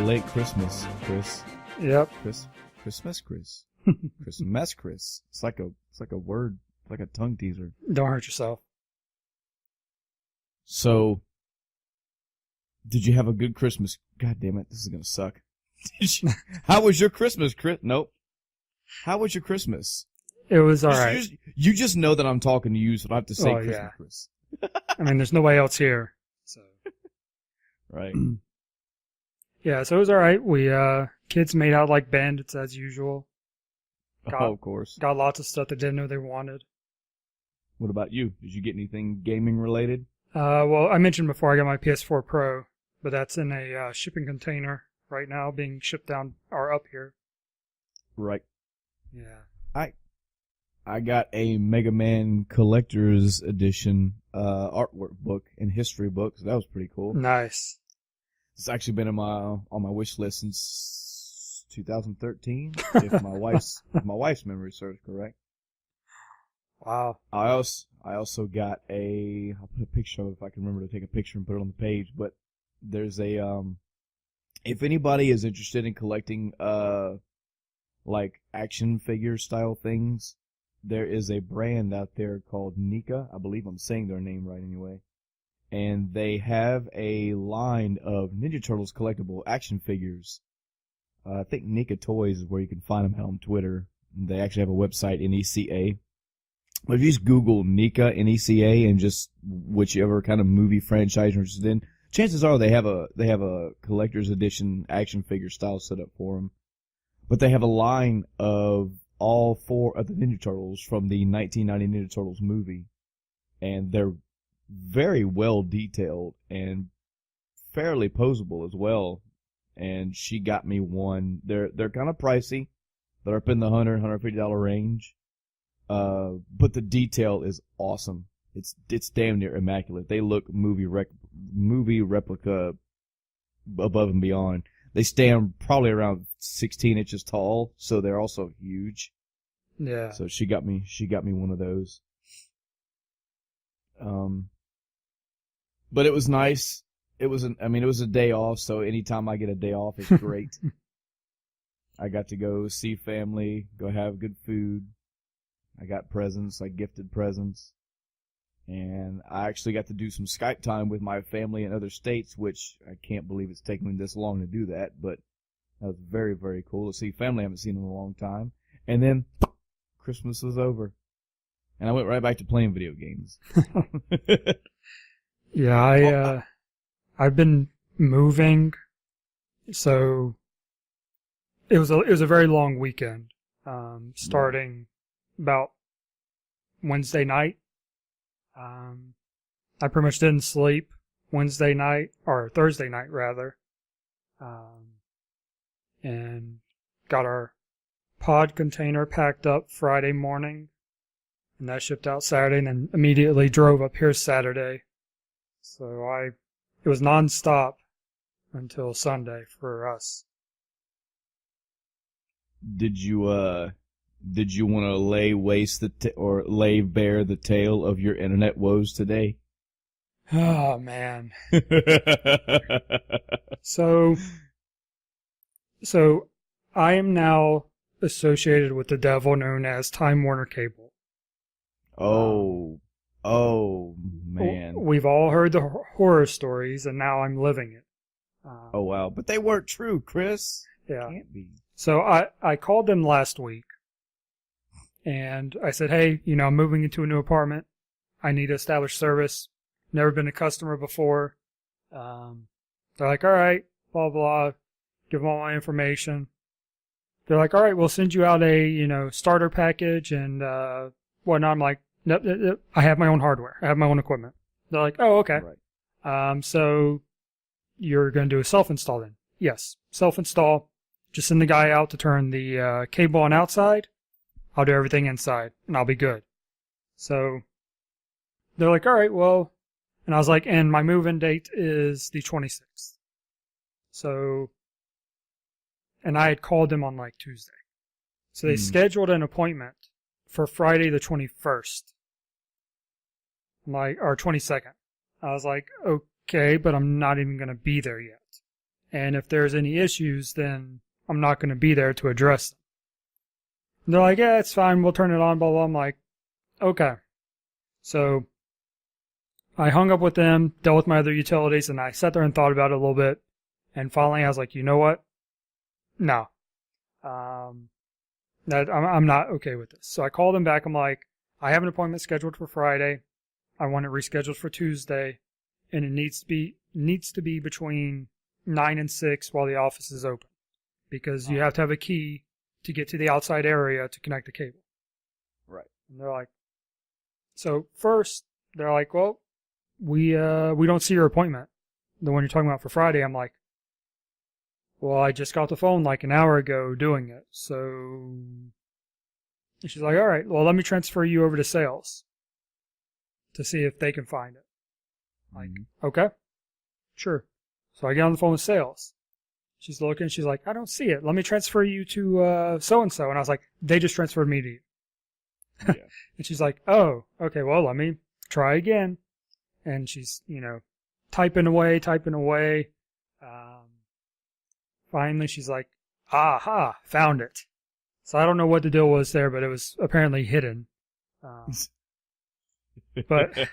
late Christmas, Chris. Yep. Christmas, Chris. Christmas, Chris. It's like a word, like a tongue teaser. Don't hurt yourself. So, did you have a good Christmas? God damn it, this is gonna suck. How was your Christmas, Chris? Nope. How was your Christmas? It was alright. You just know that I'm talking to you, so I have to say Christmas, yeah. Chris. I mean, there's nobody else here. So. Right. Yeah, so it was alright. We, kids made out like bandits as usual. Of course. Got lots of stuff they didn't know they wanted. What about you? Did you get anything gaming related? Well, I mentioned before I got my PS4 Pro, but that's in a shipping container right now being shipped down or up here. Right. Yeah. I got a Mega Man Collector's Edition artwork book and history book, so that was pretty cool. Nice. It's actually been on my wish list since 2013, if my wife's memory serves correct. Wow. I also got I'll put a picture of it if I can remember to take a picture and put it on the page, but there's if anybody is interested in collecting like action figure style things, there is a brand out there called Nika. I believe I'm saying their name right anyway. And they have a line of Ninja Turtles collectible action figures. I think Nika Toys is where you can find them on Twitter. They actually have a website, NECA. But if you just Google Nika, NECA, and just whichever kind of movie franchise you're interested in, chances are they have a collector's edition action figure style set up for them. But they have a line of all 4 of the Ninja Turtles from the 1990 Ninja Turtles movie. And they're very well detailed and fairly posable as well. And she got me one. They're kind of pricey. They're up in the $150 range. But the detail is awesome. It's damn near immaculate. They look movie replica above and beyond. They stand probably around 16 inches tall, so they're also huge. Yeah. So she got me one of those. But it was nice. It was a day off, so anytime I get a day off, it's great. I got to go see family, go have good food. I got presents, I gifted presents. And I actually got to do some Skype time with my family in other states, which I can't believe it's taken me this long to do that, but that was very, very cool to see family I haven't seen in a long time. And then Christmas was over. And I went right back to playing video games. Yeah, I've been moving, so it was a very long weekend, starting about Wednesday night. I pretty much didn't sleep Wednesday night, or Thursday night rather, and got our pod container packed up Friday morning, and that shipped out Saturday, and then immediately drove up here Saturday. So it was nonstop until Sunday for us. Did you want to lay bare the tale of your internet woes today? Oh man. So I am now associated with the devil known as Time Warner Cable. Oh man. We've all heard the horror stories, and now I'm living it. Oh wow, but they weren't true, Chris. Yeah. Can't be. So I called them last week, and I said, hey, I'm moving into a new apartment. I need to establish service. Never been a customer before. They're like, all right, blah, blah. Give them all my information. They're like, all right, we'll send you out a, starter package and whatnot. I'm like, nope, I have my own hardware. I have my own equipment. They're like, oh, okay. Right. So you're going to do a self-install then? Yes, self-install. Just send the guy out to turn the cable on outside. I'll do everything inside, and I'll be good. So they're like, all right, well, and I was like, and my move-in date is the 26th. So, and I had called them on like Tuesday. So they scheduled an appointment for Friday the 21st. Or 22nd. I was like, okay, but I'm not even going to be there yet. And if there's any issues, then I'm not going to be there to address them. And they're like, yeah, it's fine. We'll turn it on, blah, blah. I'm like, okay. So I hung up with them, dealt with my other utilities, and I sat there and thought about it a little bit. And finally, I was like, you know what? No. I'm not okay with this. So I called them back. I'm like, I have an appointment scheduled for Friday. I want it rescheduled for Tuesday, and it needs to be between 9 and 6 while the office is open, because you have to have a key to get to the outside area to connect the cable. Right. And they're like, so first they're like, well, we don't see your appointment, the one you're talking about for Friday. I'm like, well, I just got the phone like an hour ago doing it. So, and she's like, all right, well, let me transfer you over to sales to see if they can find it. Like, okay, sure. So I get on the phone with sales. She's looking, she's like, I don't see it. Let me transfer you to so-and-so. And I was like, they just transferred me to you. Yeah. And she's like, oh, okay, well, let me try again. And she's, typing away. Finally, she's like, aha, found it. So I don't know what the deal was there, but it was apparently hidden. But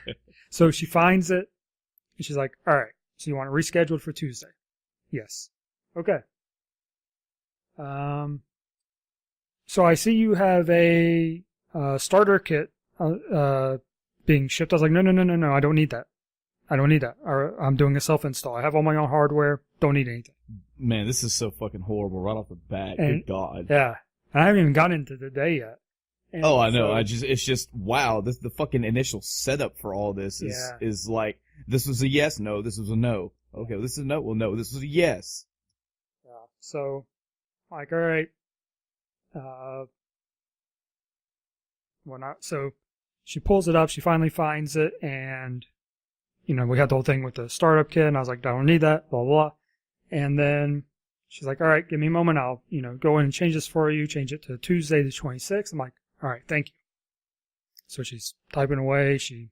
so she finds it, and she's like, all right, so you want it rescheduled for Tuesday? Yes. Okay. So I see you have a starter kit being shipped. I was like, no, I don't need that. Or I'm doing a self-install. I have all my own hardware. Don't need anything. Man, this is so fucking horrible right off the bat. Good God. Yeah. And I haven't even gotten into the day yet. And I know. It's just, wow. The fucking initial setup for all this is like, this was a yes, no, this was a no. Okay, well, this is a no, well, no, this was a yes. Yeah. So, like, all right. So she pulls it up, she finally finds it, and, we had the whole thing with the startup kit, and I was like, I don't need that, blah, blah. And then she's like, all right, give me a moment, I'll, go in and change this for you, change it to Tuesday the 26th. I'm like, all right, thank you. So she's typing away, she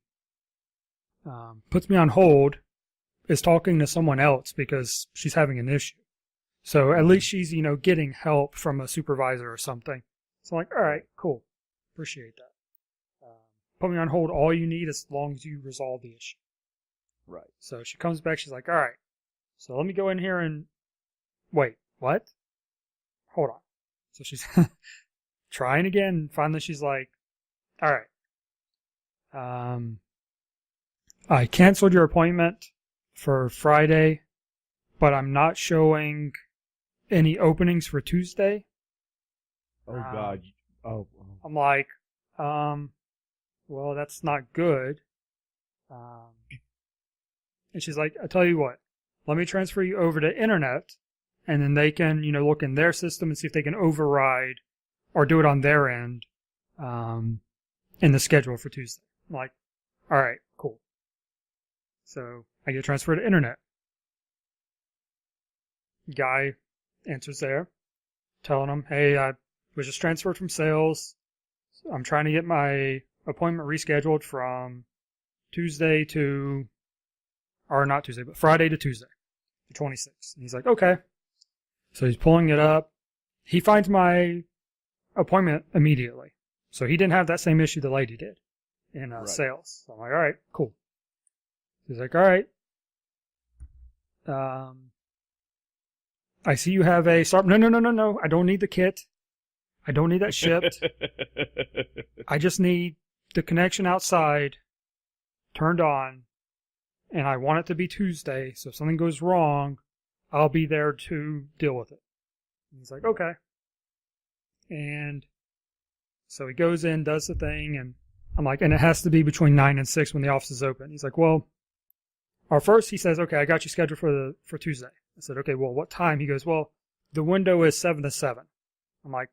puts me on hold, is talking to someone else because she's having an issue. So at least she's, getting help from a supervisor or something. So I'm like, all right, cool. Appreciate that. Put me on hold all you need as long as you resolve the issue. Right. So she comes back, she's like, all right, so let me go in here and wait, what? Hold on. So she's trying again. Finally, she's like, all right. I canceled your appointment for Friday, but I'm not showing any openings for Tuesday. Oh, God. Oh. I'm like, well, that's not good. And she's like, I tell you what, let me transfer you over to internet, and then they can, look in their system and see if they can override or do it on their end, in the schedule for Tuesday. I'm like, all right, cool. So I get transferred to internet. Guy answers there, telling him, hey, I was just transferred from sales. I'm trying to get my appointment rescheduled from Friday to Tuesday, the 26th. And he's like, okay. So he's pulling it up. He finds my appointment immediately. So he didn't have that same issue the lady did in sales. So I'm like, all right, cool. He's like, all right. I see you have a start. No. I don't need the kit. I don't need that shipped. I just need the connection outside turned on, and I want it to be Tuesday, so if something goes wrong, I'll be there to deal with it. And he's like, okay. And so he goes in, does the thing, and I'm like, and it has to be between 9 and 6 when the office is open. He's like, well, first he says, okay, I got you scheduled for Tuesday. I said, okay, well, what time? He goes, well, the window is 7 to 7. I'm like,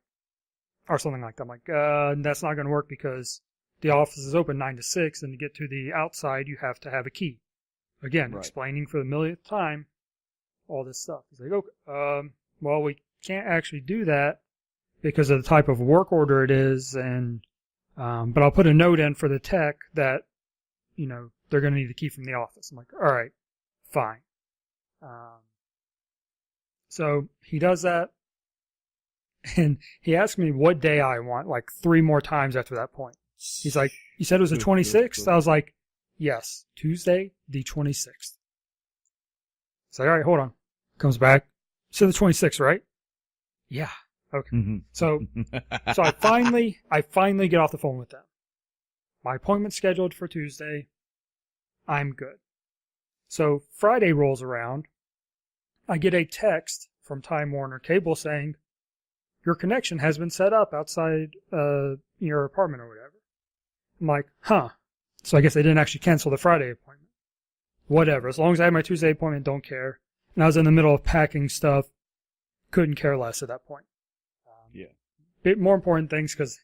or something like that. I'm like, that's not going to work because the office is open 9 to 6, and to get to the outside, you have to have a key. Again, explaining for the millionth time all this stuff. He's like, okay, well, we can't actually do that because of the type of work order it is, and but I'll put a note in for the tech that, they're going to need a key from the office. I'm like, all right, fine. So he does that, and he asked me what day I want, like 3 more times after that point. He's like, you said it was the 26th? I was like, yes, Tuesday, the 26th. He's like, all right, hold on. Comes back. So the 26th, right? Yeah. Okay. Mm-hmm. So I finally get off the phone with them. My appointment's scheduled for Tuesday. I'm good. So Friday rolls around. I get a text from Time Warner Cable saying, your connection has been set up outside your apartment or whatever. I'm like, huh. So I guess they didn't actually cancel the Friday appointment. Whatever. As long as I had my Tuesday appointment, don't care. And I was in the middle of packing stuff. Couldn't care less at that point. Yeah. Bit more important things because,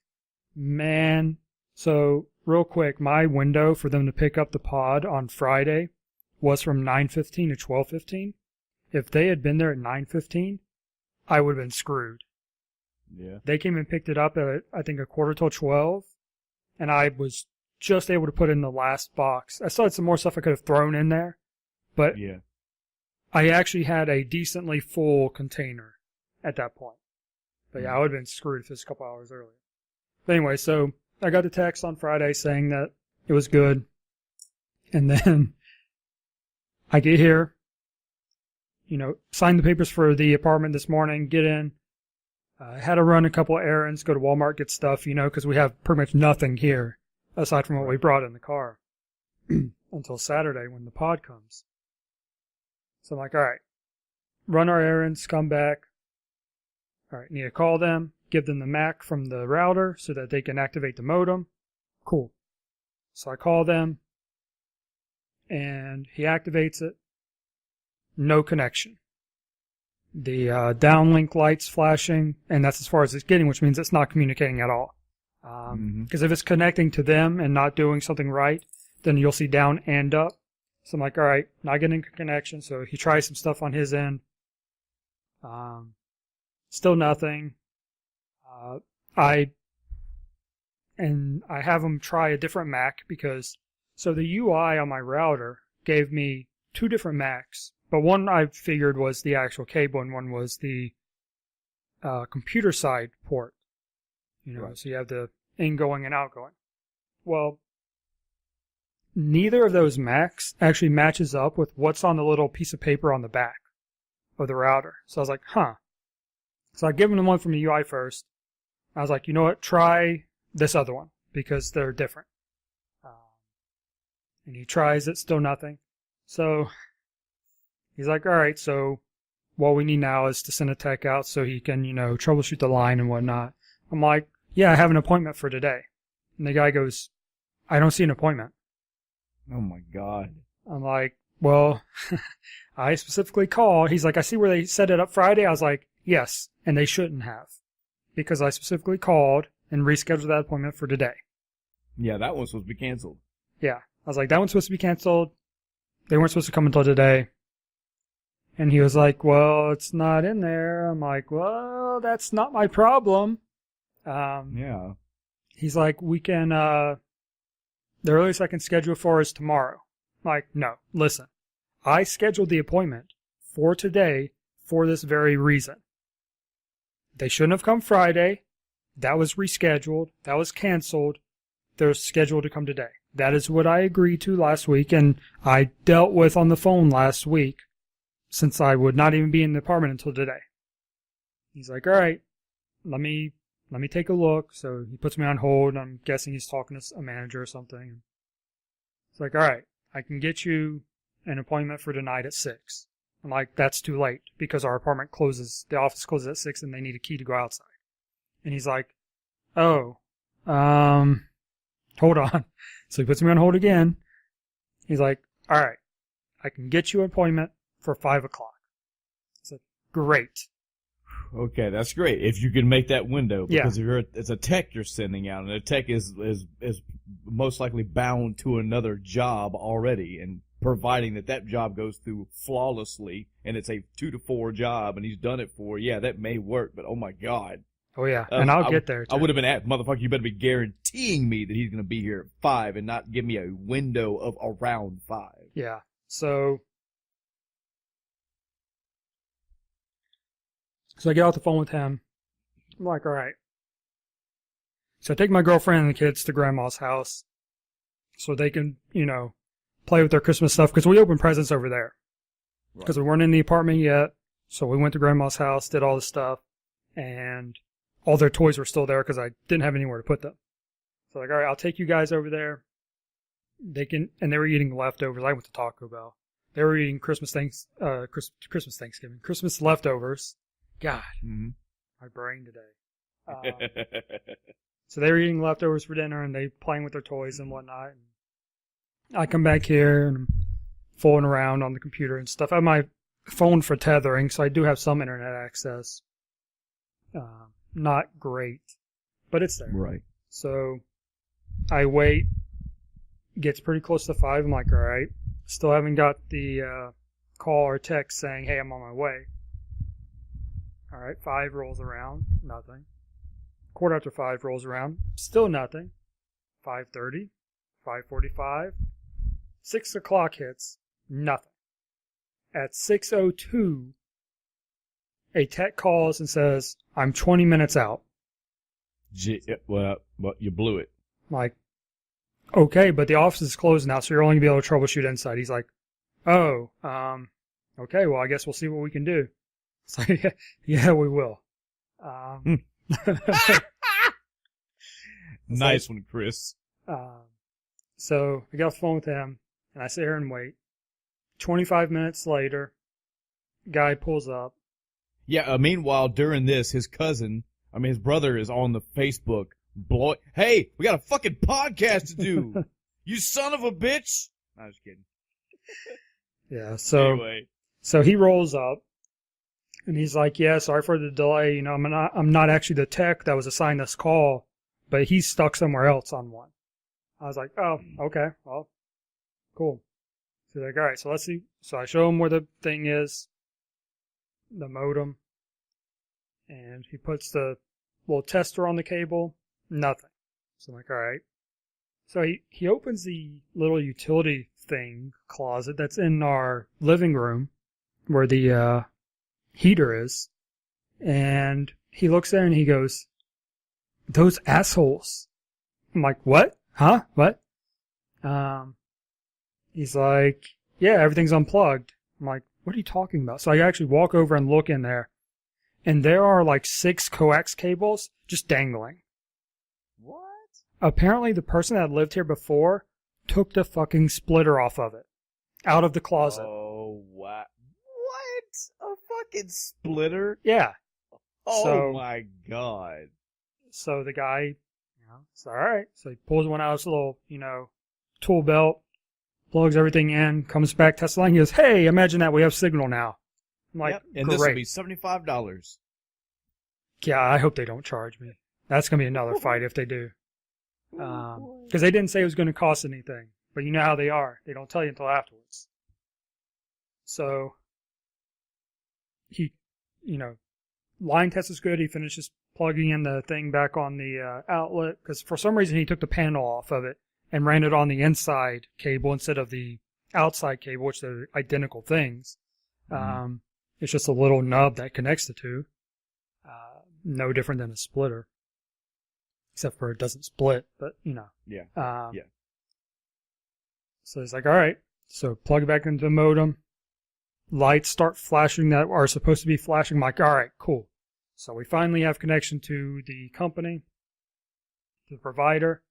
man. So real quick, my window for them to pick up the pod on Friday was from 9:15 to 12:15. If they had been there at 9:15, I would have been screwed. Yeah. They came and picked it up at, I think, 11:45, and I was just able to put in the last box. I still had some more stuff I could have thrown in there, but Yeah. I actually had a decently full container at that point. But yeah, I would have been screwed if it was a couple hours earlier. But anyway, so I got the text on Friday saying that it was good. And then I get here, sign the papers for the apartment this morning, get in. I had to run a couple of errands, go to Walmart, get stuff, because we have pretty much nothing here aside from what we brought in the car until Saturday when the pod comes. So I'm like, all right, run our errands, come back. All right, need to call them, give them the MAC from the router so that they can activate the modem. Cool. So I call them, and he activates it. No connection. The downlink light's flashing, and that's as far as it's getting, which means it's not communicating at all. Because if it's connecting to them and not doing something right, then you'll see down and up. So I'm like, all right, not getting connection. So he tries some stuff on his end. Still nothing. I have him try a different MAC because, so the UI on my router gave me 2 different MACs, but one I figured was the actual cable and one was the computer side port. Right. So you have the ingoing and outgoing. Well, neither of those MACs actually matches up with what's on the little piece of paper on the back of the router. So I was like, huh. So I give him the one from the UI first. I was like, you know what? Try this other one because they're different. And he tries it, still nothing. So he's like, all right, so what we need now is to send a tech out so he can, troubleshoot the line and whatnot. I'm like, yeah, I have an appointment for today. And the guy goes, I don't see an appointment. Oh my God. I'm like, well, I specifically called. He's like, I see where they set it up Friday. I was like, yes, and they shouldn't have. Because I specifically called and rescheduled that appointment for today. Yeah, that one's supposed to be canceled. Yeah. I was like, that one's supposed to be canceled. They weren't supposed to come until today. And he was like, well, it's not in there. I'm like, well, that's not my problem. Yeah. He's like, we can, the earliest I can schedule for is tomorrow. I'm like, no, listen. I scheduled the appointment for today for this very reason. They shouldn't have come Friday. That was rescheduled. That was canceled. They're scheduled to come today. That is what I agreed to last week, and I dealt with on the phone last week, since I would not even be in the apartment until today. He's like, all right, let me take a look. So he puts me on hold, and I'm guessing he's talking to a manager or something. It's like, all right, I can get you an appointment for tonight at 6. I'm like, that's too late because our apartment closes, the office closes at 6 and they need a key to go outside. And he's like, oh, hold on. So he puts me on hold again. He's like, all right, I can get you an appointment for 5 o'clock. I said, great. Okay, that's great. If you can make that window, Yeah. because if it's a tech you're sending out, and a tech is most likely bound to another job already, and providing that job goes through flawlessly, and it's a 2 to 4 job, and he's done it for, yeah, that may work, but oh my God. Oh yeah, and I'll get there too. I would have been at, motherfucker, you better be guaranteeing me that he's going to be here at 5 and not give me a window of around 5. Yeah, so So I get off the phone with him. I'm like, all right. So I take my girlfriend and the kids to grandma's house so they can, play with their Christmas stuff because we opened presents over there. Because we weren't in the apartment yet. So we went to grandma's house, did all the stuff, and all their toys were still there because I didn't have anywhere to put them. So like, all right, I'll take you guys over there. And they were eating leftovers. I went to Taco Bell. They were eating Christmas leftovers. God, my brain today. So they were eating leftovers for dinner and they playing with their toys and whatnot. And I come back here and I'm fooling around on the computer and stuff. I have my phone for tethering, so I do have some internet access. Not great, but it's there. Right. So I wait. Gets pretty close to 5. I'm like, all right. Still haven't got the call or text saying, hey, I'm on my way. All right. 5 rolls around. Nothing. 5:15 rolls around. Still nothing. 5:30. 5:45. 6 o'clock hits. Nothing. At 6:02, a tech calls and says, I'm 20 minutes out. Well, you blew it. I'm like, okay, but the office is closed now, so you're only going to be able to troubleshoot inside. He's like, oh, okay, well, I guess we'll see what we can do. It's like, yeah, we will. Nice one, Chris. So I get off the phone with him, and I sit here and wait. 25 minutes later, guy pulls up. Yeah, meanwhile, during this, his brother is on the Facebook. Hey, we got a fucking podcast to do. You son of a bitch. No, I was kidding. Yeah, so anyway. So he rolls up and he's like, yeah, sorry for the delay. I'm not actually the tech that was assigned this call, but he's stuck somewhere else on one. I was like, oh, okay, well, cool. So he's like, all right, so let's see. So I show him where the thing is, the modem, and he puts the little tester on the cable. Nothing. So I'm like, all right. So he opens the little utility thing closet that's in our living room where the heater is. And he looks there and he goes, those assholes. I'm like, what? Huh? What? He's like, yeah, everything's unplugged. I'm like, what are you talking about? So I actually walk over and look in there. And there are like 6 coax cables just dangling. What? Apparently the person that lived here before took the fucking splitter off of it. Out of the closet. Oh, wow. What? A fucking splitter? Yeah. Oh, my God. So the guy, it's all right. So he pulls one out of his little, tool belt, plugs everything in, comes back, tests the line. He goes, hey, imagine that we have signal now. I'm like, yep. And great. this will be $75. Yeah, I hope they don't charge me. That's going to be another fight if they do. Because they didn't say it was going to cost anything. But you know how they are. They don't tell you until afterwards. So, he, line test is good. He finishes plugging in the thing back on the outlet. Because for some reason he took the panel off of it and ran it on the inside cable instead of the outside cable, which they're identical things. It's just a little nub that connects the two. No different than a splitter. Except for it doesn't split, but, Yeah. Yeah. So he's like, all right. So plug it back into the modem. Lights start flashing that are supposed to be flashing. I'm like, all right, cool. So we finally have connection to the company, to the provider.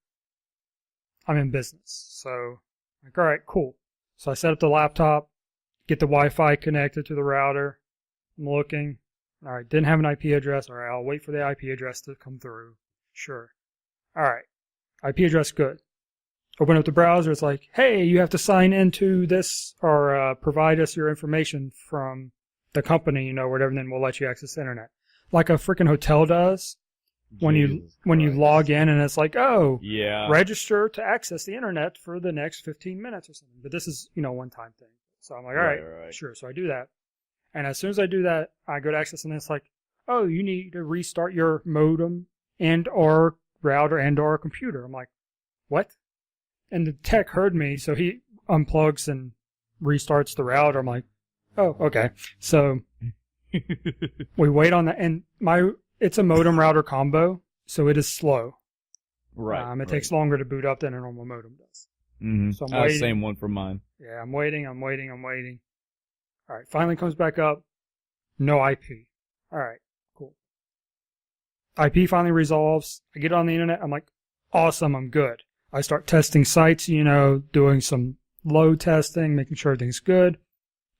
I'm in business. So, like, all right, cool. So I set up the laptop, get the Wi-Fi connected to the router. I'm looking. All right, didn't have an IP address. All right, I'll wait for the IP address to come through. Sure. All right, IP address good. Open up the browser. It's like, hey, you have to sign into this or provide us your information from the company, whatever, and then we'll let you access the internet. Like a freaking hotel does when you log in and it's like, oh, yeah, register to access the internet for the next 15 minutes or something. But this is, one-time thing. So I'm like, all right, sure. So I do that. And as soon as I do that, I go to access and it's like, oh, you need to restart your modem and or router and or computer. I'm like, what? And the tech heard me, so he unplugs and restarts the router. I'm like, oh, okay. So We wait on that, and it's a modem router combo, so it is slow. Right. It takes longer to boot up than a normal modem does. Mm-hmm. So I'm waiting. Same one for mine. Yeah, I'm waiting. All right, finally comes back up. No IP. All right, cool. IP finally resolves. I get on the internet. I'm like, awesome, I'm good. I start testing sites, doing some load testing, making sure everything's good.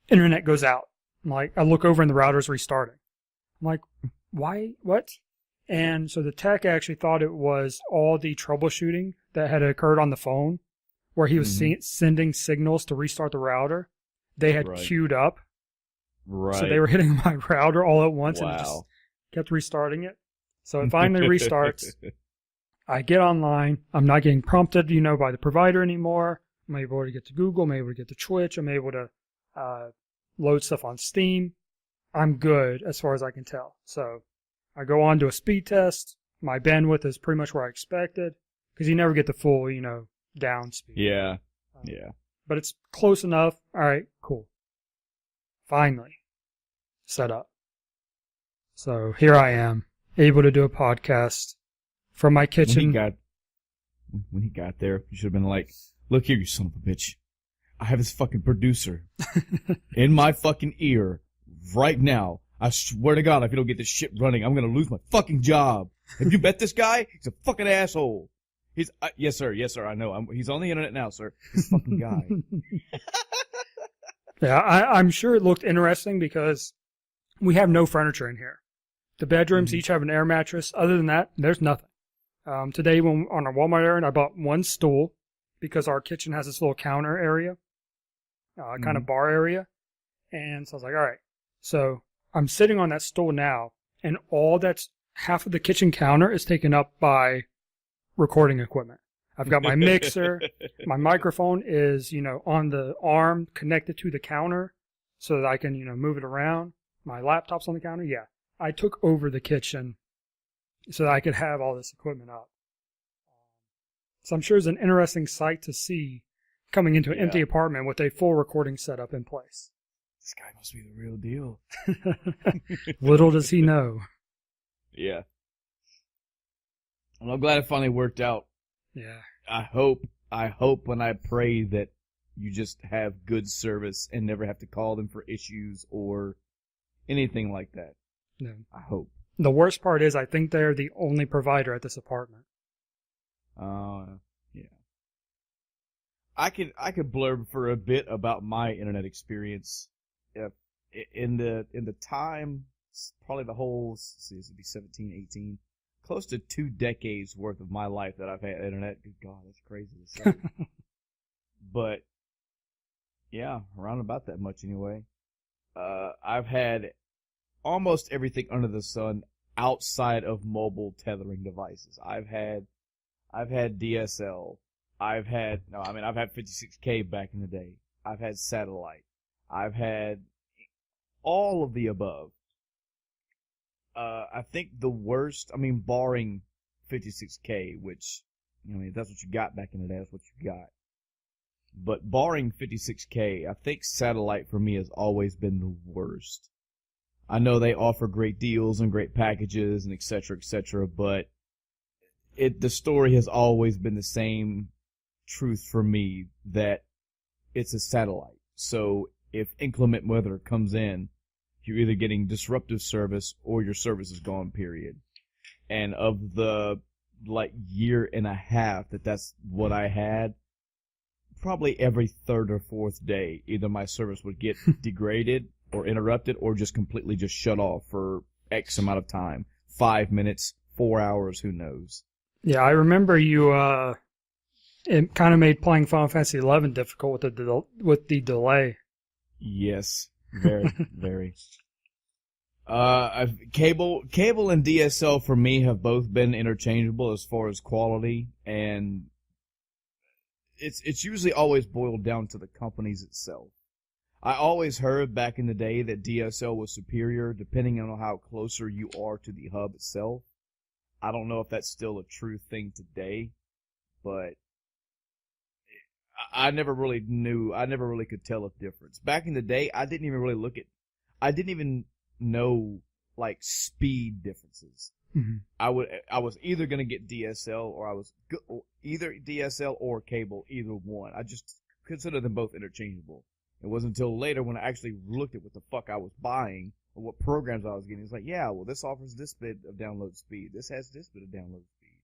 Internet goes out. I'm like, I look over and the router's restarting. I'm like, why? What? And so the tech actually thought it was all the troubleshooting that had occurred on the phone, where he was sending signals to restart the router. They had queued up. Right. So they were hitting my router all at once and it just kept restarting it. So it finally restarts. I get online. I'm not getting prompted, by the provider anymore. I'm able to get to Google. I'm able to get to Twitch. I'm able to load stuff on Steam. I'm good as far as I can tell. So I go on to a speed test. My bandwidth is pretty much where I expected because you never get the full, down speed. Yeah. But it's close enough. All right, cool. Finally set up. So here I am, able to do a podcast from my kitchen. When he got there, you should have been like, look here, you son of a bitch. I have this fucking producer in my fucking ear right now. I swear to God, if you don't get this shit running, I'm going to lose my fucking job. Have you met this guy? He's a fucking asshole. Yes, sir. I know. He's on the internet now, sir. This fucking guy. Yeah, I'm sure it looked interesting because we have no furniture in here. The bedrooms each have an air mattress. Other than that, there's nothing. Today, when on our Walmart errand, I bought one stool because our kitchen has this little counter area, kind of bar area. And so I was like, all right. So I'm sitting on that stool now, and all that's half of the kitchen counter is taken up by recording equipment. I've got my mixer. My microphone is, on the arm connected to the counter so that I can, move it around. My laptop's on the counter. Yeah. I took over the kitchen so that I could have all this equipment up. So I'm sure it's an interesting sight to see coming into an empty apartment with a full recording setup in place. This guy must be the real deal. Little does he know. Yeah. Well, I'm glad it finally worked out. Yeah. I hope and I pray that you just have good service and never have to call them for issues or anything like that. No. I hope. The worst part is I think they're the only provider at this apartment. Yeah. I could blurb for a bit about my internet experience. In the time, probably the whole, this would be 17, 18, close to 2 decades worth of my life that I've had internet. Good God, that's crazy to say. But yeah, around about that much anyway. I've had almost everything under the sun outside of mobile tethering devices. I've had DSL. I've had 56K back in the day. I've had satellite. I've had all of the above. I think the worst, barring 56K, which, if that's what you got back in the day, that's what you got. But barring 56K, I think satellite for me has always been the worst. I know they offer great deals and great packages and et cetera, but the story has always been the same truth for me that it's a satellite. So if inclement weather comes in, you're either getting disruptive service or your service is gone, period. And of the year and a half that's what I had, probably every third or fourth day, either my service would get degraded or interrupted or just completely just shut off for X amount of time. 5 minutes, 4 hours, who knows? Yeah, I remember you, it kind of made playing Final Fantasy XI difficult with the delay. Yes, very, very. Cable and DSL for me have both been interchangeable as far as quality, and it's usually always boiled down to the companies itself. I always heard back in the day that DSL was superior depending on how closer you are to the hub itself. I don't know if that's still a true thing today, but I never really could tell a difference. Back in the day, I didn't even no like speed differences. Mm-hmm. I was either gonna get DSL or either DSL or cable, either one. I just consider them both interchangeable. It wasn't until later when I actually looked at what the fuck I was buying or what programs I was getting. It's like, yeah, well, this offers this bit of download speed. This has this bit of download speed.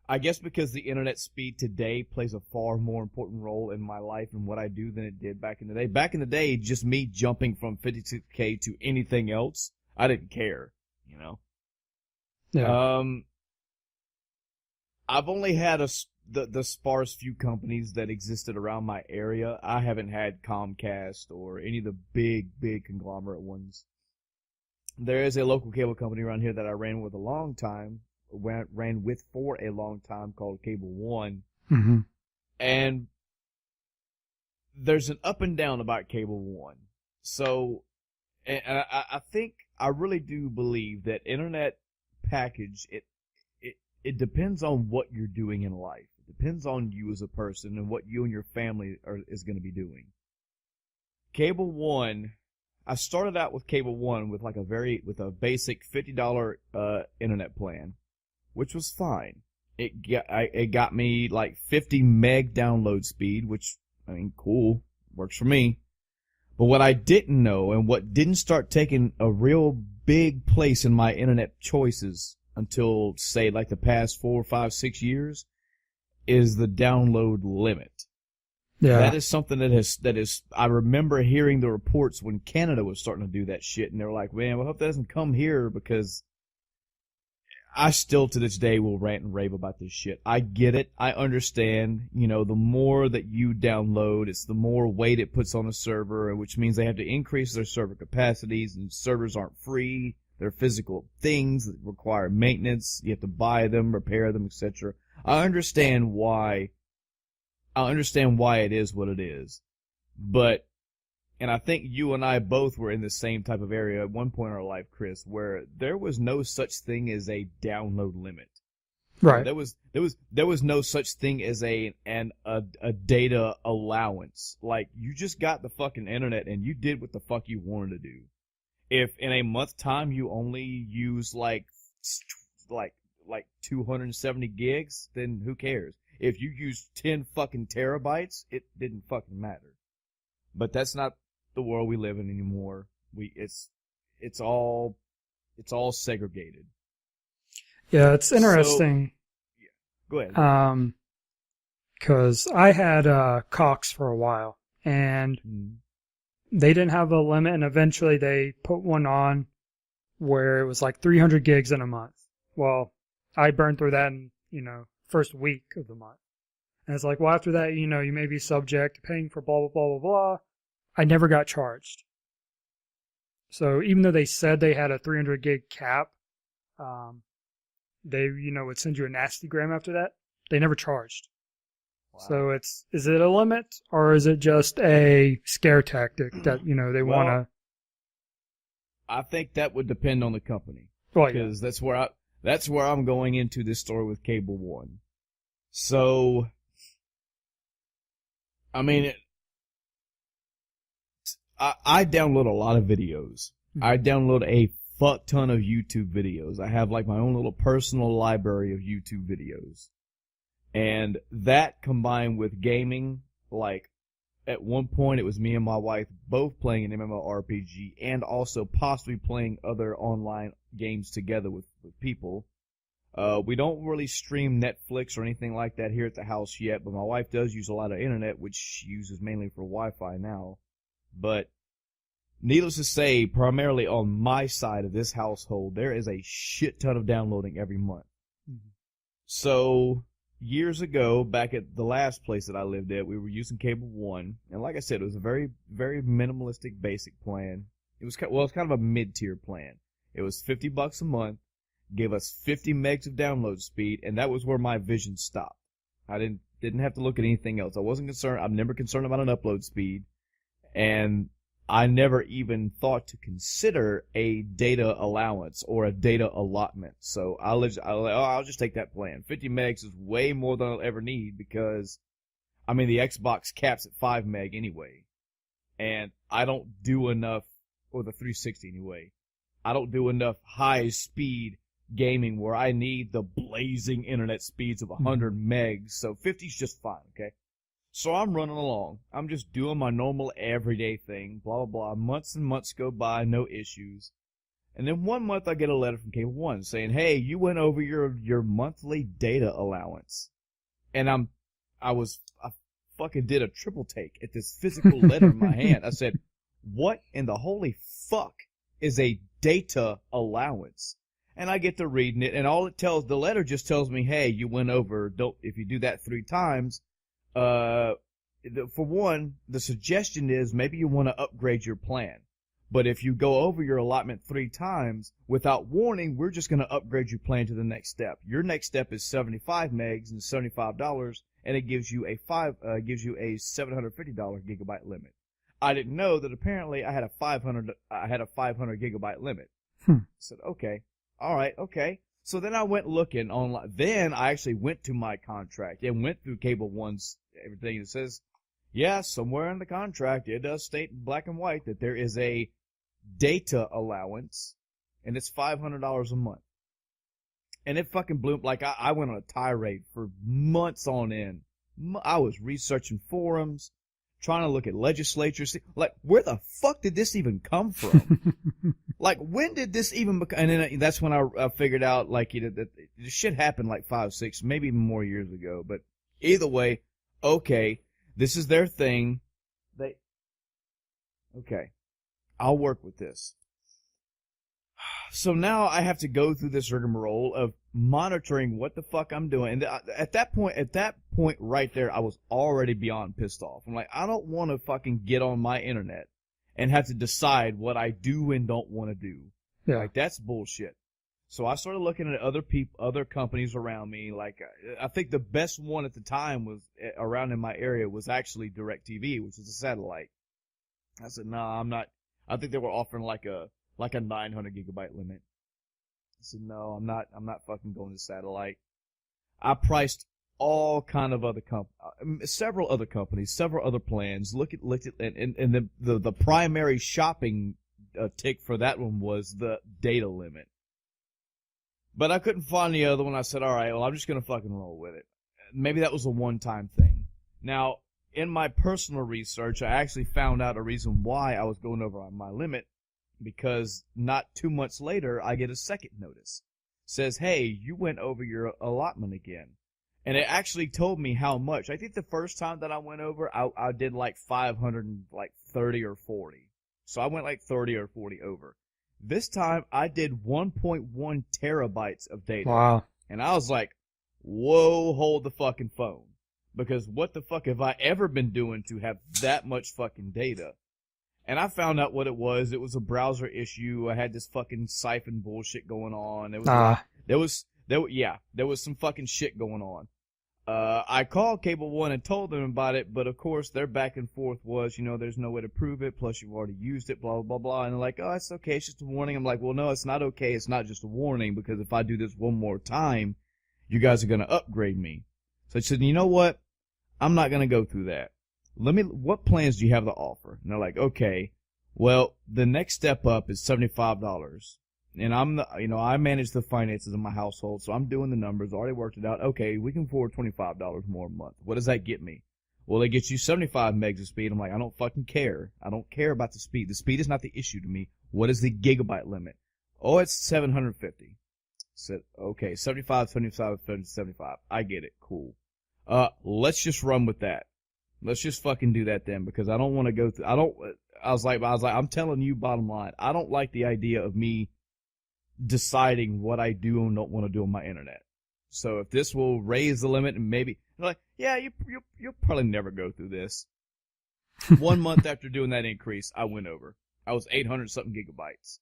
I guess because the internet speed today plays a far more important role in my life and what I do than it did back in the day. Back in the day, just me jumping from 56K to anything else, I didn't care, you know? Yeah. I've only had the sparse few companies that existed around my area. I haven't had Comcast or any of the big conglomerate ones. There is a local cable company around here that I ran with for a long time called Cable One. Mm-hmm. And there's an up and down about Cable One. So, and I think, I really do believe that internet package, it depends on what you're doing in life. It depends on you as a person and what you and your family is going to be doing. Cable One, I started out with Cable One with a basic $50 internet plan, which was fine. It got me like 50 meg download speed, which, I mean, cool, works for me. But what I didn't know and what didn't start taking a real big place in my internet choices until, say, like the past 4, 5, 6 years is the download limit. Yeah. That is something that is, I remember hearing the reports when Canada was starting to do that shit, and they were like, man, I hope that doesn't come here, because I still to this day will rant and rave about this shit. I get it. I understand. You know, the more that you download, it's the more weight it puts on a server, which means they have to increase their server capacities, and servers aren't free. They're physical things that require maintenance. You have to buy them, repair them, etc. I understand why it is what it is. But, and I think you and I both were in the same type of area at one point in our life, Chris, where there was no such thing as a download limit. Right. There was no such thing as a data allowance. Like, you just got the fucking internet and you did what the fuck you wanted to do. If in a month time you only use like 270 gigs, then who cares? If you use 10 fucking terabytes, it didn't fucking matter. But that's not the world we live in anymore. It's all segregated. Yeah, it's interesting. So, yeah. Go ahead. Because I had Cox for a while, and they didn't have a limit, and eventually they put one on where it was like 300 gigs in a month. Well, I burned through that in, first week of the month. And it's like, well, after that, you may be subject to paying for blah, blah, blah, blah, blah. I never got charged. So even though they said they had a 300 gig cap, they, would send you a nasty gram after that. They never charged. Wow. So is it a limit, or is it just a scare tactic that, they want to? I think that would depend on the company. Well, because that's where I'm going into this story with Cable One. So, I mean, I download a lot of videos. I download a fuck ton of YouTube videos. I have like my own little personal library of YouTube videos. And that combined with gaming, like at one point it was me and my wife both playing an MMORPG and also possibly playing other online games together with people. We don't really stream Netflix or anything like that here at the house yet, but my wife does use a lot of internet, which she uses mainly for Wi-Fi now. But needless to say, primarily on my side of this household, there is a shit ton of downloading every month. Mm-hmm. So, years ago, back at the last place that I lived at, we were using Cable One, and like I said, it was a very, very minimalistic basic plan. It was kind of a mid-tier plan. It was $50 a month, gave us 50 megs of download speed, and that was where my vision stopped. I didn't have to look at anything else. I wasn't concerned. I'm never concerned about an upload speed, and I never even thought to consider a data allowance or a data allotment. So I'll just take that plan. 50 megs is way more than I'll ever need because, I mean, the Xbox caps at 5 meg anyway. And I don't do enough, or the 360 anyway, I don't do enough high-speed gaming where I need the blazing internet speeds of 100 megs, so 50's just fine, okay? So I'm running along. I'm just doing my normal everyday thing, blah, blah, blah. Months and months go by, no issues. And then one month I get a letter from Cable One saying, hey, you went over your monthly data allowance. And I fucking did a triple take at this physical letter in my hand. I said, what in the holy fuck is a data allowance? And I get to reading it, and the letter just tells me, hey, you went over, if you do that 3 times, for one, the suggestion is maybe you want to upgrade your plan. But if you go over your allotment 3 times, without warning, we're just going to upgrade your plan to the next step. Your next step is 75 megs and $75, and it gives you a $750 gigabyte limit. I didn't know that apparently I had a 500 gigabyte limit. I said, okay, all right, okay. So then I went looking online. Then I actually went to my contract and went through Cable One's everything. It says, yeah, somewhere in the contract, it does state in black and white that there is a data allowance, and it's $500 a month. And it fucking blew, like I went on a tirade for months on end. I was researching forums, trying to look at legislatures. Like, where the fuck did this even come from? Like, when did this even become? And then that's when I figured out, like, that this shit happened like 5, 6, maybe even more years ago. But either way, okay, this is their thing. Okay, I'll work with this. So now I have to go through this rigmarole of monitoring what the fuck I'm doing. And at that point right there, I was already beyond pissed off. I'm like, I don't want to fucking get on my internet and have to decide what I do and don't want to do. Yeah. Like, that's bullshit. So I started looking at other companies around me. Like, I think the best one at the time was around in my area was actually DirecTV, which is a satellite. I said, no, I'm not. I think they were offering like a 900 gigabyte limit. I said, no, I'm not fucking going to satellite. I priced all kind of other several other companies, several other plans. Looked at, and the primary shopping tick for that one was the data limit. But I couldn't find the other one. I said, all right, well, I'm just going to fucking roll with it. Maybe that was a one-time thing. Now, in my personal research, I actually found out a reason why I was going over on my limit, because not 2 months later, I get a second notice. It says, hey, you went over your allotment again. And it actually told me how much. I think the first time that I went over, I did like 530 or 40. So I went like 30 or 40 over. This time, I did 1.1 terabytes of data. Wow. And I was like, whoa, hold the fucking phone. Because what the fuck have I ever been doing to have that much fucking data? And I found out what it was. It was a browser issue. I had this fucking siphon bullshit going on. There was some fucking shit going on. I called Cable One and told them about it, but of course their back and forth was, there's no way to prove it, plus you've already used it, blah, blah, blah, blah. And they're like, oh, it's okay, it's just a warning. I'm like, well, no, it's not okay, it's not just a warning, because if I do this one more time, you guys are going to upgrade me. So I said, you know what? I'm not going to go through that. What plans do you have to offer? And they're like, okay, well, the next step up is $75. And I manage the finances of my household, so I'm doing the numbers, already worked it out. Okay, we can afford $25 more a month. What does that get me? Well, it gets you 75 megs of speed. I'm like, I don't fucking care. I don't care about the speed. The speed is not the issue to me. What is the gigabyte limit? Oh, it's 750. Said, okay, 75, 75, 75. I get it. Cool. Let's just run with that. Let's just fucking do that then, because I don't want to go through, I was like, I'm telling you bottom line, I don't like the idea of me deciding what I do and don't want to do on my internet. So if this will raise the limit, and maybe, like, yeah, you'll probably never go through this. 1 month after doing that increase, I went over. I was 800 something gigabytes.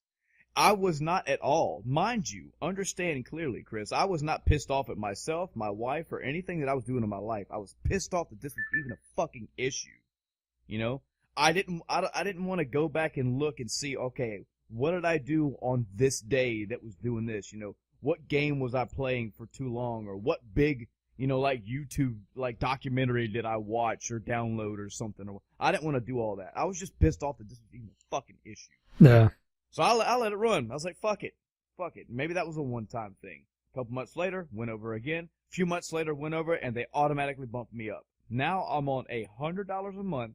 I was not at all, mind you, understand clearly, Chris, I was not pissed off at myself, my wife, or anything that I was doing in my life. I was pissed off that this was even a fucking issue. I didn't want to go back and look and see, okay, what did I do on this day that was doing this? What game was I playing for too long? Or what big, like YouTube, like documentary did I watch or download or something? I didn't want to do all that. I was just pissed off that this was even a fucking issue. Yeah. So I let it run. I was like, fuck it. Maybe that was a one-time thing. A couple months later, went over again. A few months later, went over, and they automatically bumped me up. Now I'm on $100 a month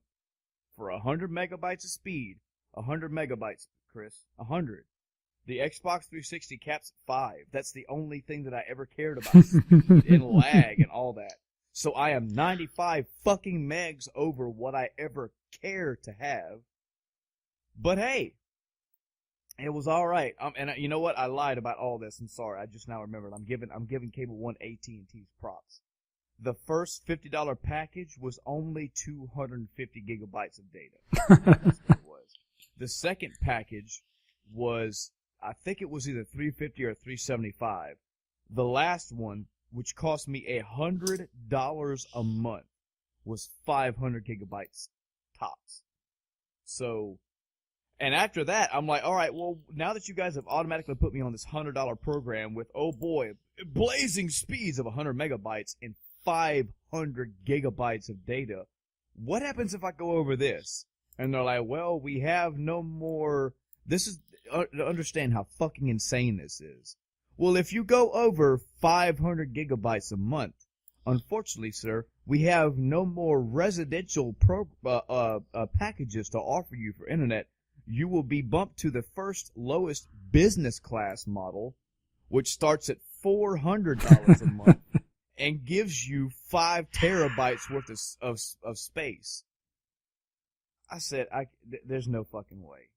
for 100 megabytes of speed. 100 megabytes, Chris. 100. The Xbox 360 caps at 5. That's the only thing that I ever cared about in lag and all that. So I am 95 fucking megs over what I ever care to have. But hey, it was all right. And you know what? I lied about all this. I'm sorry. I just now remembered. I'm giving Cable One AT&T's props. The first $50 package was only 250 gigabytes of data. That's what it was. The second package was, I think it was either 350 or 375. The last one, which cost me $100 a month, was 500 gigabytes tops. So, and after that, I'm like, all right, well, now that you guys have automatically put me on this $100 program with, oh boy, blazing speeds of 100 megabytes and 500 gigabytes of data, what happens if I go over this? And they're like, well, we have no more. This is to understand how fucking insane this is. Well, if you go over 500 gigabytes a month, unfortunately, sir, we have no more residential packages to offer you for internet. You will be bumped to the first lowest business class model, which starts at $400 a month and gives you 5 terabytes worth of space. I said, there's no fucking way.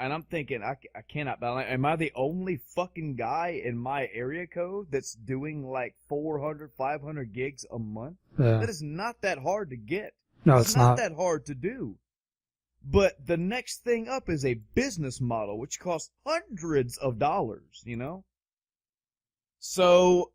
And I'm thinking, I cannot. But am I the only fucking guy in my area code that's doing like 400, 500 gigs a month? Yeah. That is not that hard to get. No, it's not that hard to do. But the next thing up is a business model, which costs hundreds of dollars, you know? So,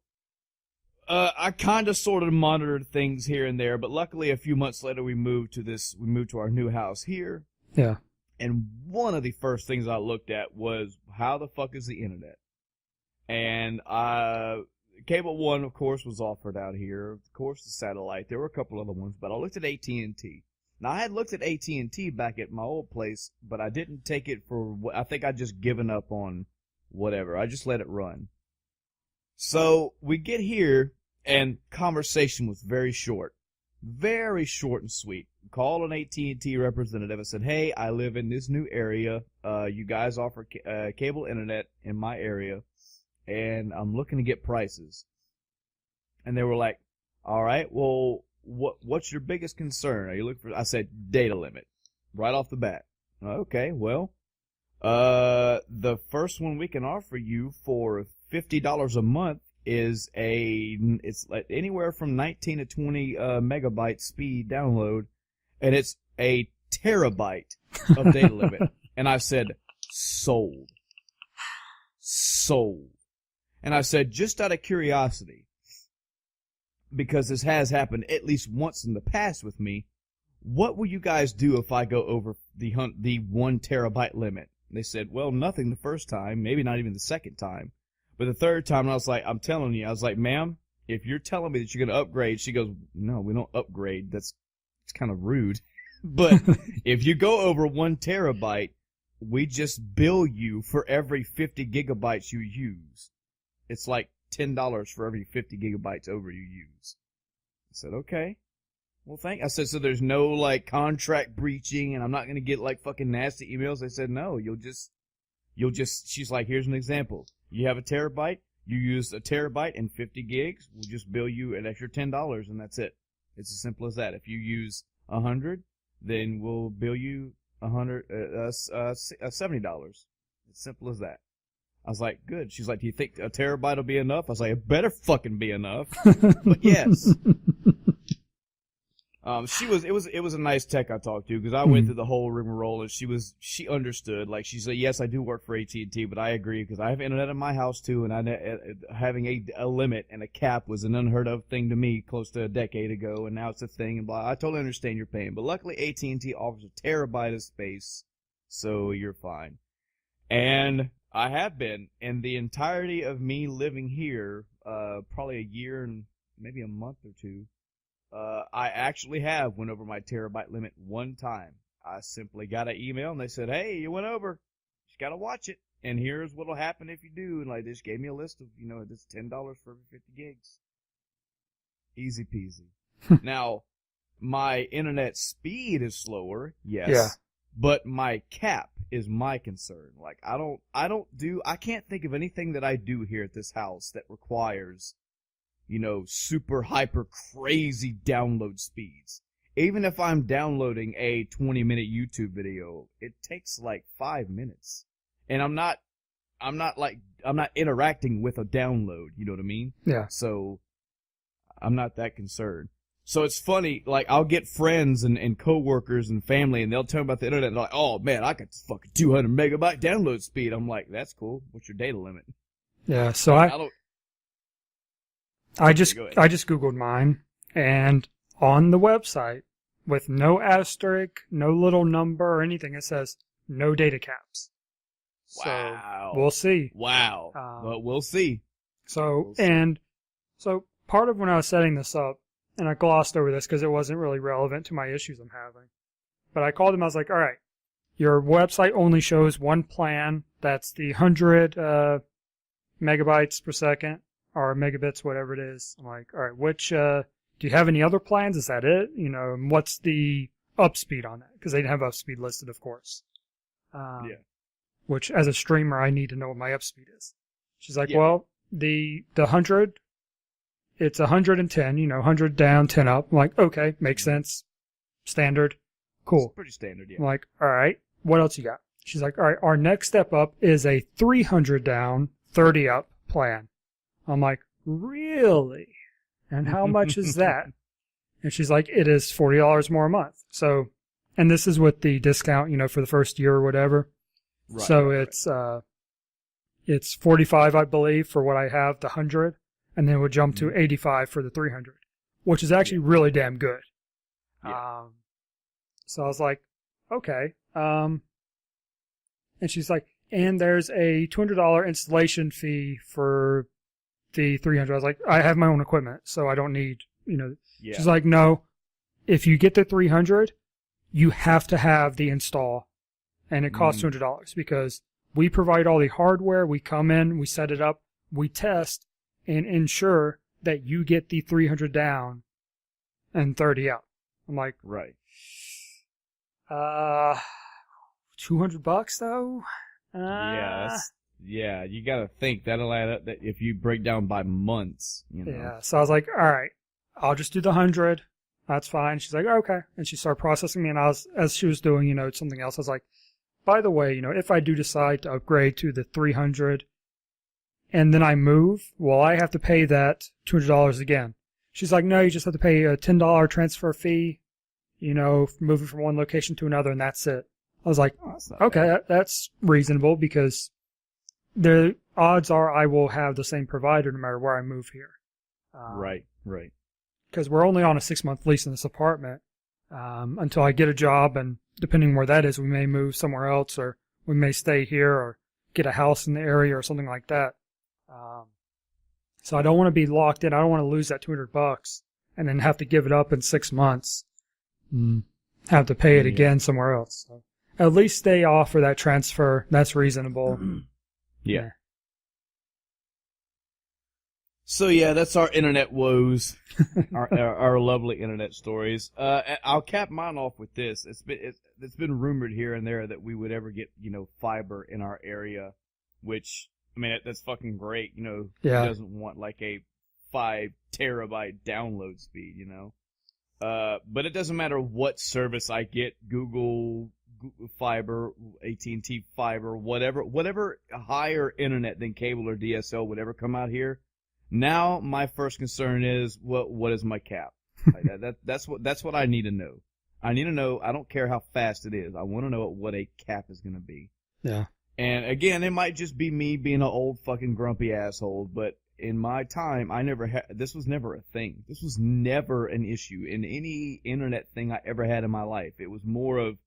I kind of sort of monitored things here and there, but luckily a few months later we moved to our new house here. Yeah. And one of the first things I looked at was, how the fuck is the internet? And Cable One, of course, was offered out here. Of course, the satellite. There were a couple other ones, but I looked at AT&T. Now, I had looked at AT&T back at my old place, but I didn't take it for, I think I just given up on whatever. I just let it run. So, we get here, and conversation was very short. Very short and sweet. Called an AT&T representative and said, hey, I live in this new area. You guys offer cable internet in my area, and I'm looking to get prices. And they were like, all right, well, what's your biggest concern? Are you looking for? I said, data limit. Right off the bat. Okay, well, the first one we can offer you for $50 a month is it's like anywhere from 19 to 20 megabyte speed download, and it's a terabyte of data limit. And I said, sold. And I said, just out of curiosity, because this has happened at least once in the past with me, what will you guys do if I go over the 1 terabyte limit? And they said, well, nothing the first time, maybe not even the second time. But the third time, I was like, I'm telling you, I was like, ma'am, if you're telling me that you're going to upgrade, she goes, no, we don't upgrade. It's kind of rude. But if you go over 1 terabyte, we just bill you for every 50 gigabytes you use. It's like $10 for every 50 gigabytes over you use. I said, okay. Well, I said, so there's no, like, contract breaching, and I'm not going to get, like, fucking nasty emails. They said, no, you'll just, she's like, here's an example. You have a terabyte, you use a terabyte and 50 gigs, we'll just bill you an extra $10, and that's it. It's as simple as that. If you use 100, then we'll bill you $70. As simple as that. I was like, good. She's like, do you think a terabyte will be enough? I was like, it better fucking be enough. But yes. It was a nice tech I talked to, because I went through the whole rigmarole, and she understood. Like, she said, yes, I do work for AT&T, but I agree, because I have internet in my house too, and having a limit and a cap was an unheard of thing to me close to a decade ago, and now it's a thing, and blah. I totally understand your pain, but luckily AT&T offers a terabyte of space, so you're fine. And I have been, in the entirety of me living here, probably a year and maybe a month or two, I actually have went over my terabyte limit one time. I simply got an email, and they said, hey, you went over. Just gotta watch it. And here's what'll happen if you do. And like, they just gave me a list of, this $10 for every 50 gigs. Easy peasy. Now, my internet speed is slower, yes. Yeah. But my cap is my concern. Like, I can't think of anything that I do here at this house that requires, super hyper crazy download speeds. Even if I'm downloading a 20-minute YouTube video, it takes like 5 minutes. And I'm not interacting with a download, you know what I mean? Yeah. So I'm not that concerned. So it's funny, like, I'll get friends and coworkers and family, and they'll tell me about the internet, and they're like, oh man, I got fucking 200 megabyte download speed. I'm like, that's cool. What's your data limit? Yeah, so I just Googled mine, and on the website, with no asterisk, no little number or anything, it says no data caps. Wow. So we'll see. Wow. Well, we'll see. So part of when I was setting this up, and I glossed over this because it wasn't really relevant to my issues I'm having, but I called them. I was like, all right, your website only shows one plan. That's the 100 megabytes per second or megabits, whatever it is. I'm like, all right, which do you have any other plans? Is that it? And what's the upspeed on that? Because they didn't have upspeed listed, of course. Yeah. Which, as a streamer, I need to know what my upspeed is. She's like, Yeah. well, the 100, it's 110, 100 down, 10 up. I'm like, okay, makes sense. Standard. Cool. It's pretty standard, yeah. I'm like, all right, what else you got? She's like, all right, our next step up is a 300 down, 30 up plan. I'm like, really? And how much is that? And she's like, it is $40 more a month. So, and this is with the discount, for the first year or whatever. Right, So right. it's 45, I believe, for what I have, the 100, and then it would jump to 85 for the 300, which is actually really damn good. Yeah. So I was like, okay. And she's like, and there's a $200 installation fee for the 300. I was like, I have my own equipment, so I don't need, Yeah. She's like, no, if you get the 300, you have to have the install, and it costs $200 because we provide all the hardware. We come in, we set it up, we test, and ensure that you get the 300 down and 30 up. I'm like, Right. $200 though? Yeah, you gotta think that'll add up. That if you break down by months, Yeah. So I was like, all right, I'll just do the 100. That's fine. She's like, okay. And she started processing me, and as she was doing, something else, I was like, by the way, if I do decide to upgrade to the 300 and then I move, well, I have to pay that $200 again. She's like, no, you just have to pay a $10 transfer fee, moving from one location to another, and that's it. I was like, Oh, that's not okay, bad. that's reasonable because the odds are I will have the same provider no matter where I move here. Right. Because we're only on a 6-month lease in this apartment until I get a job, and depending where that is, we may move somewhere else, or we may stay here or get a house in the area or something like that. So I don't want to be locked in. I don't want to lose that $200 and then have to give it up in 6 months. Have to pay it again somewhere else. So at least they offer that transfer. That's reasonable. Yeah. So yeah, that's our internet woes, our lovely internet stories. I'll cap mine off with this. It's been rumored here and there that we would ever get fiber in our area, which I mean that's fucking great. Who doesn't want like a 5 terabyte download speed? But it doesn't matter what service I get, Google Fiber, AT&T Fiber, whatever higher internet than cable or DSL would ever come out here. Now my first concern is what is my cap? Like that's what I need to know. I need to know. I don't care how fast it is. I want to know what a cap is going to be. Yeah. And again, it might just be me being an old fucking grumpy asshole, but in my time, this was never a thing. This was never an issue in any internet thing I ever had in my life. It was more of,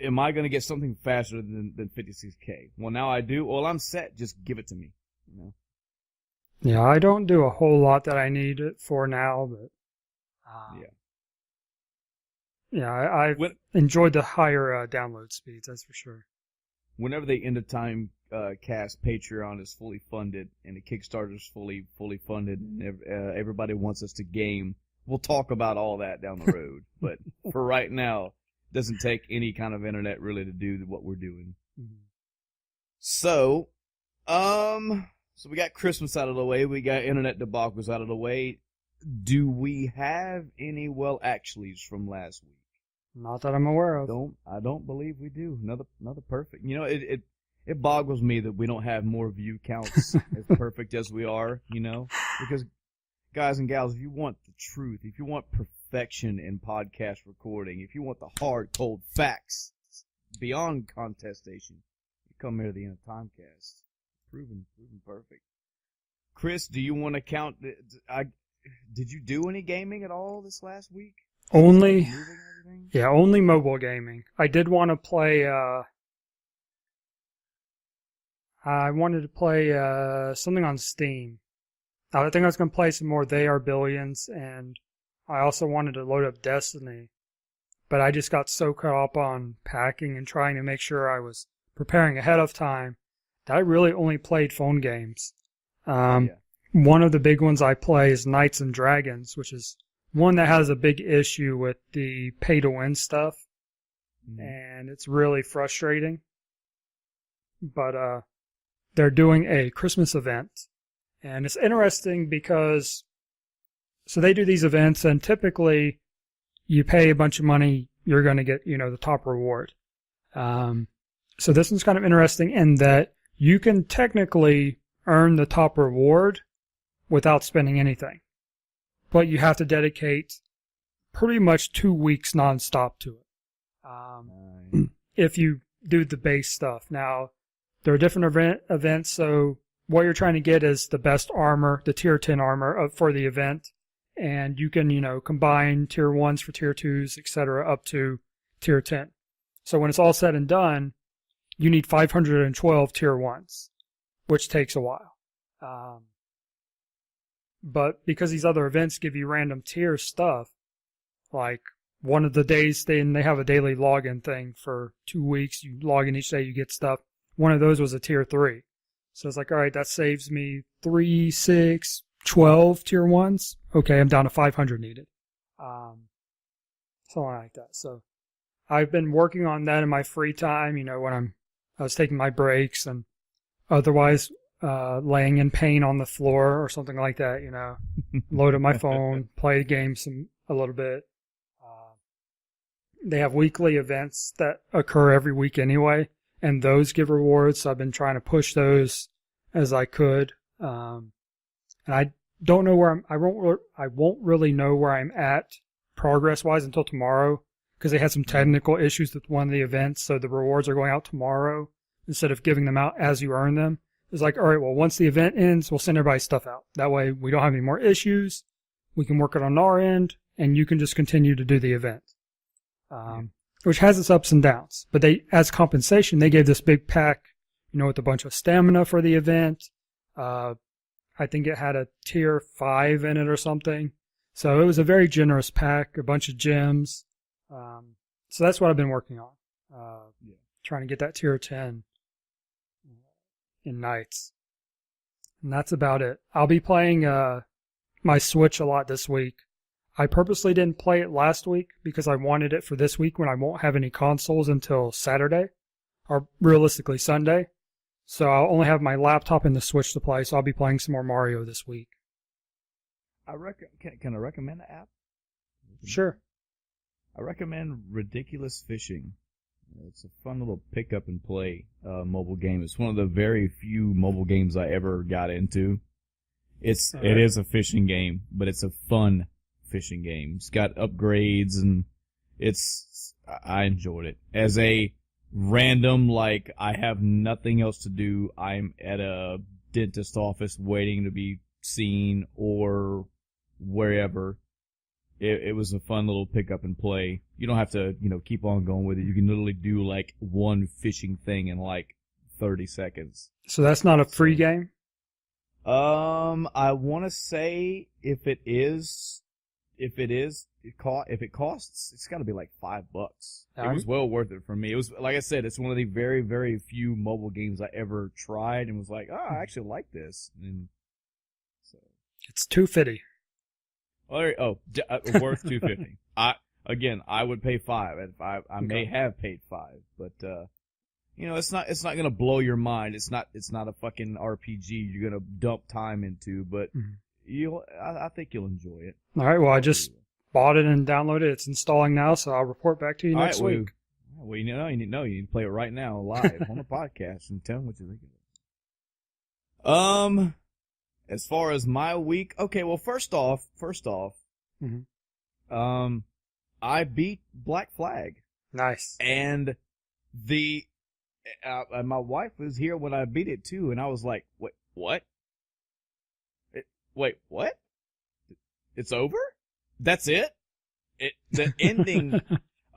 am I going to get something faster than 56K? Well, now I do. Well, I'm set. Just give it to me. Yeah, I don't do a whole lot that I need it for now, but I've enjoyed the higher download speeds, that's for sure. whenever the End of Time cast Patreon is fully funded and the Kickstarter is fully funded, and everybody wants us to game, we'll talk about all that down the road. But for right now, it doesn't take any kind of internet really to do what we're doing. Mm-hmm. So we got Christmas out of the way. We got internet debacles out of the way. Do we have any actuallys from last week? Not that I'm aware of. I don't believe we do. Another perfect. You know, it boggles me that we don't have more view counts as perfect as we are, you know? Because, guys and gals, if you want the truth, if you want perfection in podcast recording, if you want the hard, cold facts beyond contestation, you come here to the End of Timecast. Proven perfect. Chris, do you want to count? Did you do any gaming at all this last week? Only mobile gaming. I did want to play, I wanted to play, something on Steam. I think I was going to play some more They Are Billions, and I also wanted to load up Destiny. But I just got so caught up on packing and trying to make sure I was preparing ahead of time that I really only played phone games. One of the big ones I play is Knights and Dragons, which is one that has a big issue with the pay-to-win stuff, and it's really frustrating. But they're doing a Christmas event, and it's interesting because so they do these events, and typically you pay a bunch of money, you're going to get, the top reward. So this one's kind of interesting in that you can technically earn the top reward without spending anything. But you have to dedicate pretty much 2 weeks nonstop to it. If you do the base stuff. Now, there are different events, so what you're trying to get is the best armor, the tier 10 armor for the event. And you can, combine tier 1s for tier 2s, etc., up to tier 10. So when it's all said and done, you need 512 tier 1s, which takes a while. But because these other events give you random tier stuff, like one of the days they have a daily login thing for 2 weeks. You log in each day, you get stuff. One of those was a tier 3. So it's like, all right, that saves me 3, 6, 12 tier 1s. Okay, I'm down to 500 needed. Something like that. So I've been working on that in my free time, when I was taking my breaks and otherwise laying in pain on the floor or something like that, load up my phone, play games a little bit. They have weekly events that occur every week anyway, and those give rewards, so I've been trying to push those as I could. And I don't know I won't really know where I'm at progress-wise until tomorrow, because they had some technical issues with one of the events, so the rewards are going out tomorrow instead of giving them out as you earn them. It's like, all right, well, once the event ends, we'll send everybody's stuff out. That way we don't have any more issues. We can work it on our end, and you can just continue to do the event. Which has its ups and downs. But as compensation, they gave this big pack, with a bunch of stamina for the event. I think it had a tier 5 in it or something. So it was a very generous pack, a bunch of gems. So that's what I've been working on. Trying to get that tier 10 in Knights. And that's about it. I'll be playing my Switch a lot this week. I purposely didn't play it last week because I wanted it for this week when I won't have any consoles until Saturday, or realistically Sunday. So I'll only have my laptop and the Switch to play, so I'll be playing some more Mario this week. Can I recommend an app? Sure. I recommend Ridiculous Fishing. It's a fun little pick up and play mobile game. It's one of the very few mobile games I ever got into. It is a fishing game, but it's a fun fishing game. It's got upgrades, and I enjoyed it. As a random, I have nothing else to do, I'm at a dentist office waiting to be seen or wherever, it was a fun little pick up and play. You don't have to, keep on going with it. You can literally do one fishing thing in 30 seconds. So that's not a free game? I want to say if it is, if it costs, it's got to be like $5. It Alright. was well worth it for me. It was, like I said, it's one of the very, very few mobile games I ever tried and was like, oh, I actually like this. And so, It's $2.50. worth $2.50. I would pay $5. I may have paid $5, but it's not gonna blow your mind. It's not a fucking RPG you're gonna dump time into, but I think you'll enjoy it. All right. Well, I just bought it and downloaded it. It's installing now, so I'll report back to you next week. Well, you need to play it right now live on the podcast and tell them what you think of it. As far as my week, okay. Well, first off, I beat Black Flag. Nice. And my wife was here when I beat it too, and I was like, "Wait, what? Wait, what? It's over? That's it? The ending?"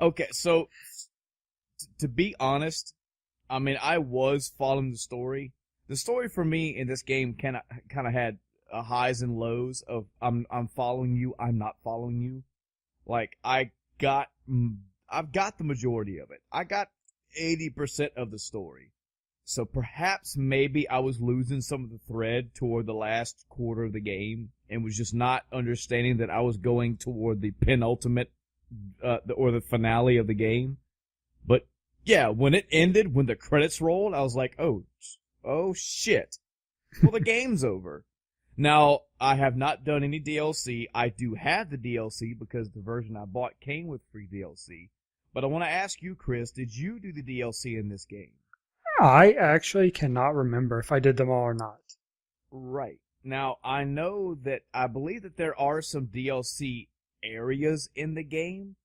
Okay, so to be honest, I mean, I was following the story. The story for me in this game kind of had highs and lows of I'm following you, I'm not following you. Like I've got the majority of it. I got 80% of the story. So perhaps maybe I was losing some of the thread toward the last quarter of the game and was just not understanding that I was going toward the penultimate or the finale of the game. But yeah, when it ended, when the credits rolled, I was like, oh shit. Well, the game's over. Now, I have not done any DLC. I do have the DLC because the version I bought came with free DLC. But I want to ask you, Chris, did you do the DLC in this game? I actually cannot remember if I did them all or not. Right. Now, I believe that there are some DLC areas in the game,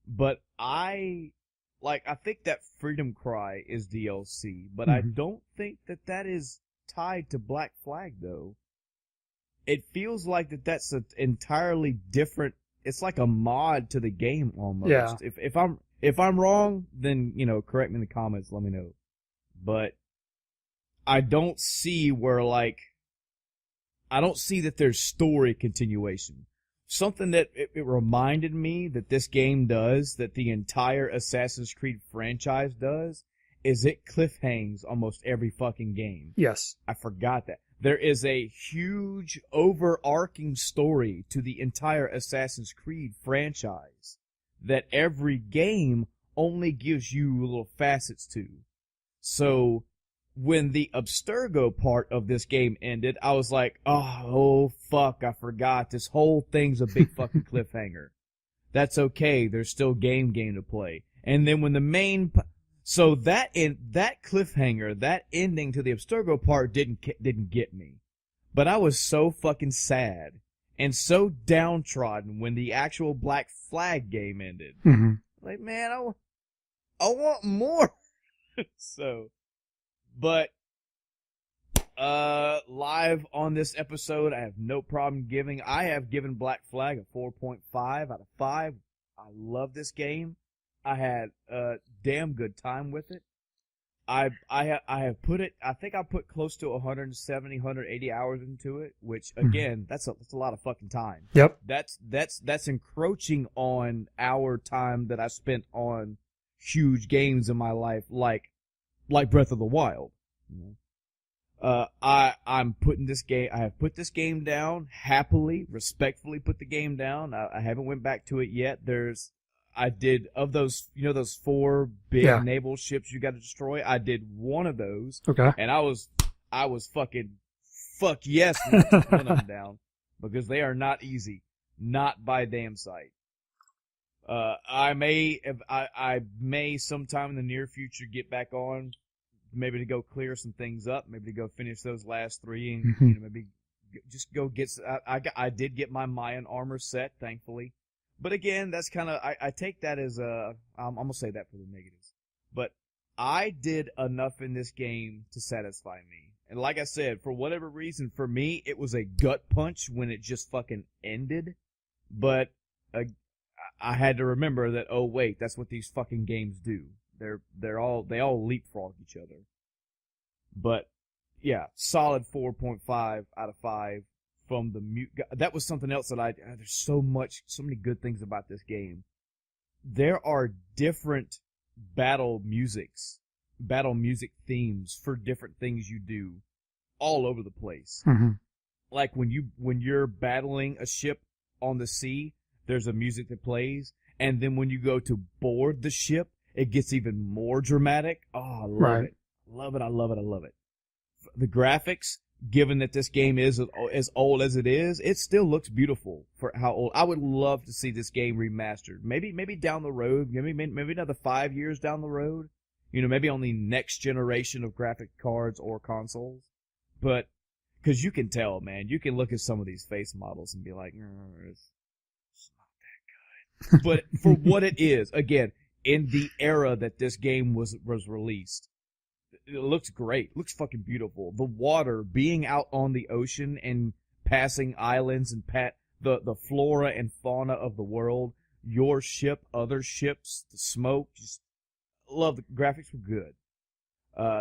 but I think that Freedom Cry is DLC, but I don't think that is tied to Black Flag, though. It feels like that's an entirely different, it's like a mod to the game almost. Yeah. If I'm wrong, then, correct me in the comments, let me know. But I don't see I don't see that there's story continuation. Something that it reminded me that this game does, that the entire Assassin's Creed franchise does, is it cliffhangs almost every fucking game. Yes. I forgot that. There is a huge overarching story to the entire Assassin's Creed franchise that every game only gives you little facets to. So when the Abstergo part of this game ended, I was like, oh fuck, I forgot. This whole thing's a big fucking cliffhanger. That's okay. There's still game to play. And then when the main... So that cliffhanger, that ending to the Abstergo part didn't get me. But I was so fucking sad and so downtrodden when the actual Black Flag game ended. Mm-hmm. Like, man, I want more. So, but live on this episode, I have no problem I have given Black Flag a 4.5 out of 5. I love this game. I had a damn good time with it. I have put it, I think I put close to 170, 180 hours into it, which again, that's a lot of fucking time. Yep. That's encroaching on our time that I spent on huge games in my life, like Breath of the Wild. I'm putting this game, I have put this game down happily, respectfully put the game down. I haven't went back to it yet. I did, of those, those 4 big naval ships you got to destroy, I did one of those. Okay. And I was fucking, fuck yes, one of them down. Because they are not easy. Not by damn sight. I may sometime in the near future get back on, maybe to go clear some things up, maybe to go finish those last 3 and, maybe just go get, I did get my Mayan armor set, thankfully. But again, that's kind of, I take that as I'm going to say that for the negatives. But I did enough in this game to satisfy me. And like I said, for whatever reason, for me, it was a gut punch when it just fucking ended. But I had to remember that, oh wait, that's what these fucking games do. They all leapfrog each other. But yeah, solid 4.5 out of 5 from the that was something else that there's so many good things about this game. There are different battle music themes for different things you do all over the place. Mm-hmm. Like when you're battling a ship on the sea, there's a music that plays, and then when you go to board the ship, it gets even more dramatic. Oh, I love it. Love it. I love it. I love it. The graphics, given that this game is as old as it is, it still looks beautiful for how old. I would love to see this game remastered. Maybe down the road, maybe another 5 years down the road. You know, maybe on the next generation of graphic cards or consoles. But, because you can tell, man, you can look at some of these face models and be like, it's not that good. But for what it is, again, in the era that this game was released, it looks great. It looks fucking beautiful. The water, being out on the ocean and passing islands and the flora and fauna of the world, your ship, other ships, the smoke, just love the graphics were good.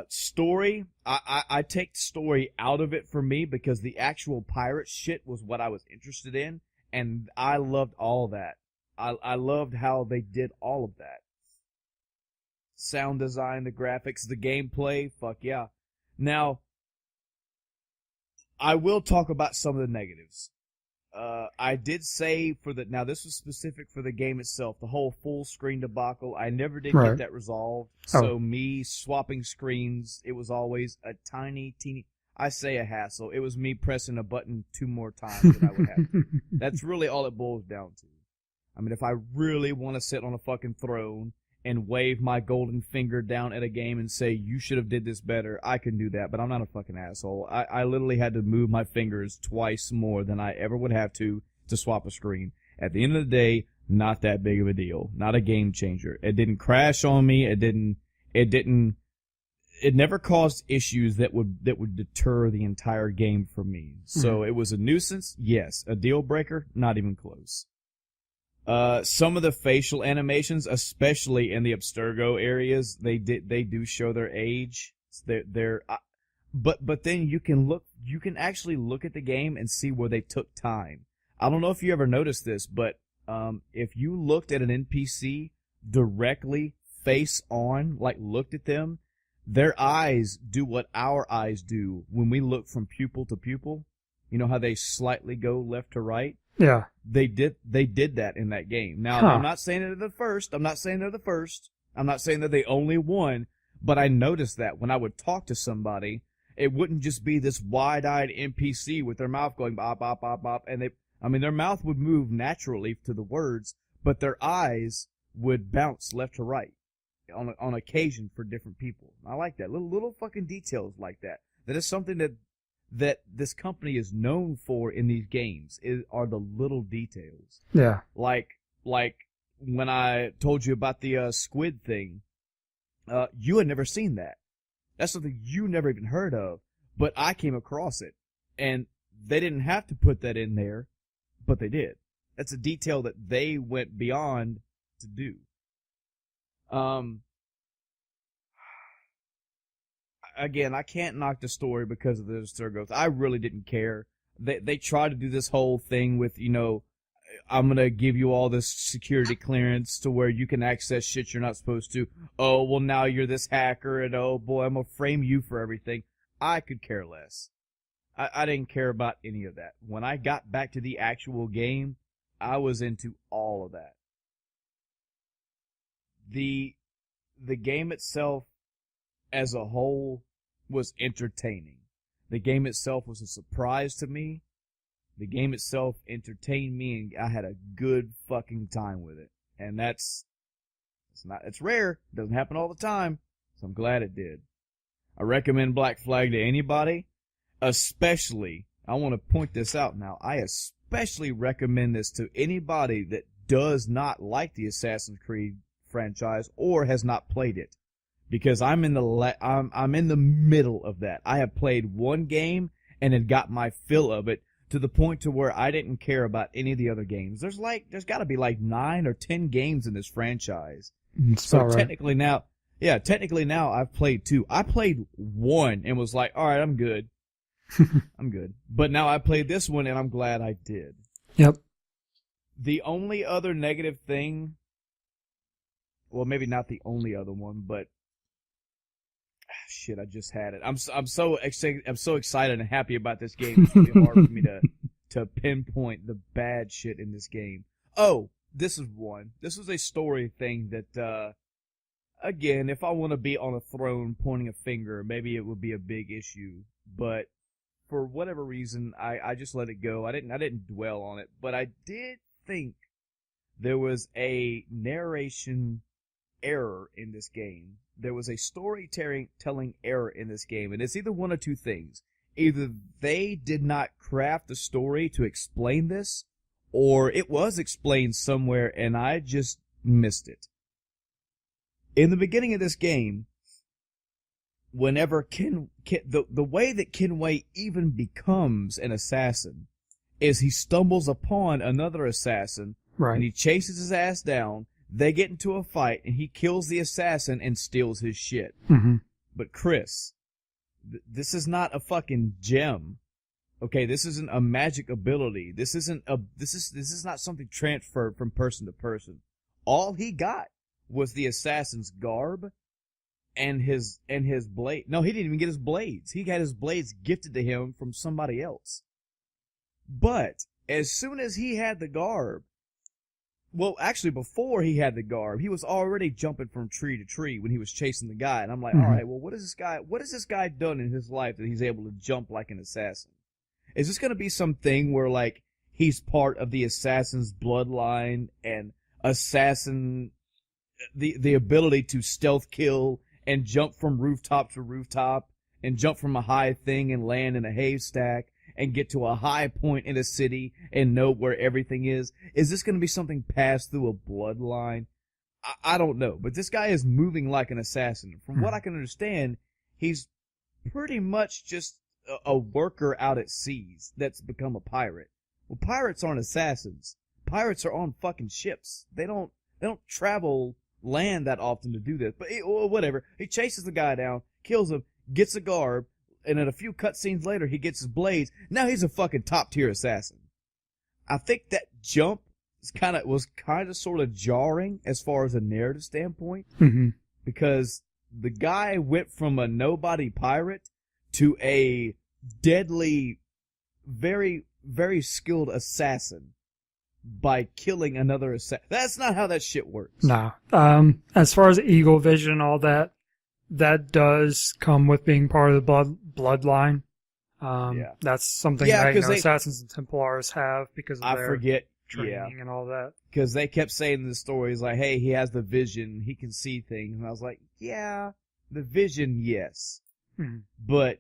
Story, I take story out of it for me because the actual pirate shit was what I was interested in, and I loved all that. I loved how they did all of that. Sound design, the graphics, the gameplay, fuck yeah. Now, I will talk about some of the negatives. I did say now this was specific for the game itself, the whole full screen debacle. I never did get that resolved. So me swapping screens, it was always a teeny, I say a hassle. It was me pressing a button 2 more times than I would have to. That's really all it boils down to. I mean, if I really want to sit on a fucking throne and wave my golden finger down at a game and say, you should have did this better, I can do that, but I'm not a fucking asshole. I literally had to move my fingers twice more than I ever would have to swap a screen. At the end of the day, not that big of a deal. Not a game changer. It didn't crash on me. It never caused issues that would deter the entire game from me. So it was a nuisance, yes. A deal breaker, not even close. Some of the facial animations, especially in the Abstergo areas, they do show their age. But then you can actually look at the game and see where they took time. I don't know if you ever noticed this, but if you looked at an NPC directly face on, like looked at them, their eyes do what our eyes do when we look from pupil to pupil. You know how they slightly go left to right? Yeah. They did that in that game. Now, I'm not saying they're the first. I'm not saying they're the only one. But I noticed that when I would talk to somebody, it wouldn't just be this wide-eyed NPC with their mouth going bop, bop, bop, bop. And their mouth would move naturally to the words, but their eyes would bounce left to right on occasion for different people. I like that. Little fucking details like that. That is something that this company is known for in these games are the little details. Yeah. Like when I told you about the squid thing, you had never seen that. That's something you never even heard of, but I came across it, and they didn't have to put that in there, but they did. That's a detail that they went beyond to do. Again, I can't knock the story because of the Abstergos. I really didn't care. They tried to do this whole thing with, I'm going to give you all this security clearance to where you can access shit you're not supposed to. Oh, well, now you're this hacker, and oh, boy, I'm going to frame you for everything. I could care less. I didn't care about any of that. When I got back to the actual game, I was into all of that. The game itself, as a whole, was entertaining. The game itself was a surprise to me. The game itself entertained me, and I had a good fucking time with it. And it's rare. It doesn't happen all the time. So I'm glad it did. I recommend Black Flag to anybody. Especially, I want to point this out now, I especially recommend this to anybody that does not like the Assassin's Creed franchise or has not played it. Because I'm in the middle of that. I have played one game and had got my fill of it to the point to where I didn't care about any of the other games. There's got to be like 9 or 10 games in this franchise. So technically now I've played 2. I played 1 and was like, all right, I'm good. I'm good. But now I played this one, and I'm glad I did. Yep. The only other negative thing, well, maybe not the only other one, but shit, I just had it. I'm so excited and happy about this game. It's really hard for me to pinpoint the bad shit in this game. Oh, this is one. This was a story thing that, again, if I want to be on a throne pointing a finger, maybe it would be a big issue. But for whatever reason, I just let it go. I didn't dwell on it, but I did think there was a narration error in this game. There was a storytelling error in this game, and it's either one of two things. Either they did not craft the story to explain this, or it was explained somewhere and I just missed it. In the beginning of this game, whenever the way that Kenway even becomes an assassin is he stumbles upon another assassin, Right. and he chases his ass down. They get into a fight, and he kills the assassin and steals his shit. Mm-hmm. But Chris, this is not a fucking gem. Okay, this isn't a magic ability. This is not something transferred from person to person. All he got was the assassin's garb and his blade. No, he didn't even get his blades. He got his blades gifted to him from somebody else. But as soon as he had the garb, well, actually, before he had the garb, he was already jumping from tree to tree when he was chasing the guy. And I'm like, all right, well, what has this guy done in his life that he's able to jump like an assassin? Is this going to be something where, like, he's part of the assassin's bloodline and assassin, the ability to stealth kill and jump from rooftop to rooftop and jump from a high thing and land in a haystack and get to a high point in a city and know where everything is? Is this going to be something passed through a bloodline? I don't know. But this guy is moving like an assassin. From what I can understand, he's pretty much just a worker out at seas that's become a pirate. Well, pirates aren't assassins. Pirates are on fucking ships. They don't travel land that often to do this. But whatever. He chases the guy down, kills him, gets a garb, and then a few cutscenes later, he gets his blades. Now he's a fucking top-tier assassin. I think that jump was kind of sort of jarring as far as a narrative standpoint. Mm-hmm. Because the guy went from a nobody pirate to a deadly, very, very skilled assassin by killing another assassin. That's not how that shit works. Nah. As far as eagle vision and all that, that does come with being part of the bloodline. Yeah. That's something that Assassins and Templars have because of their training and all that. Because they kept saying in the stories, like, hey, he has the vision, he can see things. And I was like, yeah, the vision, yes. But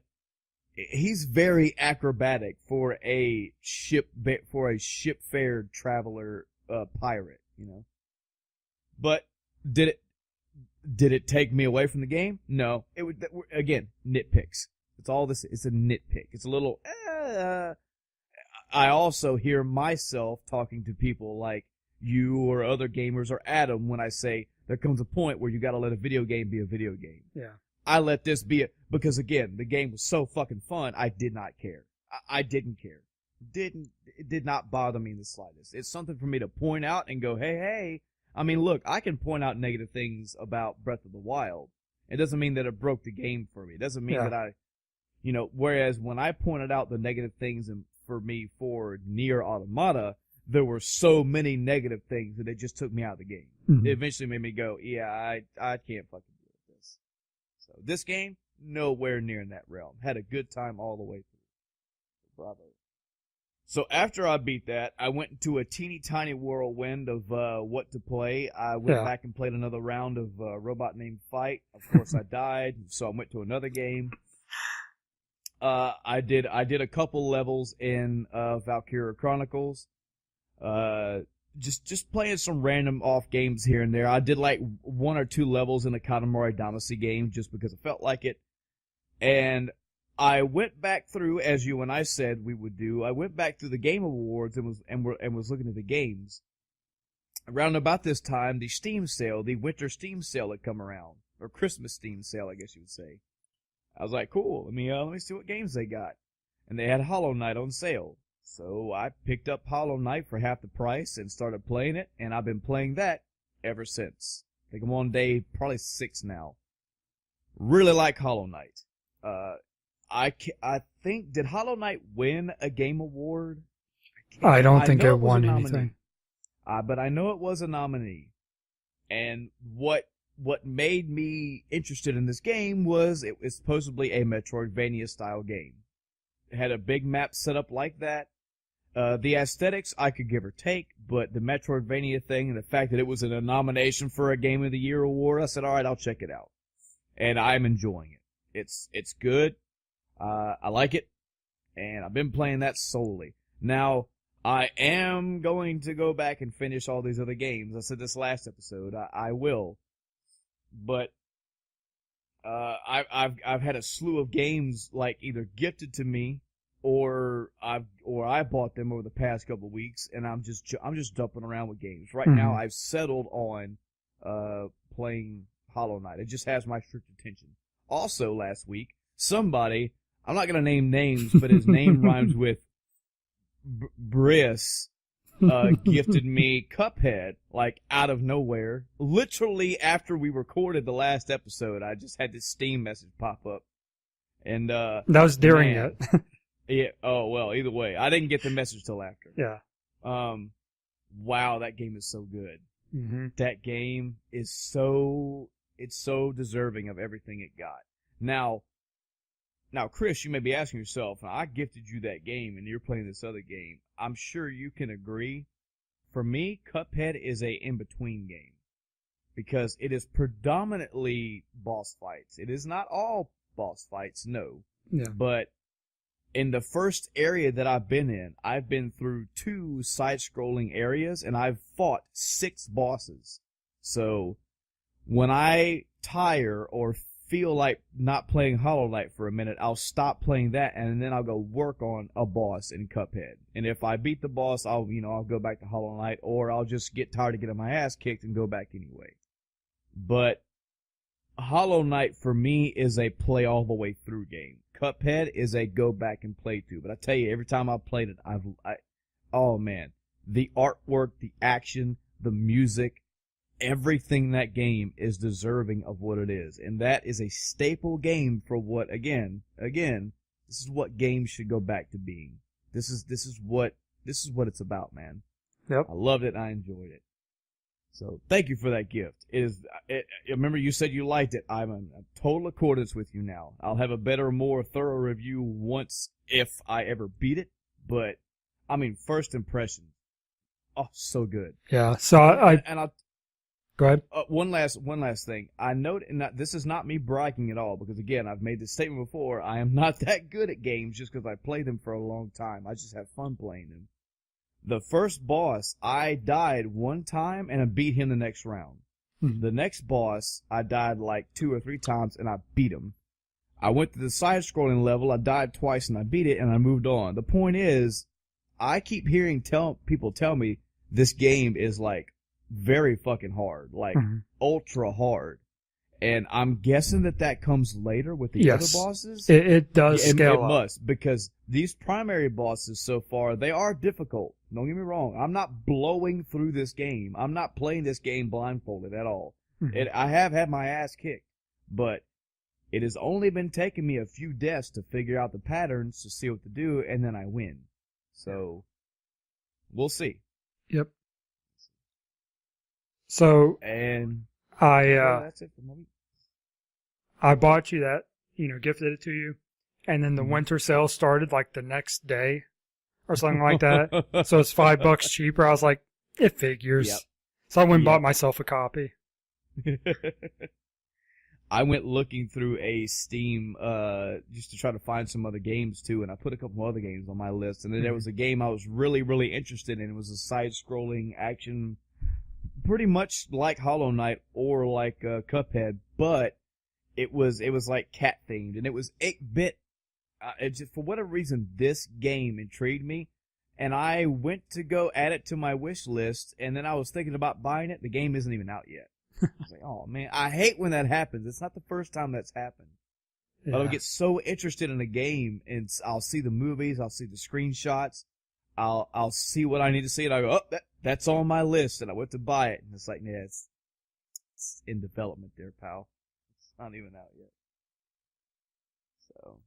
he's very acrobatic for a ship-fared traveler pirate, you know. But did it take me away from the game? No. It would, again, nitpicks. It's all this. It's a nitpick. It's a little. I also hear myself talking to people like you or other gamers or Adam when I say there comes a point where you got to let a video game be a video game. Yeah. I let this be because again, the game was so fucking fun. I did not care. I didn't care. It did not bother me in the slightest. It's something for me to point out and go, hey. I mean, look, I can point out negative things about Breath of the Wild. It doesn't mean that it broke the game for me. It doesn't mean that whereas when I pointed out the negative things for me for Nier Automata, there were so many negative things that it just took me out of the game. It eventually made me go, yeah, I can't fucking deal with this. So this game, nowhere near in that realm. Had a good time all the way through. Bravo. So after I beat that, I went into a teeny tiny whirlwind of what to play. I went back and played another round of Robot Named Fight. Of course, I died, so I went to another game. I did a couple levels in Valkyria Chronicles. Just playing some random off games here and there. I did like 1 or 2 levels in a Katamari Damacy game just because I felt like it. And I went back through, as you and I said we would do. I went back through the Game Awards and was looking at the games. Around about this time, the Steam sale, the winter Steam sale had come around, or Christmas Steam sale, I guess you would say. I was like, cool. Let me see what games they got. and they had Hollow Knight on sale. So I picked up Hollow Knight for half the price and started playing it, and I've been playing that ever since. I think I'm on day probably 6 now. Really like Hollow Knight. I think, did Hollow Knight win a Game Award? I don't think know it won was a anything. but I know it was a nominee. And what made me interested in this game was it was supposedly a Metroidvania style game. It had a big map set up like that. The aesthetics I could give or take, but the Metroidvania thing and the fact that it was in a nomination for a Game of the Year award, I said, all right, I'll check it out. And I'm enjoying it. It's good. I like it. And I've been playing that solely. Now, I am going to go back and finish all these other games. I said this last episode. I will. But I've had a slew of games like either gifted to me or I bought them over the past couple of weeks, and I'm just dumping around with games. Right now, I've settled on playing Hollow Knight. It just has my strict attention. Also, last week, somebody, I'm not gonna name names, but his name rhymes with Briss, gifted me Cuphead, like out of nowhere. Literally after we recorded the last episode, I just had this Steam message pop up. And that was during it. Yeah. Oh well. Either way, I didn't get the message till after. Yeah. Wow, that game is so good. Mm-hmm. That game is so deserving of everything it got. Now, Chris, you may be asking yourself, I gifted you that game, and you're playing this other game. I'm sure you can agree. For me, Cuphead is a in-between game because it is predominantly boss fights. It is not all boss fights, no. Yeah. But in the first area that I've been through 2 side-scrolling areas, and I've fought 6 bosses. So when I tire or feel like not playing Hollow Knight for a minute, I'll stop playing that, and then I'll go work on a boss in Cuphead. And if I beat the boss, I'll go back to Hollow Knight, or I'll just get tired of getting my ass kicked and go back anyway. But Hollow Knight for me is a play all the way through game. Cuphead is a go back and play through. But I tell you, every time I've played it, oh man, the artwork, the action, the music, everything in that game is deserving of what it is. And that is a staple game for what, again, this is what games should go back to being. This is what it's about, man. Yep. I loved it and I enjoyed it. So thank you for that gift. Remember you said you liked it. I'm in total accordance with you now. I'll have a better, more thorough review once, if I ever beat it. But, I mean, first impression. Oh, so good. Yeah. So I'll go ahead. One last thing. I note, and this is not me bragging at all, because again, I've made this statement before. I am not that good at games just because I play them for a long time. I just have fun playing them. The first boss, I died one time and I beat him the next round. The next boss, I died like 2 or 3 times and I beat him. I went to the side-scrolling level, I died twice and I beat it and I moved on. The point is, I keep hearing people tell me this game is like very fucking hard, like ultra hard. And I'm guessing that comes later with the other bosses. It does scale up. It must, because these primary bosses so far, they are difficult. Don't get me wrong. I'm not blowing through this game. I'm not playing this game blindfolded at all. I have had my ass kicked, but it has only been taking me a few deaths to figure out the patterns to see what to do, and then I win. So, we'll see. Yep. So, and that's it for my week. I bought you that, gifted it to you, and then the winter sale started like the next day or something like that. So it's $5 cheaper. I was like, it figures. Yep. So I went and bought myself a copy. I went looking through a Steam just to try to find some other games too, and I put a couple other games on my list. And then there was a game I was really, really interested in. It was a side-scrolling action, pretty much like Hollow Knight or like Cuphead, but it was like cat themed, and it was 8-bit. For whatever reason, this game intrigued me, and I went to go add it to my wish list, and then I was thinking about buying it. The game isn't even out yet. I was like, oh man, I hate when that happens. It's not the first time that's happened. But I'll get so interested in a game, and I'll see the movies, I'll see the screenshots, I'll see what I need to see, and I go, oh, that's on my list, and I went to buy it, and it's like, yeah, it's in development there, pal. It's not even out yet. So,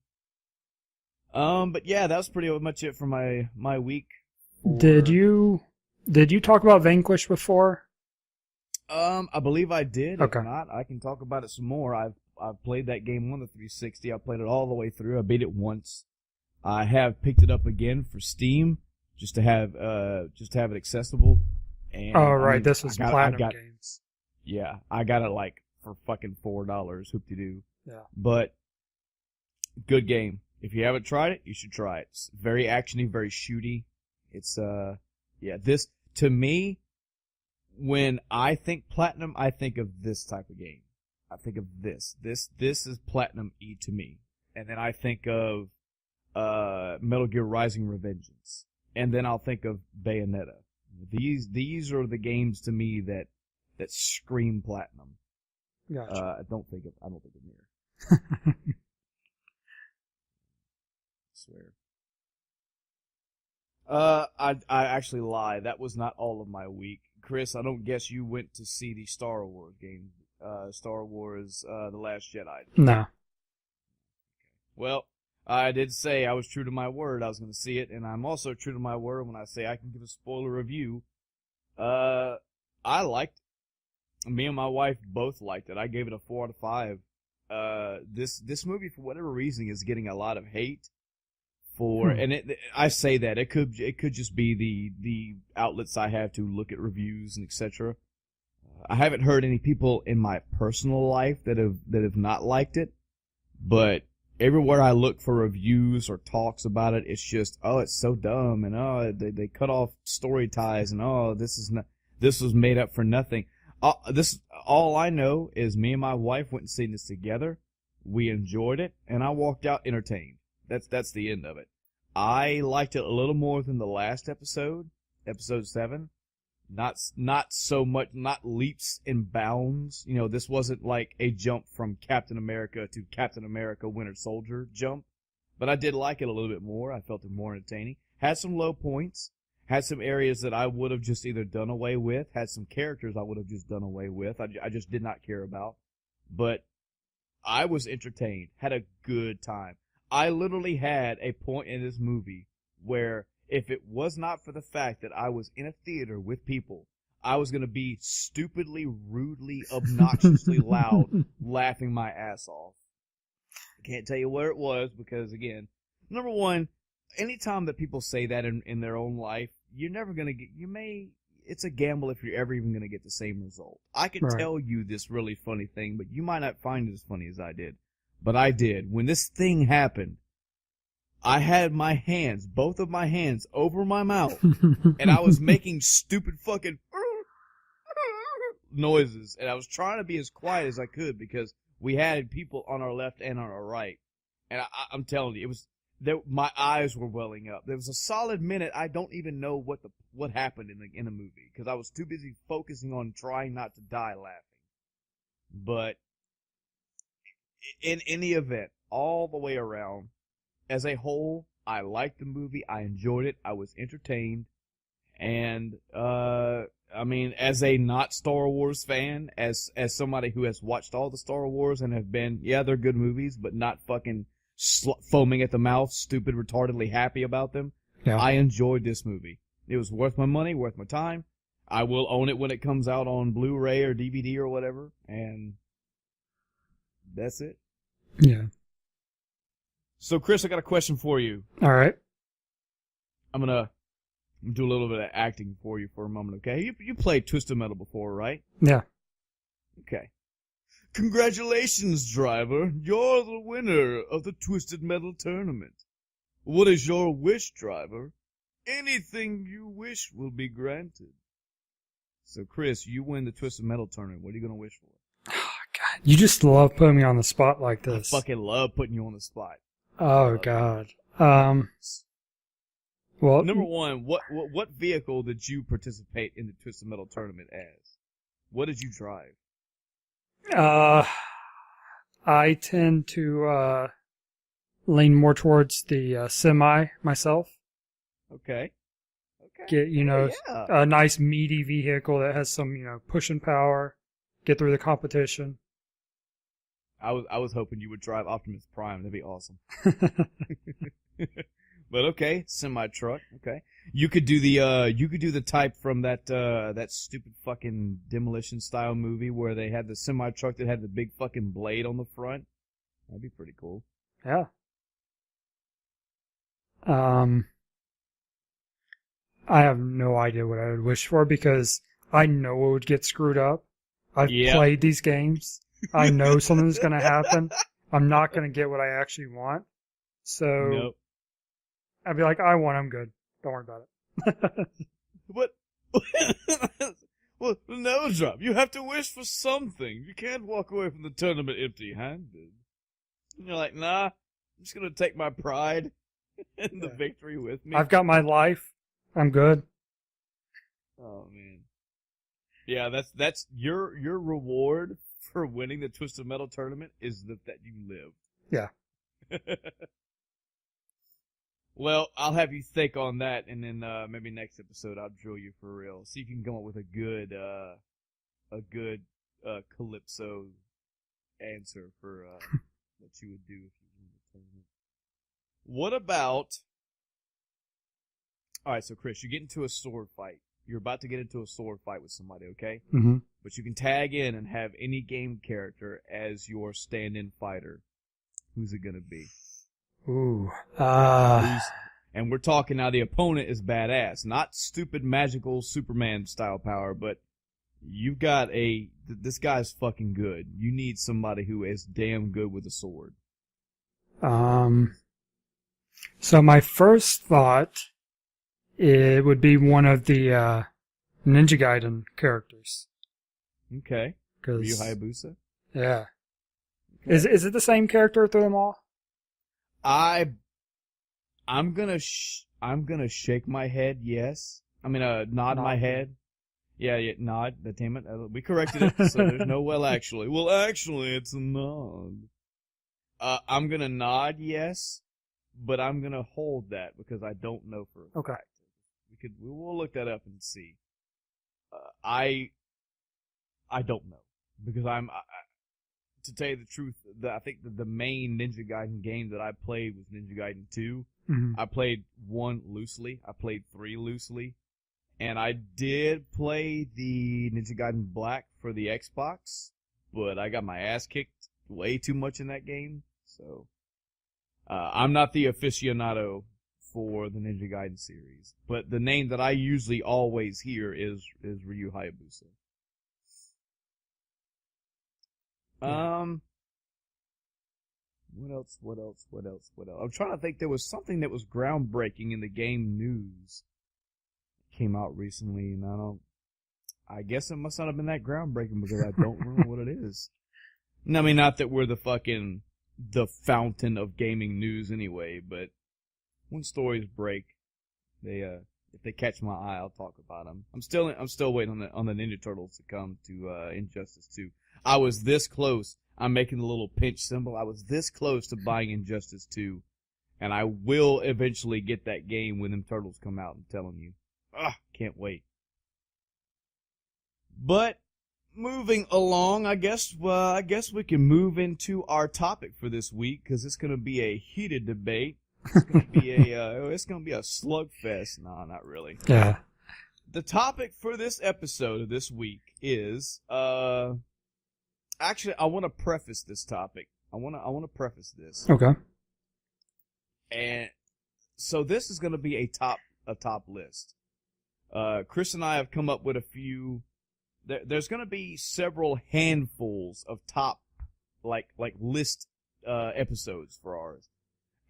but yeah, that was pretty much it for my week. Did you talk about Vanquish before? I believe I did. Okay. If not, I can talk about it some more. I've played that game on the 360. I played it all the way through. I beat it once. I have picked it up again for Steam just to have it accessible. And Oh right, this was Platinum Games. Yeah, I got it like for fucking $4. Hoop-de-doo. Yeah. But good game. If you haven't tried it, you should try it. It's very actiony, very shooty. It's this to me, when I think Platinum, I think of this type of game. I think of this. This is Platinum E to me. And then I think of Metal Gear Rising: Revengeance. And then I'll think of Bayonetta. These are the games to me that scream Platinum. Gotcha. I don't think of Nier. I swear. I actually lie. That was not all of my week. Chris, I don't guess you went to see the Star Wars game, Star Wars, The Last Jedi. No. Well, I did say I was true to my word. I was going to see it, and I'm also true to my word when I say I can give a spoiler review. I liked it. Me and my wife both liked it. I gave it a 4 out of 5. This movie, for whatever reason, is getting a lot of hate. And I say that it could just be the outlets I have to look at reviews and etc. I haven't heard any people in my personal life that have not liked it, but everywhere I look for reviews or talks about it, it's just, oh, it's so dumb, and they cut off story ties, and this was made up for nothing. All I know is me and my wife went and seen this together. We enjoyed it, and I walked out entertained. That's the end of it. I liked it a little more than the last episode 7. Not so much, not leaps and bounds. You know, this wasn't like a jump from Captain America to Captain America Winter Soldier jump. But I did like it a little bit more. I felt it more entertaining. Had some low points. Had some areas that I would have just either done away with. Had some characters I would have just done away with. I just did not care about. But I was entertained. Had a good time. I literally had a point in this movie where if it was not for the fact that I was in a theater with people, I was going to be stupidly, rudely, obnoxiously loud, laughing my ass off. I can't tell you where it was because, again, number one, anytime that people say that in their own life, you're never going to get, it's a gamble if you're ever even going to get the same result. I can tell you this really funny thing, but you might not find it as funny as I did. But I did. When this thing happened, I had my hands, both of my hands, over my mouth, and I was making stupid fucking noises, and I was trying to be as quiet as I could because we had people on our left and on our right, and I'm telling you, my eyes were welling up. There was a solid minute I don't even know what happened in the movie because I was too busy focusing on trying not to die laughing. But in any event, all the way around, as a whole, I liked the movie. I enjoyed it. I was entertained. And, I mean, as a not Star Wars fan, as somebody who has watched all the Star Wars and have been, yeah, they're good movies, but not fucking foaming at the mouth, stupid, retardedly happy about them. Yeah. I enjoyed this movie. It was worth my money, worth my time. I will own it when it comes out on Blu-ray or DVD or whatever. And that's it. Yeah. So, Chris, I got a question for you. All right. I'm gonna do a little bit of acting for you for a moment, okay? You played Twisted Metal before, right? Yeah. Okay. Congratulations, driver. You're the winner of the Twisted Metal tournament. What is your wish, driver? Anything you wish will be granted. So, Chris, you win the Twisted Metal tournament. What are you gonna wish for? Oh, God. You just love putting me on the spot like this. I fucking love putting you on the spot. Oh, God. Well, number one, what vehicle did you participate in the Twisted Metal tournament as? What did you drive? I tend to lean more towards the semi myself. Okay. Okay. Get, Yeah. a nice meaty vehicle that has some, pushing power. Get through the competition. I was hoping you would drive Optimus Prime. That'd be awesome. But okay, semi truck. Okay, you could do the type from that stupid fucking Demolition style movie where they had the semi truck that had the big fucking blade on the front. That'd be pretty cool. Yeah. I have no idea what I would wish for because I know it would get screwed up. I've played these games. I know something's going to happen. I'm not going to get what I actually want. So Nope. I'd be like, I won, I'm good. Don't worry about it. What? Well, no, drop. You have to wish for something. You can't walk away from the tournament empty-handed. And you're like, nah, I'm just going to take my pride and the victory with me. I've got my life. I'm good. Oh, man. Yeah, that's your reward for winning the Twisted Metal tournament is that you lived. Yeah. Well, I'll have you think on that, and then maybe next episode I'll drill you for real. See if you can come up with a good Calypso answer for what you would do if you won the tournament. What about? All right, so Chris, you get into a sword fight. You're about to get into a sword fight with somebody, okay? Mm-hmm. But you can tag in and have any game character as your stand-in fighter. Who's it gonna be? Ooh. And we're talking now, the opponent is badass. Not stupid magical Superman style power, but you've got this guy's fucking good. You need somebody who is damn good with a sword. So my first thought, it would be one of the Ninja Gaiden characters. Okay. Ryu Hayabusa? Yeah. Okay. Is it the same character through them all? I'm gonna shake my head. Yes, I mean nod my head. Yeah, nod. Damn it, we corrected it. So there's no well actually. Well, actually, it's a nod. I'm gonna nod yes, but I'm gonna hold that because I don't know for a fact. We'll look that up and see. I don't know because to tell you the truth, I think the main Ninja Gaiden game that I played was Ninja Gaiden 2. Mm-hmm. I played 1 loosely. I played 3 loosely. And I did play the Ninja Gaiden Black for the Xbox, but I got my ass kicked way too much in that game. So, I'm not the aficionado for the Ninja Gaiden series. But the name that I usually always hear is Ryu Hayabusa. Yeah. What else? I'm trying to think. There was something that was groundbreaking in the game news. Came out recently, and I guess it must not have been that groundbreaking because I don't remember what it is. I mean, not that we're the fountain of gaming news anyway, but when stories break, if they catch my eye, I'll talk about them. I'm still waiting on the Ninja Turtles to come to Injustice 2. I was this close. I'm making the little pinch symbol. I was this close to buying Injustice 2. And I will eventually get that game when them turtles come out, I'm telling you. Can't wait. But moving along, I guess we can move into our topic for this week because it's going to be a heated debate. It's going to be a slugfest. No, not really. Yeah. The topic for this episode of this week is actually I want to preface this topic. I want to preface this. Okay. And so this is going to be a top list. Chris and I have come up with a few. There's going to be several handfuls of top like list episodes for ours.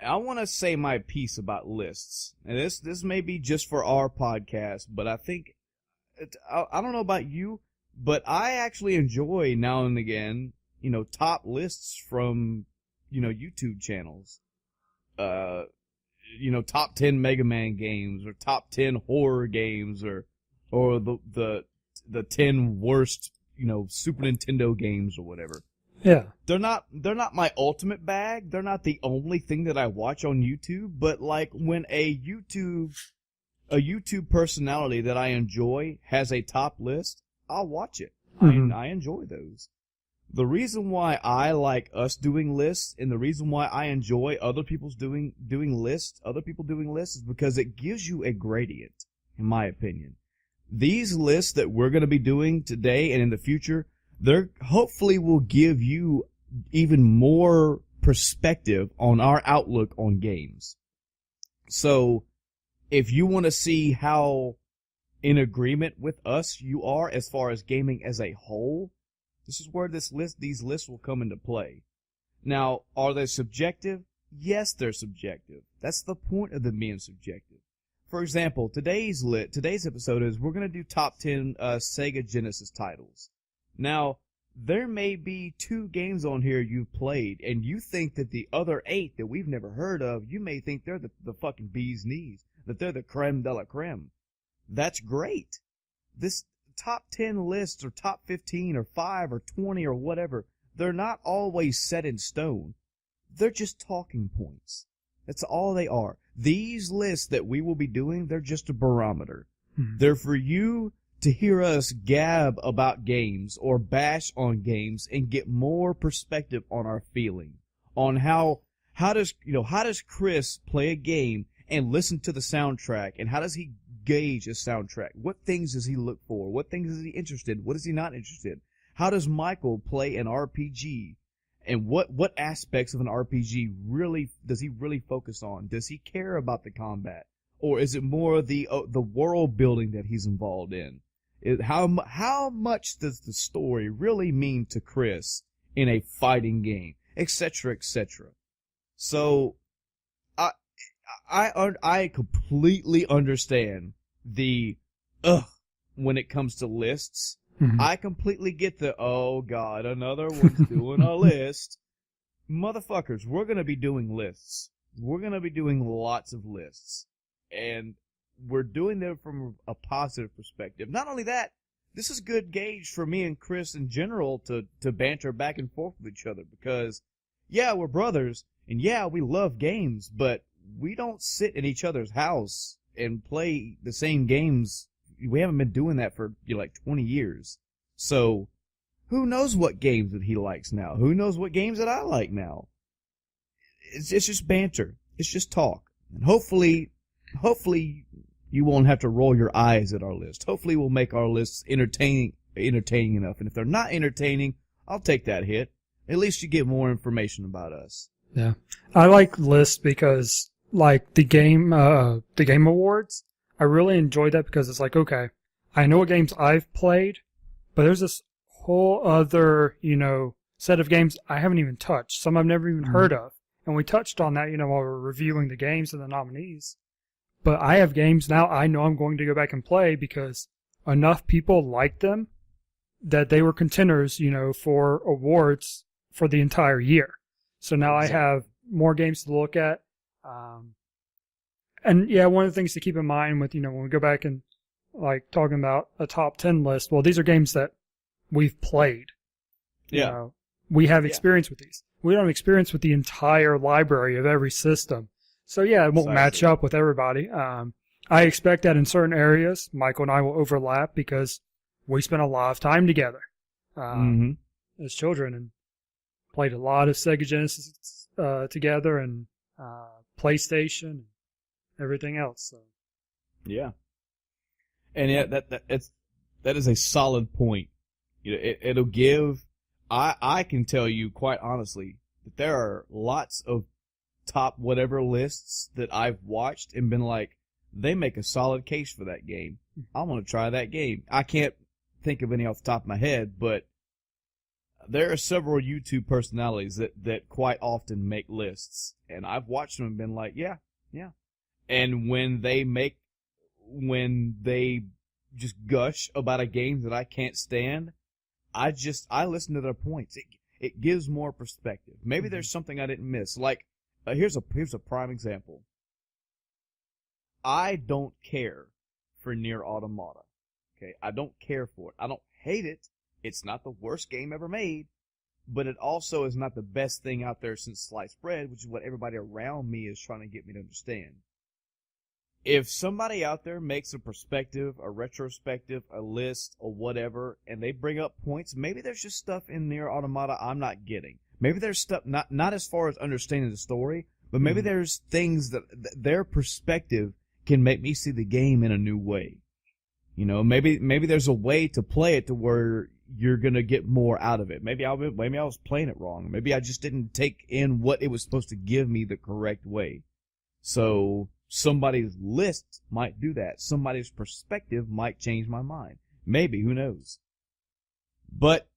I want to say my piece about lists, and this may be just for our podcast, but I think I don't know about you, but I actually enjoy now and again, top lists from YouTube channels. Top 10 Mega Man games or top 10 horror games or the 10 worst, Super Nintendo games or whatever. Yeah. They're not my ultimate bag. They're not the only thing that I watch on YouTube, but like when a YouTube personality that I enjoy has a top list, I'll watch it. Mhm. I enjoy those. The reason why I like us doing lists and the reason why I enjoy other people's doing lists, other people doing lists, is because it gives you a gradient, in my opinion. These lists that we're going to be doing today and in the future, they're hopefully will give you even more perspective on our outlook on games. So, if you want to see how in agreement with us you are as far as gaming as a whole, this is where these lists will come into play. Now, are they subjective? Yes, they're subjective. That's the point of them being subjective. For example, today's episode is we're going to do top 10 Sega Genesis titles. Now, there may be 2 games on here you've played, and you think that the other 8 that we've never heard of, you may think they're the fucking bee's knees, that they're the creme de la creme. That's great. This top 10 lists or top 15 or 5 or 20 or whatever, they're not always set in stone. They're just talking points. That's all they are. These lists that we will be doing, they're just a barometer. Mhm. They're for you to hear us gab about games or bash on games and get more perspective on our feeling. On how does Chris play a game and listen to the soundtrack, and how does he gauge a soundtrack? What things does he look for? What things is he interested in? What is he not interested in? How does Michael play an RPG? And what aspects of an RPG does he really focus on? Does he care about the combat? Or is it more the world building that he's involved in? How much does the story really mean to Chris in a fighting game? Etc., etc. So, I completely understand the when it comes to lists. Mhm. I completely get the, oh God, another one's doing a list. Motherfuckers, we're going to be doing lists. We're going to be doing lots of lists. And we're doing them from a positive perspective. Not only that, this is good gauge for me and Chris in general to banter back and forth with each other. Because, yeah, we're brothers, and yeah, we love games, but we don't sit in each other's house and play the same games. We haven't been doing that for like 20 years. So, who knows what games that he likes now? Who knows what games that I like now? It's just banter. It's just talk. And hopefully you won't have to roll your eyes at our list. Hopefully we'll make our lists entertaining enough. And if they're not entertaining, I'll take that hit. At least you get more information about us. Yeah. I like lists because, like, the game awards, I really enjoy that because it's like, okay, I know what games I've played, but there's this whole other, set of games I haven't even touched, some I've never even heard of. And we touched on that, while we were reviewing the games and the nominees. But I have games now I know I'm going to go back and play because enough people like them that they were contenders, for awards for the entire year. So now I have more games to look at. And yeah, one of the things to keep in mind with, when we go back and like talking about a top 10 list, well, these are games that we've played. Yeah. We have experience with these. We don't have experience with the entire library of every system. So yeah, it won't match up with everybody. I expect that in certain areas, Michael and I will overlap because we spent a lot of time together as children and played a lot of Sega Genesis together and PlayStation and everything else. So. Yeah. And yeah, that is a solid point. It'll give. I can tell you quite honestly that there are lots of top whatever lists that I've watched and been like, they make a solid case for that game. I want to try that game. I can't think of any off the top of my head, but there are several YouTube personalities that quite often make lists, and I've watched them and been like, yeah. And when they just gush about a game that I can't stand, I listen to their points. It gives more perspective. Maybe there's something I didn't miss. Like, here's a prime example. I don't care for Nier Automata. Okay, I don't care for it. I don't hate it. It's not the worst game ever made, but it also is not the best thing out there since sliced bread, which is what everybody around me is trying to get me to understand. If somebody out there makes a perspective, a retrospective, a list, or whatever, and they bring up points, maybe there's just stuff in Nier Automata I'm not getting. Maybe there's stuff, not as far as understanding the story, but maybe there's things that their perspective can make me see the game in a new way. You know, maybe there's a way to play it to where you're gonna get more out of it. Maybe I was playing it wrong. Maybe I just didn't take in what it was supposed to give me the correct way. So somebody's list might do that. Somebody's perspective might change my mind. Maybe, who knows? But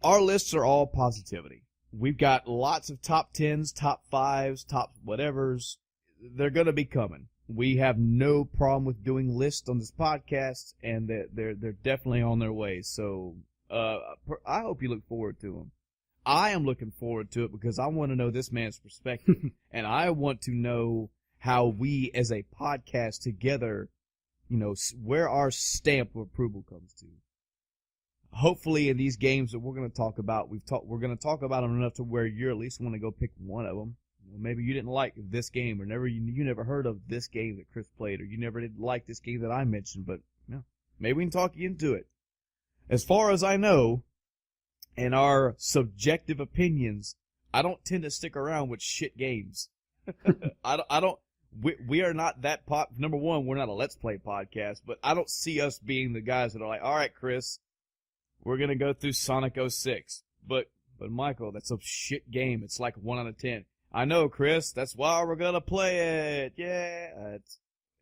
our lists are all positivity. We've got lots of top 10s, top 5s, top whatevers. They're going to be coming. We have no problem with doing lists on this podcast, and they're definitely on their way. So I hope you look forward to them. I am looking forward to it because I want to know this man's perspective, and I want to know how we as a podcast together, you know, where our stamp of approval comes to. Hopefully in these games that we're going to talk about, we're going to talk about them enough to where you at least want to go pick one of them. You know, maybe you didn't like this game, or you never heard of this game that Chris played, or you never did like this game that I mentioned, but you know, maybe we can talk you into it. As far as I know, in our subjective opinions, I don't tend to stick around with shit games. I don't. We are not that Number one, we're not a Let's Play podcast, but I don't see us being the guys that are like, all right, Chris, we're going to go through Sonic 06. But Michael, that's a shit game. It's like 1 out of 10. I know, Chris, that's why we're going to play it. Yeah.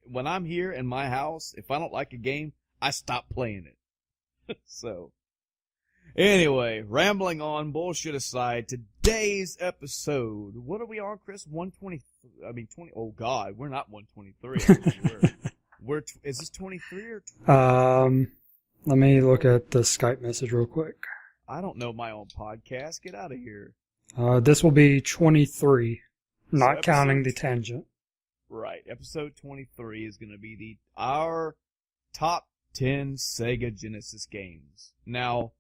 When I'm here in my house, if I don't like a game, I stop playing it. So, anyway, rambling on, bullshit aside, today's episode, what are we on, Chris? 20. Oh God, we're not 123. Is this 23 or 20? Let me look at the Skype message real quick. I don't know my own podcast. Get out of here. This will be 23, not So counting the tangent. Right, episode 23 is going to be our top 10 Sega Genesis games. Now,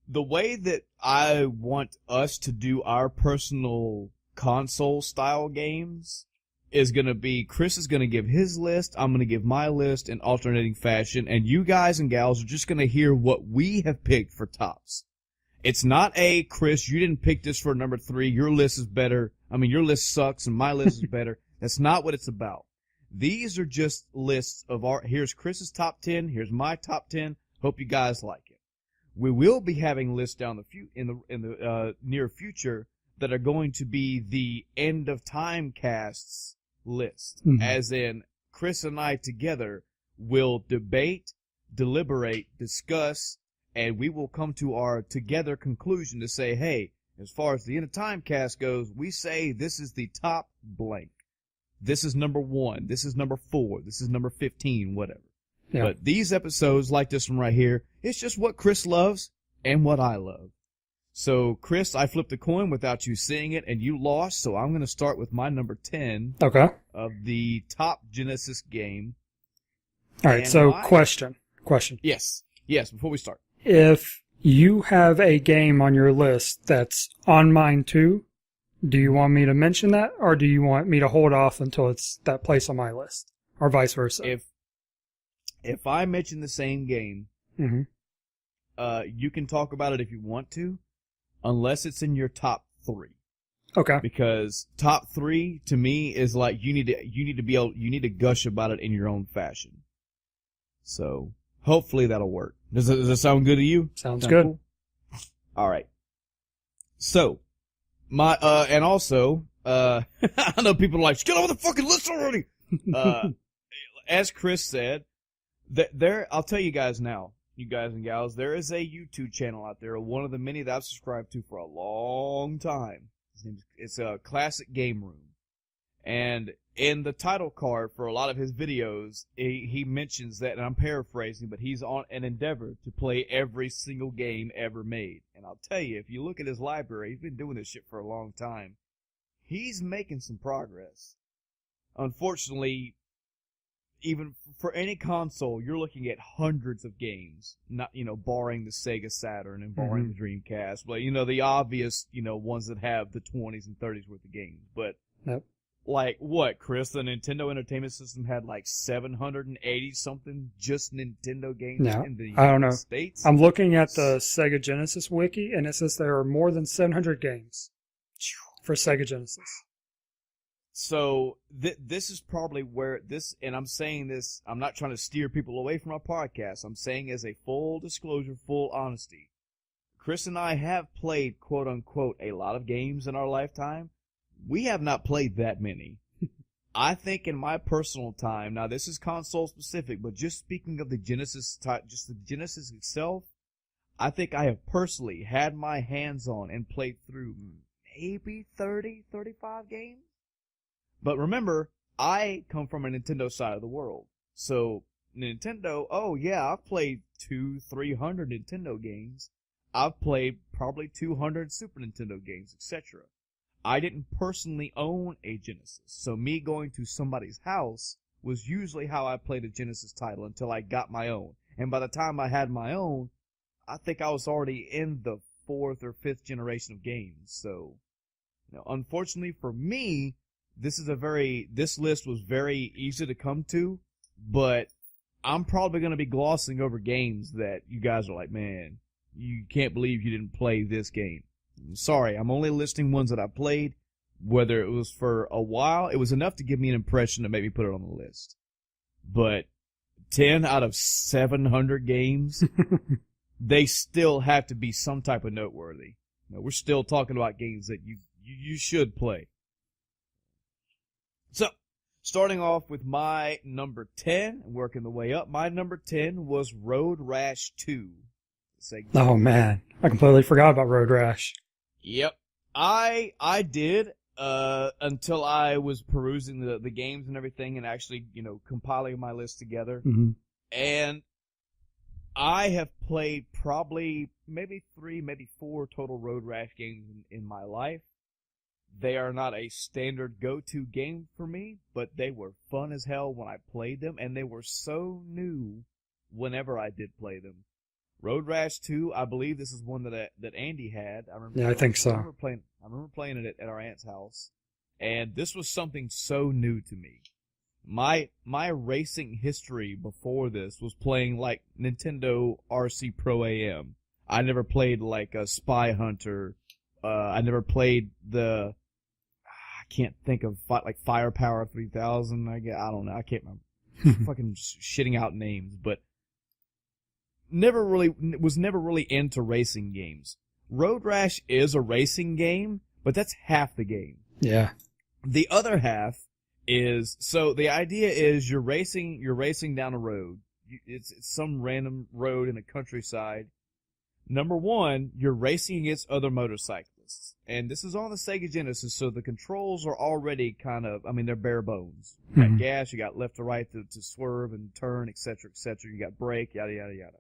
the way that I want us to do our personal console-style games is going to be, Chris is going to give his list, I'm going to give my list in alternating fashion, and you guys and gals are just going to hear what we have picked for tops. It's not Chris, you didn't pick this for number 3, your list is better, your list sucks and my list is better. That's not what it's about. These are just lists of here's Chris's top 10, here's my top 10, hope you guys like it. We will be having lists down in the near future that are going to be the end of time casts list. Mm-hmm. As in, Chris and I together will debate, deliberate, discuss, and we will come to our together conclusion to say, hey, as far as the end of time cast goes, we say this is the top blank. This is number 1. This is number 4. This is number 15, whatever. Yeah. But these episodes, like this one right here, it's just what Chris loves and what I love. So, Chris, I flipped a coin without you seeing it, and you lost, so I'm going to start with my number 10 of the top Genesis game. All right, so question. Yes, before we start. If you have a game on your list that's on mine too, do you want me to mention that, or do you want me to hold off until it's that place on my list, or vice versa? If I mention the same game, mm-hmm. You can talk about it if you want to, unless it's in your top 3. Okay. Because top 3 to me is like you need to gush about it in your own fashion. So hopefully that'll work. Does that sound good to you? Sounds good. Cool? All right. So and also I know people are like, get over the fucking list already. As Chris said, I'll tell you guys now, you guys and gals, there is a YouTube channel out there, one of the many that I've subscribed to for a long time. It's a Classic Game Room. And in the title card for a lot of his videos, he mentions that, and I'm paraphrasing, but he's on an endeavor to play every single game ever made. And I'll tell you, if you look at his library, he's been doing this shit for a long time. He's making some progress. Unfortunately, even for any console, you're looking at hundreds of games, not, barring the Sega Saturn and barring the Dreamcast, but, the obvious, ones that have the 20s and 30s worth of games. But, Yep. like, what, Chris? The Nintendo Entertainment System had like 780 something just Nintendo games in the I don't know. United States? I'm looking at the Sega Genesis wiki, and it says there are more than 700 games for Sega Genesis. So this is probably where this, and I'm saying this, I'm not trying to steer people away from our podcast. I'm saying as a full disclosure, full honesty. Chris and I have played, quote unquote, a lot of games in our lifetime. We have not played that many. I think in my personal time, now this is console specific, but just speaking of the Genesis, just the Genesis itself, I think I have personally had my hands on and played through maybe 30, 35 games. But remember, I come from a Nintendo side of the world. So, Nintendo, oh yeah, I've played 200-300 Nintendo games. I've played probably 200 Super Nintendo games, etc. I didn't personally own a Genesis, so me going to somebody's house was usually how I played a Genesis title until I got my own. And by the time I had my own, I think I was already in the 4th or 5th generation of games. So, unfortunately for me, this list was very easy to come to, but I'm probably going to be glossing over games that you guys are like, man, you can't believe you didn't play this game. Sorry, I'm only listing ones that I played. Whether it was for a while, it was enough to give me an impression to make me put it on the list. But 10 out of 700 games, they still have to be some type of noteworthy. We're still talking about games that you should play. So, starting off with my number 10, and working the way up, my number 10 was Road Rash 2. Oh man, I completely forgot about Road Rash. Yep. I did, until I was perusing the games and everything and actually, compiling my list together. Mm-hmm. And I have played probably maybe 3, maybe 4 total Road Rash games in my life. They are not a standard go-to game for me, but they were fun as hell when I played them, and they were so new whenever I did play them. Road Rash 2, I believe this is one that Andy had. I think so. I remember playing it at our aunt's house, and this was something so new to me. My racing history before this was playing like Nintendo RC Pro AM. I never played like a Spy Hunter. I never played I can't think of like Firepower 3000. I don't know. I can't remember. Fucking shitting out names, but was never really into racing games. Road Rash is a racing game, but that's half the game. Yeah. The other half is, so the idea is you're racing down a road. It's some random road in the countryside. Number one, you're racing against other motorcyclists. And this is on the Sega Genesis, so the controls are already kind of, they're bare bones. You got gas, you got left to right to swerve and turn, etc., etc. You got brake, yada, yada, yada.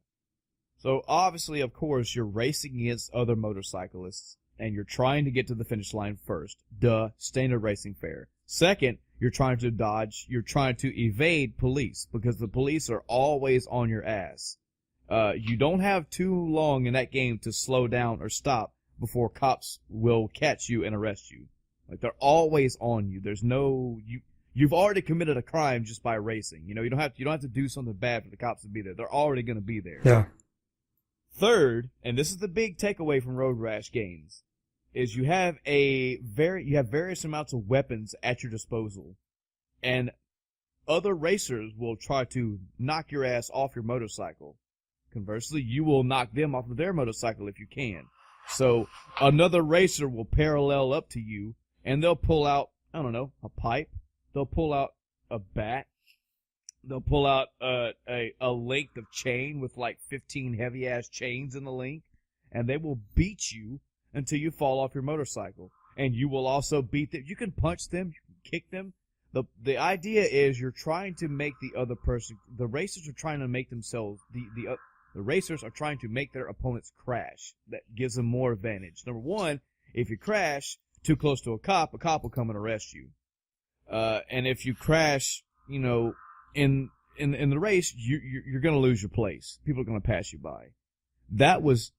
So obviously, of course, you're racing against other motorcyclists, and you're trying to get to the finish line first. Duh, standard racing fare. Second, you're trying to evade police, because the police are always on your ass. You don't have too long in that game to slow down or stop before cops will catch you and arrest you. Like, they're always on you. There's no, you've already committed a crime just by racing. You don't have to do something bad for the cops to be there. They're already going to be there. Yeah. Third, and this is the big takeaway from Road Rash games, is you have various amounts of weapons at your disposal, and other racers will try to knock your ass off your motorcycle. Conversely, you will knock them off of their motorcycle if you can. So another racer will parallel up to you, and they'll pull out, I don't know, a pipe. They'll pull out a bat. They'll pull out a length of chain with like 15 heavy-ass chains in the link, and they will beat you until you fall off your motorcycle. And you will also beat them. You can punch them. You can kick them. The idea is you're trying to make the other person, the racers are trying to make themselves, the racers are trying to make their opponents crash. That gives them more advantage. Number one, if you crash too close to a cop will come and arrest you. And if you crash, in the race, you're going to lose your place. People are going to pass you by. That was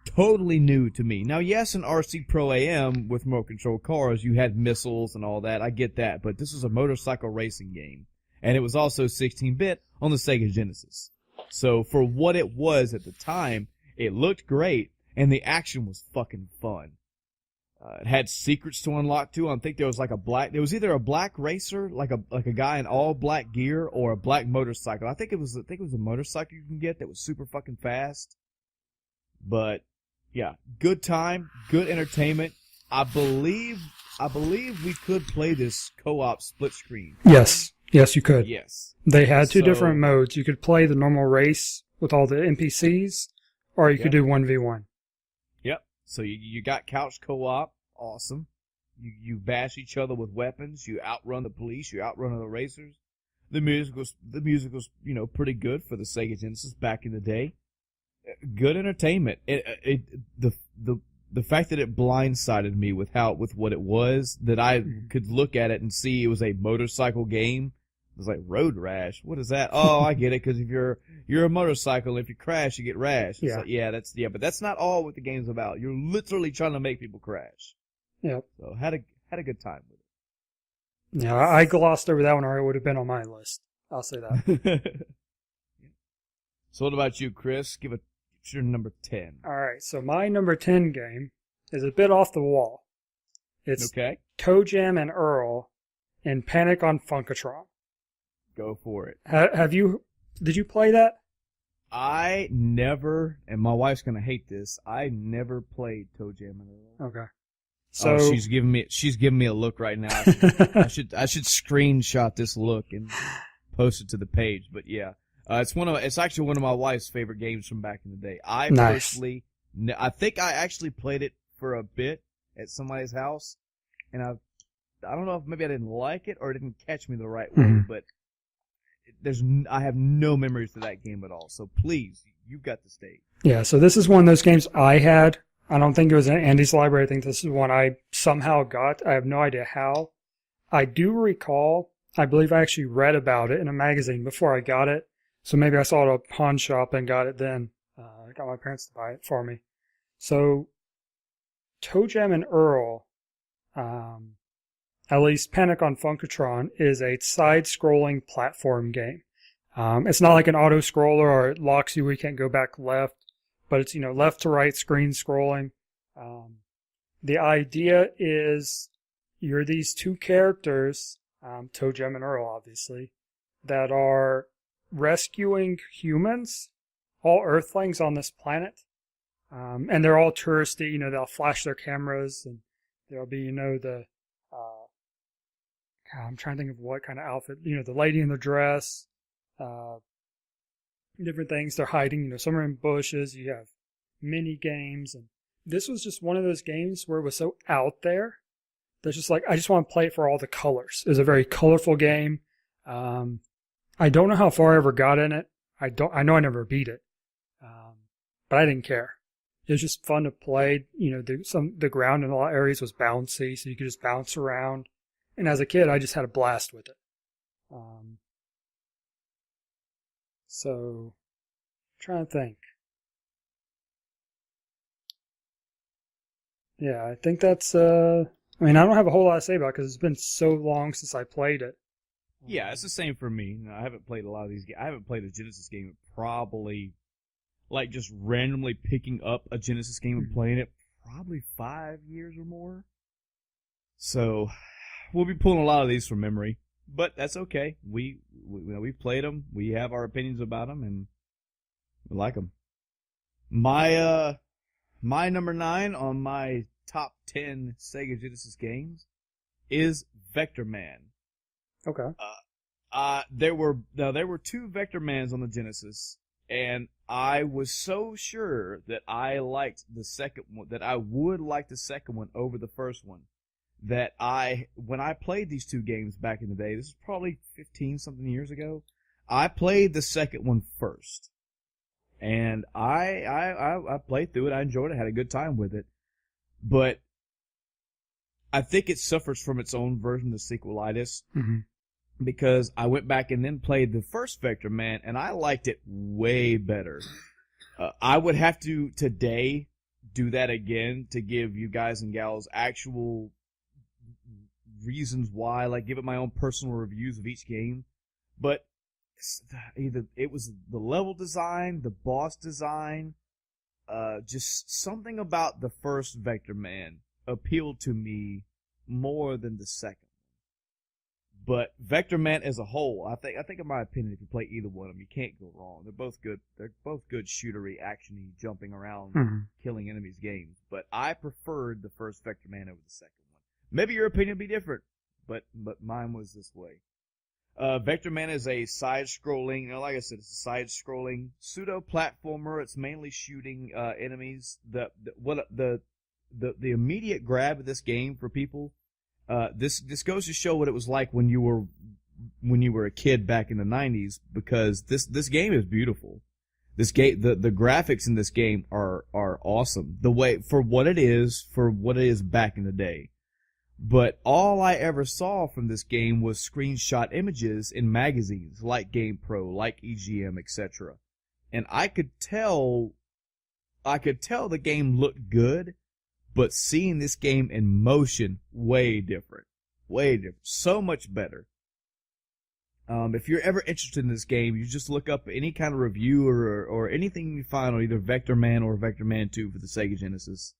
totally new to me. Now, yes, in RC Pro AM with remote control cars, you had missiles and all that. I get that, but this was a motorcycle racing game, and it was also 16-bit on the Sega Genesis. So for what it was at the time, it looked great, and the action was fucking fun. It had secrets to unlock too. I think there was there was either a black racer, like a guy in all black gear, or a black motorcycle. I think it was a motorcycle you can get that was super fucking fast. But yeah, good time, good entertainment. I believe we could play this co-op split screen. Yes, you could. Yes. They had two different modes. You could play the normal race with all the NPCs, or you could do 1v1. Yep. So you got couch co-op, awesome. You bash each other with weapons. You outrun the police. You outrun other racers. The music was pretty good for the Sega Genesis back in the day. Good entertainment. The fact that it blindsided me with what it was, that I could look at it and see it was a motorcycle game. It was like Road Rash. What is that? Oh, I get it, because if you're a motorcycle, if you crash, you get rash. It's like, but that's not all what the game's about. You're literally trying to make people crash. Yep. So had a good time with it. Yeah, I glossed over that one, or it would have been on my list. I'll say that. So what about you, Chris? Give your number 10. All right, so my number 10 game is a bit off the wall. It's okay. Toe Jam and Earl in Panic on Funkatron. Go for it. Did you play that? I never, and my wife's gonna hate this, I never played Toe Jam and Earl. Okay. So she's giving me a look right now. I should screenshot this look and post it to the page. But yeah, it's actually one of my wife's favorite games from back in the day. Personally, I think I actually played it for a bit at somebody's house, and I don't know if maybe I didn't like it or it didn't catch me the right way, but I have no memories of that game at all. So please, you've got the stage. Yeah, so this is one of those games I had. I don't think it was in Andy's library. I think this is one I somehow got. I have no idea how. I do recall, I believe I actually read about it in a magazine before I got it. So maybe I saw it at a pawn shop and got it then. I got my parents to buy it for me. So, Toe Jam and Earl, at least Panic on Funkatron, is a side-scrolling platform game. It's not like an auto-scroller or it locks you where you can't go back left, but it's, left to right screen scrolling. The idea is you're these two characters, Toe Jam and Earl, obviously, that are rescuing humans, all Earthlings on this planet. And they're all touristy, they'll flash their cameras and there'll be, I'm trying to think of what kind of outfit, the lady in the dress, different things they're hiding, some are in bushes, you have mini games. And this was just one of those games where it was so out there. That's just like, I just want to play it for all the colors. It was a very colorful game. I don't know how far I ever got in it. I know I never beat it. But I didn't care. It was just fun to play. The ground in a lot of areas was bouncy, so you could just bounce around. And as a kid, I just had a blast with it. So, I'm trying to think. Yeah, I think that's, I don't have a whole lot to say about it because it's been so long since I played it. Yeah, it's the same for me. I haven't played a lot of these games. I haven't played a Genesis game probably, like just randomly picking up a Genesis game and playing it, probably 5 years or more. So, we'll be pulling a lot of these from memory, but that's okay. We've played them. We have our opinions about them, and we like them. My number 9 on my top 10 Sega Genesis games is Vector Man. Okay. There were 2 Vector Mans on the Genesis, and I was so sure that I liked the second one, that I would like the second one over the first one, that when I played these 2 games back in the day, this is probably 15-something years ago, I played the second one first. And I played through it, I enjoyed it, had a good time with it. But I think it suffers from its own version of sequelitis. Mm-hmm. because I went back and then played the first Vector Man, and I liked it way better. I would have to today do that again to give you guys and gals actual reasons why, like give it my own personal reviews of each game. But either it was the level design, the boss design, just something about the first Vector Man appealed to me more than the second. But Vector Man as a whole, I think in my opinion, if you play either one of them, you can't go wrong. They're both good. They're both good shootery, actiony, jumping around, killing enemies games. But I preferred the first Vector Man over the second one. Maybe your opinion will be different, but mine was this way. Vector Man is a side-scrolling, like I said, it's a side-scrolling pseudo-platformer. It's mainly shooting enemies. The immediate grab of this game for people. This goes to show what it was like when you were a kid back in the 90s, because this game is beautiful. This game, the graphics in this game are awesome. The way for what it is back in the day. But all I ever saw from this game was screenshot images in magazines like GamePro, like EGM, etc. And I could tell the game looked good. But seeing this game in motion, way different. So much better. If you're ever interested in this game, you just look up any kind of review or anything you find on either Vector Man or Vector Man 2 for the Sega Genesis.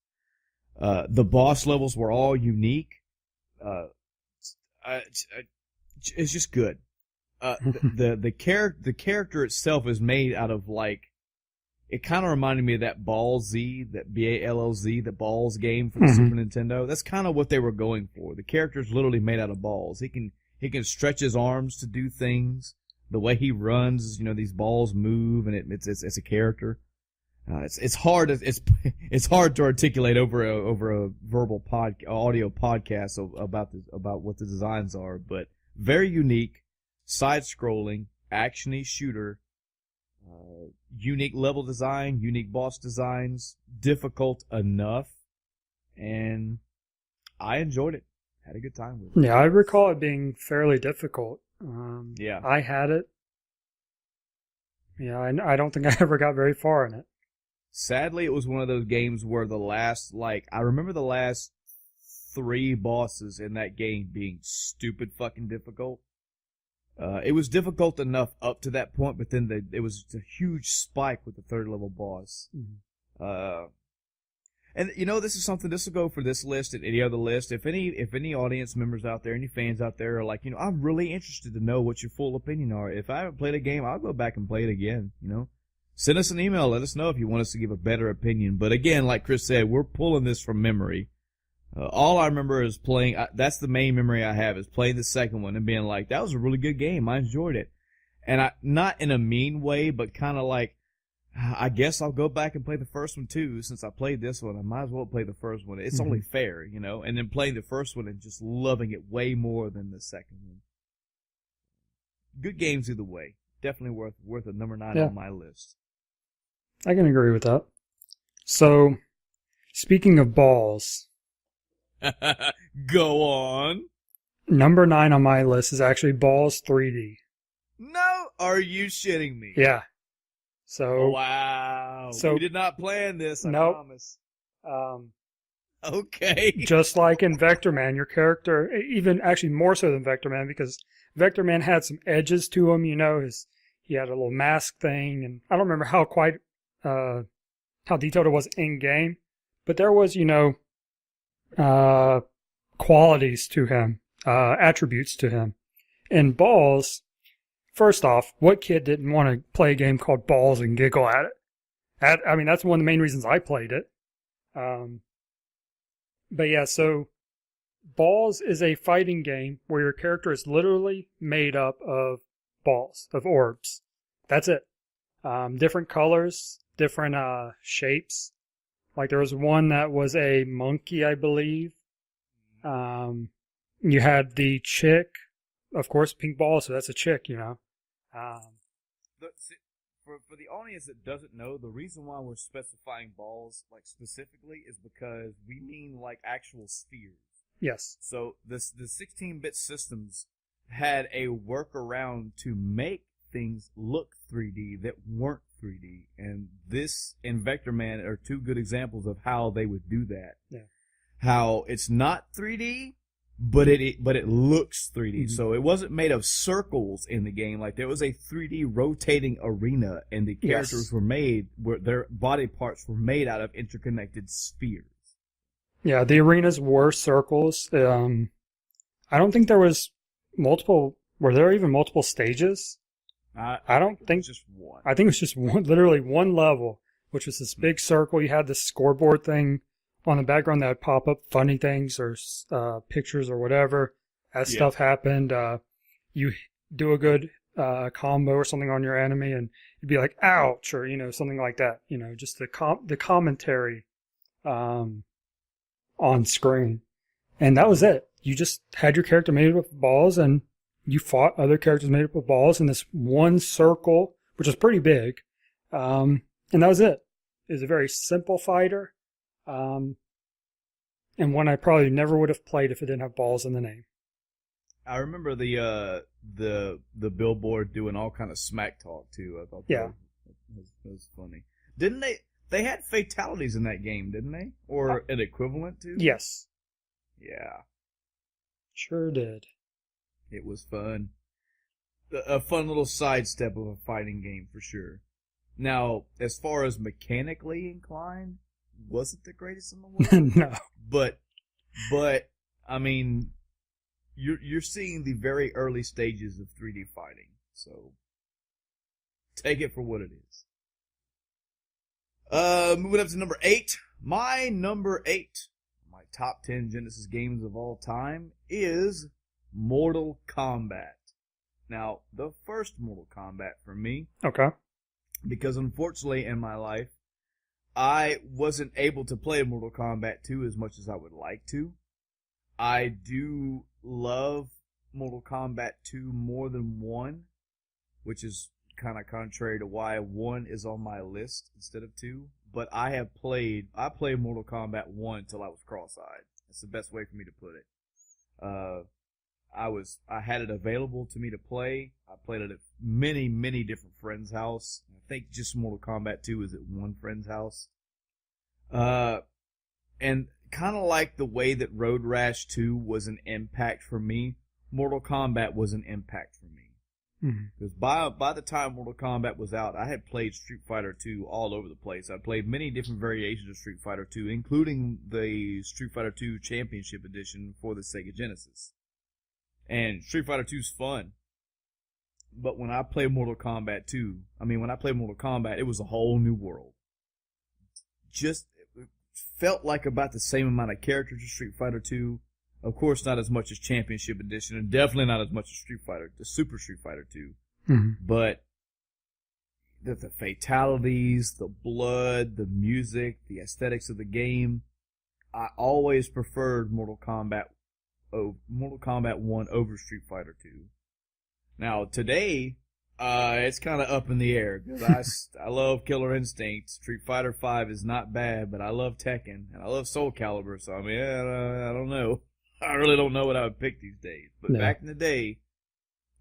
The boss levels were all unique. It's just good. The character itself is made out of like. It kind of reminded me of that Ball Z, that B-A-L-L-Z, the Balls game for the Super Nintendo. That's kind of what they were going for. The character's literally made out of balls. He can stretch his arms to do things. The way he runs, these balls move, and it's a character. It's hard to articulate over a verbal audio podcast about what the designs are, but very unique, side-scrolling, actiony shooter. Unique level design, unique boss designs, difficult enough, and I enjoyed it. Had a good time with it. Yeah, I recall it being fairly difficult. Yeah. I had it. Yeah, I don't think I ever got very far in it. Sadly, it was one of those games where I remember the last 3 bosses in that game being stupid fucking difficult. It was difficult enough up to that point, but then it was a huge spike with the 3rd level boss. Mm-hmm. And this will go for this list and any other list. If any audience members out there, any fans out there are like, I'm really interested to know what your full opinion are. If I haven't played a game, I'll go back and play it again. Send us an email. Let us know if you want us to give a better opinion. But again, like Chris said, we're pulling this from memory. All I remember is playing, that's the main memory I have, is playing the second one and being like, that was a really good game. I enjoyed it. And not in a mean way, but kind of like, I guess I'll go back and play the first one too, since I played this one. I might as well play the first one. It's only fair, and then playing the first one and just loving it way more than the second one. Good games either way. Definitely worth a number 9 on my list. I can agree with that. So, speaking of balls... Go on. Number 9 on my list is actually Balls 3D. No, are you shitting me? Yeah. So. Wow. So we did not plan this. I nope. promise. Okay. Just like in Vector Man, your character, even actually more so than Vector Man, because Vector Man had some edges to him. He had a little mask thing, and I don't remember how detailed it was in game, but there was qualities to him, attributes to him. In Balls, first off, what kid didn't want to play a game called Balls and giggle at it? That's one of the main reasons I played it. But yeah, so Balls is a fighting game where your character is literally made up of balls, of orbs. That's it. Different colors, different shapes. Like there was one that was a monkey, I believe. You had the chick, of course, pink ball, so that's a chick, For the audience that doesn't know, the reason why we're specifying balls like specifically is because we mean like actual spheres. Yes. So the 16-bit systems had a workaround to make things look 3D that weren't 3D, and this and Vector Man are two good examples of how they would do that. Yeah. How it's not 3D, but it looks 3D. Mm-hmm. So it wasn't made of circles in the game. Like, there was a 3D rotating arena, and the characters their body parts were made out of interconnected spheres. Yeah, the arenas were circles. I don't think there was multiple. Were there even multiple stages? I don't think just one. I think it was just one, literally one level, which was this big circle. You had this scoreboard thing on the background that would pop up funny things or pictures or whatever as stuff happened. You do a good combo or something on your enemy, and you'd be like, "Ouch!" or something like that. Just the commentary on screen, and that was it. You just had your character made up of balls, and you fought other characters made up of balls in this one circle, which was pretty big. And that was it. It was a very simple fighter. And one I probably never would have played if it didn't have balls in the name. I remember the billboard doing all kind of smack talk too. I thought that was funny. Didn't they had fatalities in that game, didn't they? Or an equivalent to? Yes. Yeah. Sure did. It was fun. A fun little sidestep of a fighting game for sure. Now, as far as mechanically inclined, wasn't the greatest in the world. No. But I mean, you're seeing the very early stages of 3D fighting, so take it for what it is. Moving up to number 8. My number 8, my top 10 Genesis games of all time, is Mortal Kombat. Now, the first Mortal Kombat for me. Okay. Because unfortunately in my life, I wasn't able to play Mortal Kombat 2 as much as I would like to. I do love Mortal Kombat 2 more than 1, which is kind of contrary to why 1 is on my list instead of 2. But I played Mortal Kombat 1 till I was cross-eyed. That's the best way for me to put it. I had it available to me to play. I played it at many, many different friends' house. I think just Mortal Kombat 2 is at one friend's house. And kind of like the way that Road Rash 2 was an impact for me, Mortal Kombat was an impact for me. Because by the time Mortal Kombat was out, I had played Street Fighter 2 all over the place. I played many different variations of Street Fighter 2, including the Street Fighter 2 Championship Edition for the Sega Genesis. And Street Fighter 2's fun. But when I played Mortal Kombat 2, it was a whole new world. Just it felt like about the same amount of characters as Street Fighter 2. Of course, not as much as Championship Edition, and definitely not as much as the Super Street Fighter 2. But the fatalities, the blood, the music, the aesthetics of the game, I always preferred Mortal Kombat 1 over Street Fighter 2. Now, today, it's kind of up in the air, because I love Killer Instinct. Street Fighter 5 is not bad, but I love Tekken, and I love Soul Calibur, so I mean, I don't know. I really don't know what I would pick these days. But back in the day,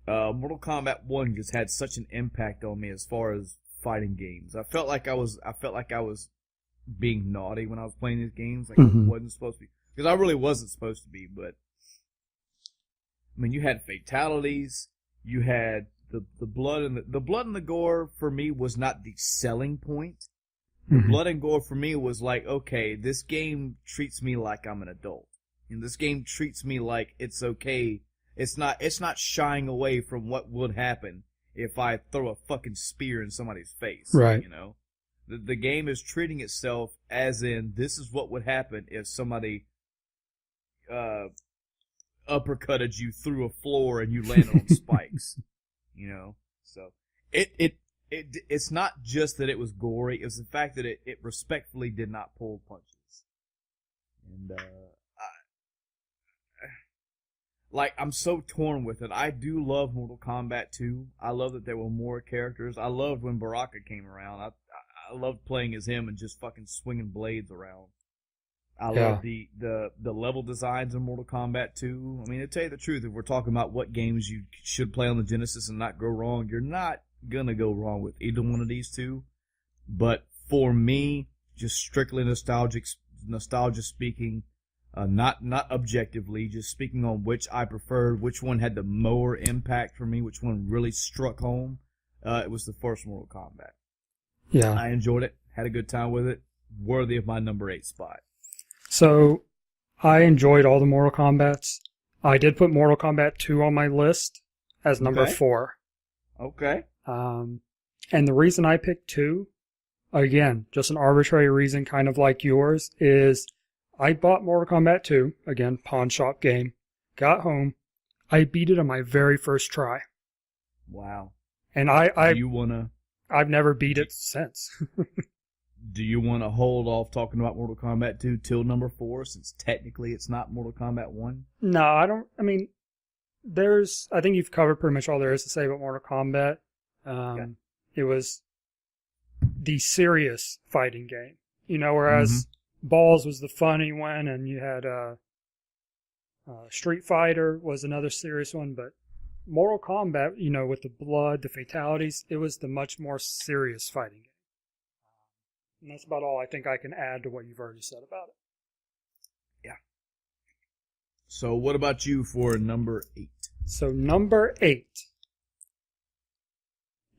Mortal Kombat 1 just had such an impact on me as far as fighting games. I felt like I was being naughty when I was playing these games, like I wasn't supposed to be. Because I really wasn't supposed to be, but I mean, you had fatalities, you had the blood and the blood and the gore for me was not the selling point. The blood and gore for me was like, okay, this game treats me like I'm an adult. And this game treats me like it's okay. It's not shying away from what would happen if I throw a fucking spear in somebody's face. Right. You know? The game is treating itself as in, this is what would happen if somebody uppercutted you through a floor and you landed on spikes. You know? So, it's not just that it was gory, it was the fact that it respectfully did not pull punches. And, I'm so torn with it. I do love Mortal Kombat 2. I love that there were more characters. I loved when Baraka came around. I loved playing as him and just fucking swinging blades around. I Yeah. love the level designs in Mortal Kombat 2. I mean, to tell you the truth, if we're talking about what games you should play on the Genesis and not go wrong, you're not gonna go wrong with either one of these two. But for me, just strictly nostalgia speaking, not objectively, just speaking on which I preferred, which one had the more impact for me, which one really struck home, it was the first Mortal Kombat. Yeah. I enjoyed it, had a good time with it, worthy of my number 8 spot. So I enjoyed all the Mortal Kombats. I did put Mortal Kombat 2 on my list as number Okay. 4. Okay. And the reason I picked 2, again, just an arbitrary reason, kind of like yours, is I bought Mortal Kombat 2, again, pawn shop game, got home, I beat it on my very first try. Wow. And I've never beat it since. Do you want to hold off talking about Mortal Kombat 2 till number 4, since technically it's not Mortal Kombat 1? No, I don't. I mean, I think you've covered pretty much all there is to say about Mortal Kombat. Okay. It was the serious fighting game, whereas Balls was the funny one, and you had Street Fighter was another serious one, but Mortal Kombat, with the blood, the fatalities, it was the much more serious fighting game. And that's about all I think I can add to what you've already said about it. Yeah. So what about you for number 8? So number 8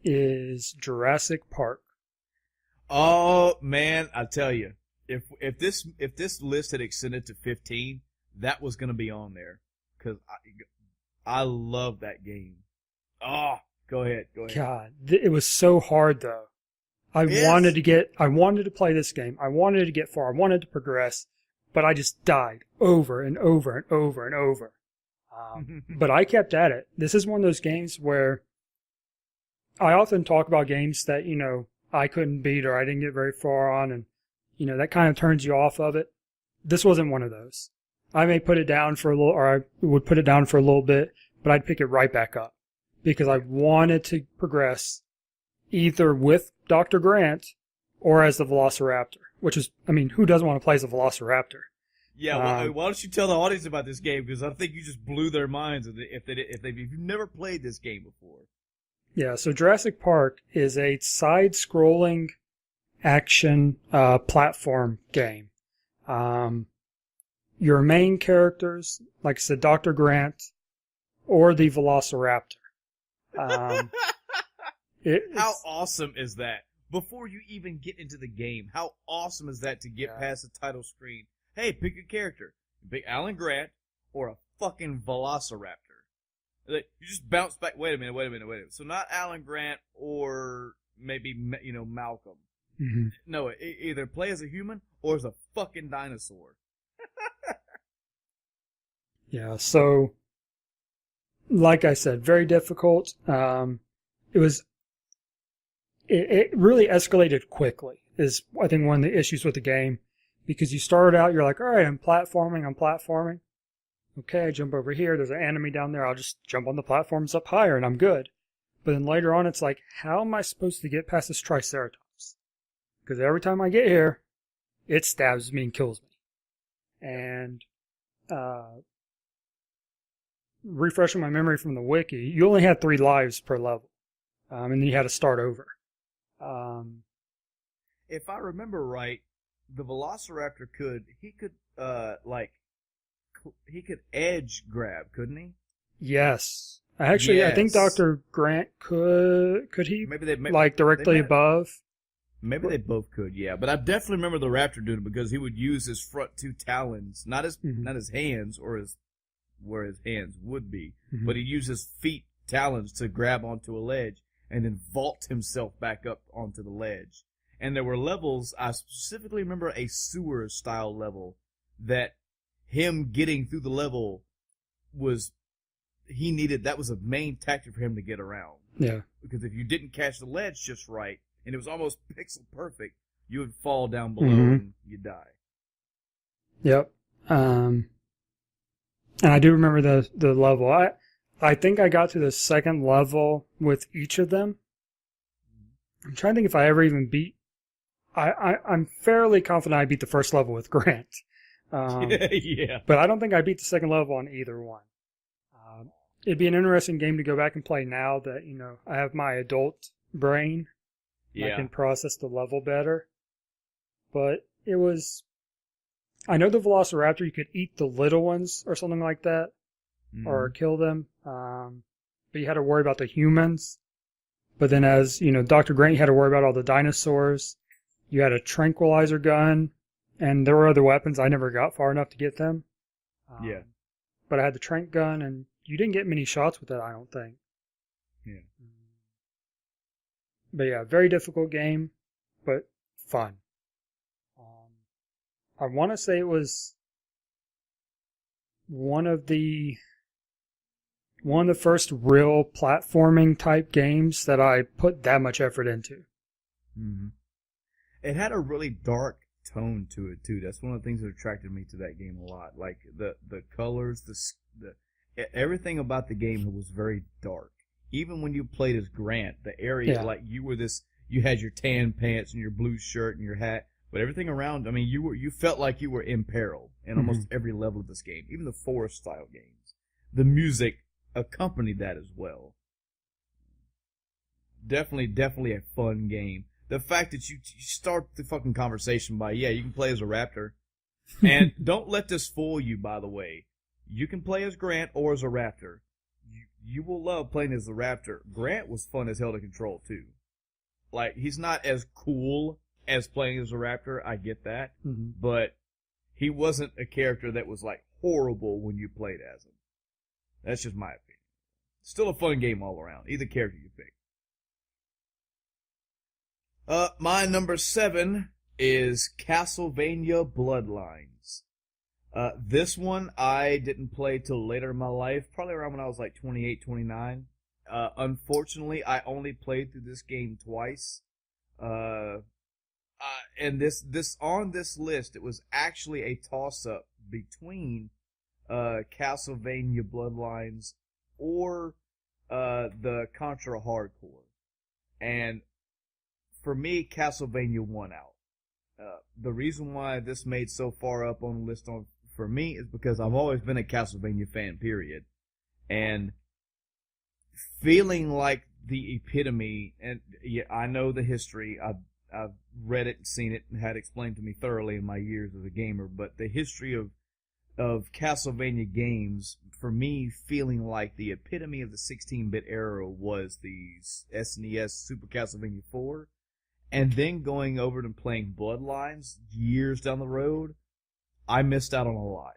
is Jurassic Park. Oh man, I tell you, if this list had extended to 15, that was going to be on there, because I love that game. Oh, go ahead. God, it was so hard though. I wanted to play this game. I wanted to get far. I wanted to progress, but I just died over and over and over and over. But I kept at it. This is one of those games where I often talk about games that, I couldn't beat or I didn't get very far on, and, that kind of turns you off of it. This wasn't one of those. I may put it down for a little, or I would put it down for a little bit, but I'd pick it right back up because I wanted to progress either with Dr. Grant or as the Velociraptor, which is, who doesn't want to play as a Velociraptor? Yeah, well, why don't you tell the audience about this game, because I think you just blew their minds if you've never played this game before. Yeah, so Jurassic Park is a side-scrolling action platform game. Your main characters, like I said, Dr. Grant or the Velociraptor. How awesome is that? Before you even get into the game, how awesome is that to get past the title screen? Hey, pick a character. Pick Alan Grant or a fucking Velociraptor. Like, you just bounce back. Wait a minute. So not Alan Grant or maybe, Malcolm. Mm-hmm. No, either play as a human or as a fucking dinosaur. Yeah, so, like I said, very difficult. It really escalated quickly, is I think one of the issues with the game, because you start out, you're like, all right, I'm platforming. Okay, I jump over here, there's an enemy down there, I'll just jump on the platforms up higher and I'm good. But then later on, it's like, how am I supposed to get past this Triceratops? Because every time I get here, it stabs me and kills me. And, refreshing my memory from the wiki, you only had 3 lives per level. And then you had to start over. If I remember right, the Velociraptor could edge grab, couldn't he? Yes. Actually, I think Dr. Grant could he? Directly above? Maybe they both could, yeah. But I definitely remember the Raptor doing it because he would use his front 2 talons, not his hands or where his hands would be, but he'd use his feet talons to grab onto a ledge and then vault himself back up onto the ledge. And there were levels, I specifically remember a sewer style level, that him getting through the level that was a main tactic for him to get around. Yeah. Because if you didn't catch the ledge just right, and it was almost pixel perfect, you would fall down below and you'd die. Yep. And I do remember the level. I think I got to the second level with each of them. I'm trying to think if I ever even beat... I'm fairly confident I beat the first level with Grant. Yeah. But I don't think I beat the second level on either one. It'd be an interesting game to go back and play now that, I have my adult brain. I Yeah. can process the level better. But it was... I know the Velociraptor, you could eat the little ones or something like that, or kill them. But you had to worry about the humans. But then as, Dr. Grant, you had to worry about all the dinosaurs. You had a tranquilizer gun, and there were other weapons. I never got far enough to get them. Yeah. But I had the tranq gun, and you didn't get many shots with it, I don't think. Yeah. But yeah, very difficult game, but fun. I want to say it was one of the first real platforming type games that I put that much effort into. Mm-hmm. It had a really dark tone to it too. That's one of the things that attracted me to that game a lot. Like the colors, the everything about the game was very dark. Even when you played as Grant, the area, like you had your tan pants and your blue shirt and your hat, but everything around, I mean, you felt like you were in peril in almost every level of this game. Even the forest style games, the music accompanied that as well. Definitely a fun game. The fact that you start the fucking conversation by, you can play as a raptor. And don't let this fool you, by the way. You can play as Grant or as a raptor. You will love playing as the raptor. Grant was fun as hell to control, too. Like, he's not as cool as playing as a raptor, I get that. But he wasn't a character that was, like, horrible when you played as him. That's just my opinion. Still a fun game all around, either character you pick. My number 7 is Castlevania Bloodlines. This one I didn't play till later in my life, probably around when I was like 28, 29. Unfortunately, I only played through this game twice. And this on this list, it was actually a toss-up between Castlevania Bloodlines or the Contra Hardcore. And for me, Castlevania won out. The reason why this made so far up on the list for me is because I've always been a Castlevania fan, period. And feeling like the epitome, and I know the history, I've read it and seen it and had explained to me thoroughly in my years as a gamer, but the history of Castlevania games, for me, feeling like the epitome of the 16-bit era was the SNES Super Castlevania 4, and then going over and playing Bloodlines years down the road, I missed out on a lot.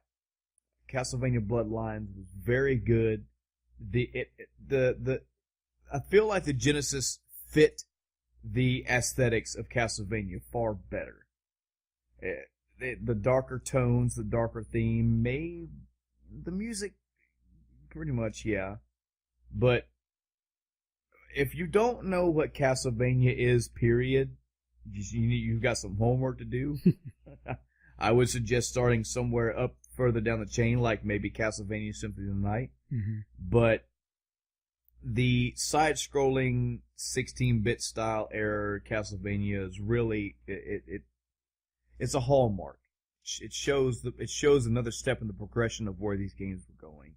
Castlevania Bloodlines was very good. I feel like the Genesis fit the aesthetics of Castlevania far better. The darker tones, the darker theme, the music, pretty much, yeah. But if you don't know what Castlevania is, period, you've got some homework to do. I would suggest starting somewhere up further down the chain, like maybe Castlevania Symphony of the Night. But the side-scrolling 16-bit style era Castlevania is really it's a hallmark. It shows another step in the progression of where these games were going.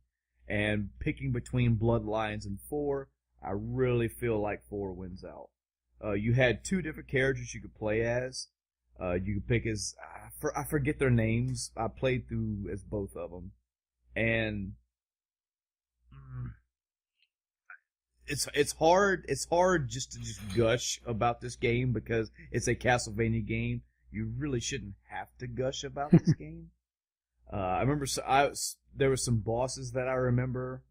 And picking between Bloodlines and 4, I really feel like 4 wins out. You had 2 different characters you could play as. You could pick as I forget their names. I played through as both of them, and it's hard. It's hard just to gush about this game because it's a Castlevania game. You really shouldn't have to gush about this game. I remember there were some bosses that I remember.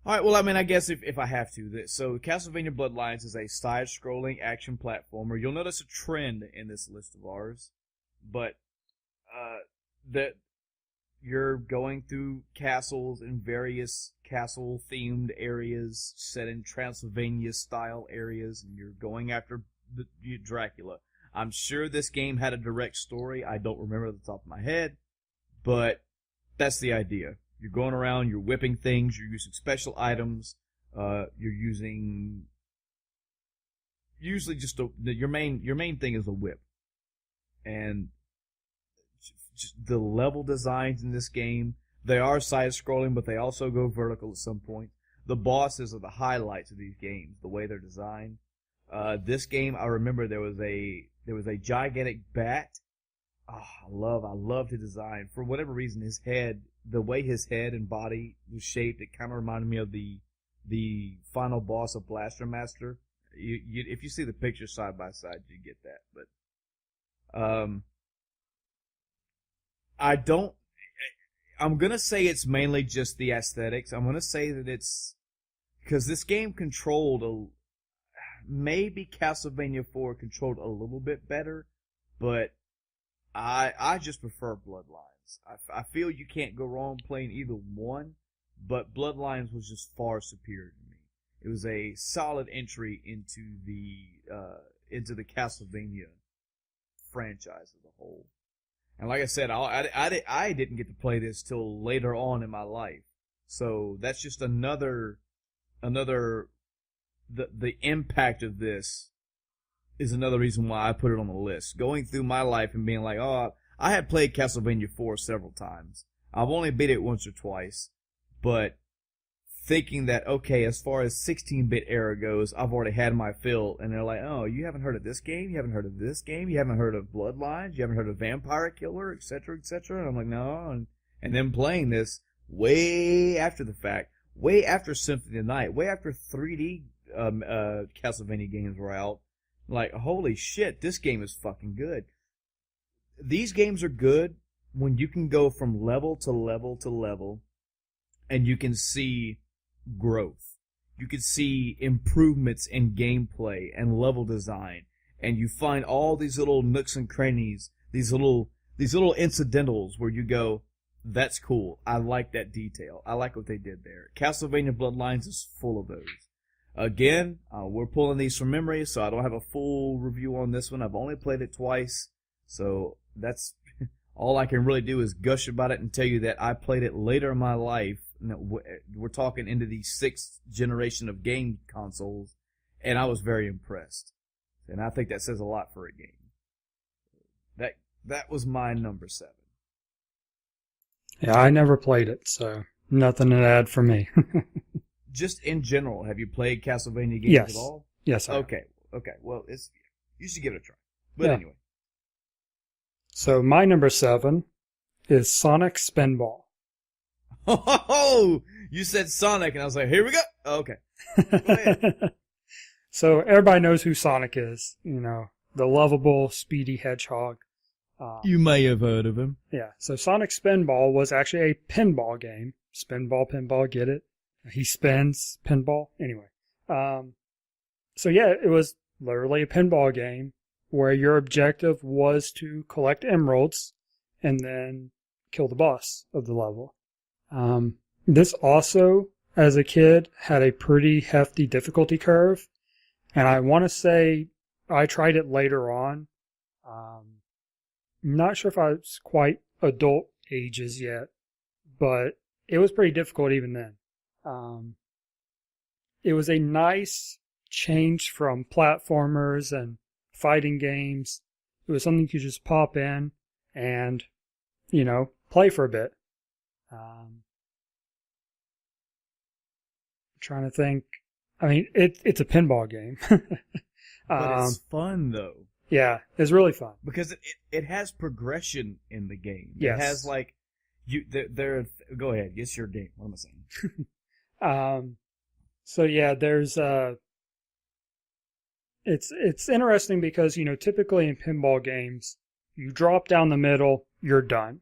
All right, well, I mean, I guess if I have to. So Castlevania Bloodlines is a side-scrolling action platformer. You'll notice a trend in this list of ours, but that you're going through castles in various castle-themed areas set in Transylvania-style areas, and you're going after Dracula. I'm sure this game had a direct story. I don't remember at the top of my head, but that's the idea. You're going around, you're whipping things, you're using special items, you're using usually just your main thing is a whip. And just the level designs in this game. They are side-scrolling, but they also go vertical at some point. The bosses are the highlights of these games, the way they're designed. This game, I remember there was a gigantic bat. Oh, I loved his design. For whatever reason, his head, the way his head and body was shaped, it kind of reminded me of the final boss of Blaster Master. If you see the pictures side by side, you get that. But I'm gonna say it's mainly just the aesthetics. I'm gonna say that it's because this game controlled maybe Castlevania 4 controlled a little bit better, but I just prefer Bloodlines. I feel you can't go wrong playing either one, but Bloodlines was just far superior to me. It was a solid entry into the Castlevania franchise as a whole. And like I said, I didn't get to play this till later on in my life. So that's just another the impact of this is another reason why I put it on the list. Going through my life and being like, oh, I had played Castlevania 4 several times. I've only beat it once or twice, but thinking that, okay, as far as 16-bit era goes, I've already had my fill, and they're like, oh, you haven't heard of this game? You haven't heard of this game? You haven't heard of Bloodlines? You haven't heard of Vampire Killer, etc., etc.? And I'm like, no. And then playing this way after the fact, way after Symphony of the Night, way after 3D Castlevania games were out, like, holy shit, this game is fucking good. These games are good when you can go from level to level to level, and you can see growth. You can see improvements in gameplay and level design, and you find all these little nooks and crannies, these little incidentals where you go, that's cool. I like that detail. I like what they did there. Castlevania Bloodlines is full of those. Again, we're pulling these from memory, so I don't have a full review on this one. I've only played it twice, so that's all I can really do is gush about it and tell you that I played it later in my life. We're talking into the 6th generation of game consoles, and I was very impressed. And I think that says a lot for a game. That was my number 7. Yeah, I never played it, so nothing to add for me. Just in general, have you played Castlevania games Yes. at all? Yes, I have. Okay. Well, you should give it a try. But anyway. So my number 7 is Sonic Spinball. Oh, you said Sonic, and I was like, here we go. Okay. Go ahead. So everybody knows who Sonic is. You know, the lovable, speedy hedgehog. You may have heard of him. Yeah. So Sonic Spinball was actually a pinball game. Spinball, pinball, get it? He spins pinball. Anyway. So yeah, it was literally a pinball game where your objective was to collect emeralds and then kill the boss of the level. This also, as a kid, had a pretty hefty difficulty curve. And I want to say I tried it later on. I'm not sure if I was quite adult ages yet, but it was pretty difficult even then. It was a nice change from platformers and fighting games. It was something you could just pop in and, play for a bit. Trying to think. I mean, it's a pinball game. But it's fun, though. Yeah, it's really fun. Because it has progression in the game. Yes. It has, like, go ahead. It's your game. What am I saying? So yeah, there's, it's interesting because, typically in pinball games, you drop down the middle, you're done.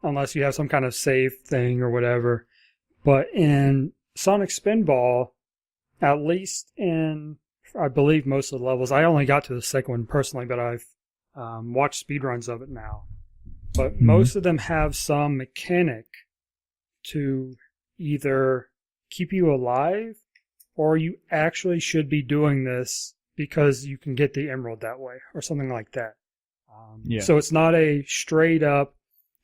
Unless you have some kind of save thing or whatever. But in Sonic Spinball, at least in, I believe, most of the levels, I only got to the second one personally, but I've watched speedruns of it now. But most of them have some mechanic to either keep you alive or you actually should be doing this because you can get the emerald that way or something like that. So it's not a straight up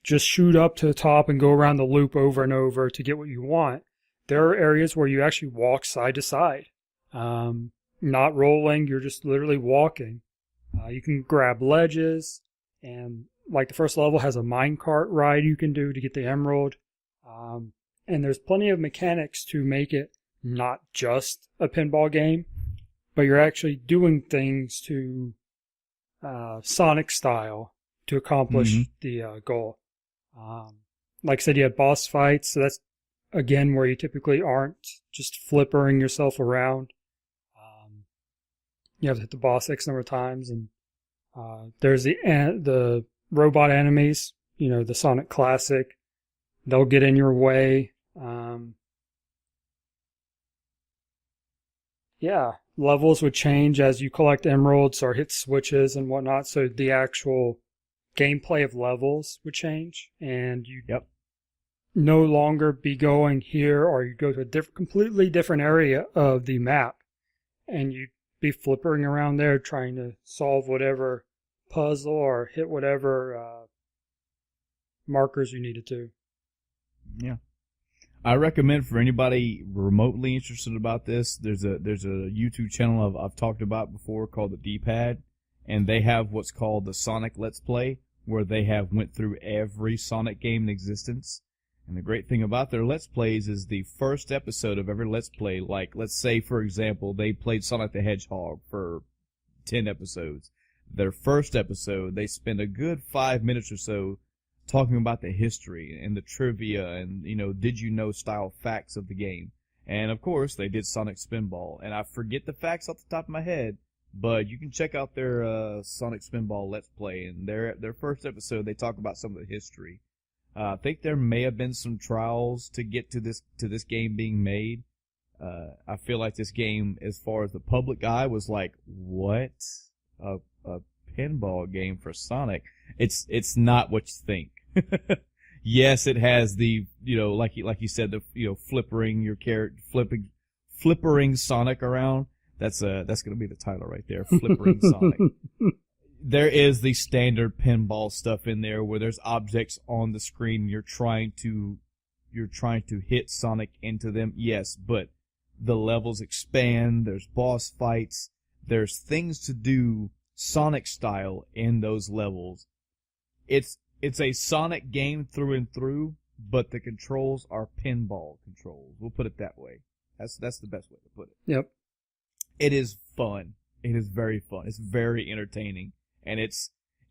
just shoot up to the top and go around the loop over and over to get what you want. There are areas where you actually walk side to side. Not rolling, you're just literally walking. You can grab ledges, and like the first level has a minecart ride you can do to get the emerald. And there's plenty of mechanics to make it not just a pinball game, but you're actually doing things to Sonic style to accomplish the goal. Like I said, you had boss fights, so that's again where you typically aren't just flippering yourself around. You have to hit the boss X number of times, and there's the robot enemies, the Sonic Classic. They'll get in your way. Levels would change as you collect emeralds or hit switches and whatnot, so the actual gameplay of levels would change, and you'd no longer be going here, or you go to a completely different area of the map, and you'd be flippering around there trying to solve whatever puzzle or hit whatever markers you needed to. Yeah. I recommend for anybody remotely interested about this, there's a YouTube channel I've talked about before called the D-Pad, and they have what's called the Sonic Let's Play, where they have went through every Sonic game in existence. And the great thing about their Let's Plays is the first episode of every Let's Play, like, let's say, for example, they played Sonic the Hedgehog for 10 episodes. Their first episode, they spend a good 5 minutes or so talking about the history and the trivia and, did you know style facts of the game. And, of course, they did Sonic Spinball. And I forget the facts off the top of my head, but you can check out their Sonic Spinball Let's Play. And their first episode, they talk about some of the history. I think there may have been some trials to get to this game being made. I feel like this game, as far as the public eye, was like, what? A pinball game for Sonic? It's not what you think. Yes, it has the, like you said, the, flippering your character, flippering Sonic around. That's gonna be the title right there, Flippering Sonic. There is the standard pinball stuff in there where there's objects on the screen. You're trying to hit Sonic into them. Yes, but the levels expand. There's boss fights. There's things to do Sonic style in those levels. It's a Sonic game through and through, but the controls are pinball controls. We'll put it that way. That's the best way to put it. Yep. It is fun. It is very fun. It's very entertaining. And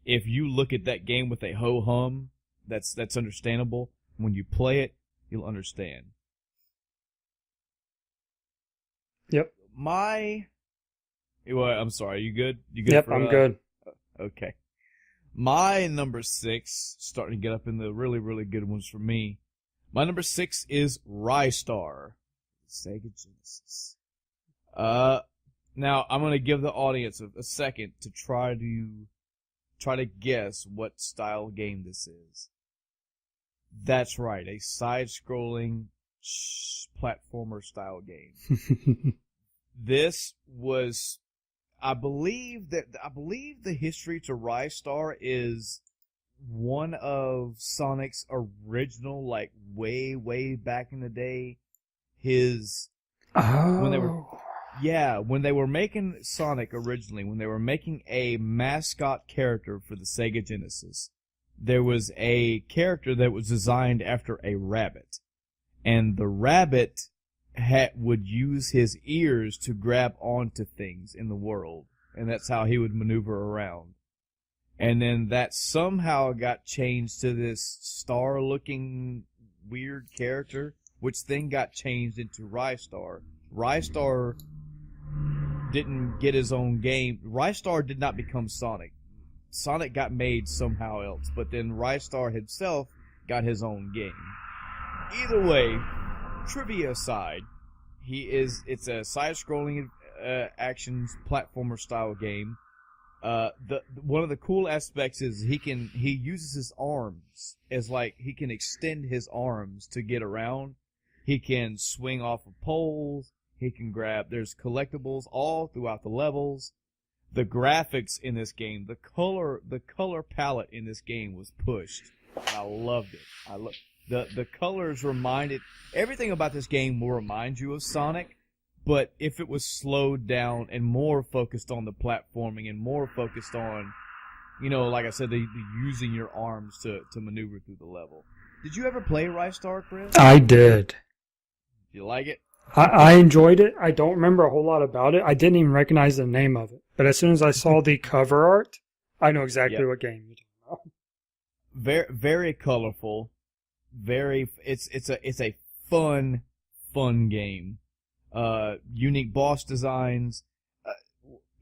if you look at that game with a ho-hum, that's understandable. When you play it, you'll understand. Yep. I'm sorry, you good? You good? Yep, I'm good. Okay. My number 6, starting to get up in the really, really good ones for me. My number 6 is Rystar, Sega Genesis. Now, I'm going to give the audience a second to try to guess what style game this is. That's right, a side-scrolling platformer style game. This was, I believe the history to Rystar is one of Sonic's original, like way, way back in the day. When they were making Sonic originally, when they were making a mascot character for the Sega Genesis, there was a character that was designed after a rabbit. And the rabbit would use his ears to grab onto things in the world. And that's how he would maneuver around. And then that somehow got changed to this star-looking weird character, which then got changed into Rystar. Rystar didn't get his own game. Rystar did not become Sonic. Sonic got made somehow else, but then Rystar himself got his own game. Either way, trivia aside, it's a side-scrolling action platformer style game. One of the cool aspects is he uses his arms as he can extend his arms to get around. He can swing off of poles. He can there's collectibles all throughout the levels. The graphics in this game, the color palette in this game was pushed. I loved it. The colors everything about this game will remind you of Sonic, but if it was slowed down and more focused on the platforming and more focused on like I said, the using your arms to maneuver through the level. Did you ever play Rise Star, Chris? I did. You like it? I enjoyed it. I don't remember a whole lot about it. I didn't even recognize the name of it. But as soon as I saw the cover art, I know exactly what game you're talking about. Very, very colorful. It's a fun game. Unique boss designs.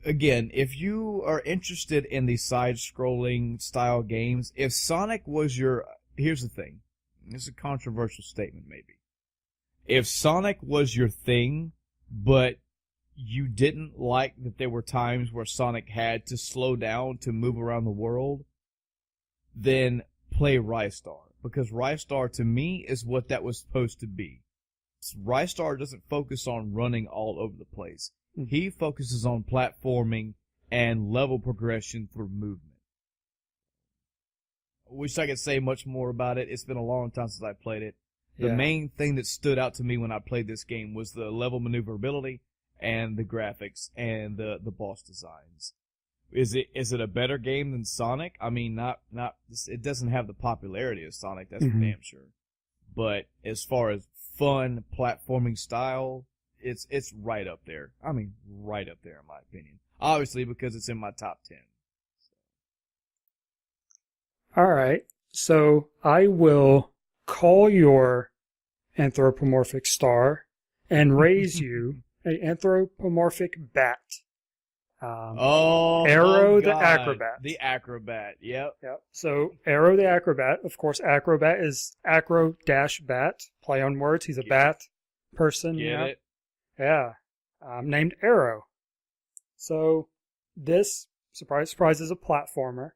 Again, if you are interested in the side-scrolling style games, if Sonic was here's the thing. This is a controversial statement, maybe. If Sonic was your thing, but you didn't like that there were times where Sonic had to slow down to move around the world, then play Rise Star. Because Rise Star, to me, is what that was supposed to be. Rise Star doesn't focus on running all over the place. He focuses on platforming and level progression through movement. I wish I could say much more about it. It's been a long time since I played it. The main thing that stood out to me when I played this game was the level maneuverability and the graphics and the boss designs. Is it a better game than Sonic? I mean, it doesn't have the popularity of Sonic, that's for damn sure. But as far as fun platforming style, it's right up there. I mean, right up there in my opinion. Obviously because it's in my top 10. All right. So I will call your anthropomorphic star and raise you an anthropomorphic bat. Arrow the Acrobat. The Acrobat, yep. So Arrow the Acrobat, of course, Acrobat is acro-bat, play on words. He's a bat person. Get it? Yeah. Named Arrow. So this, surprise, surprise, is a platformer.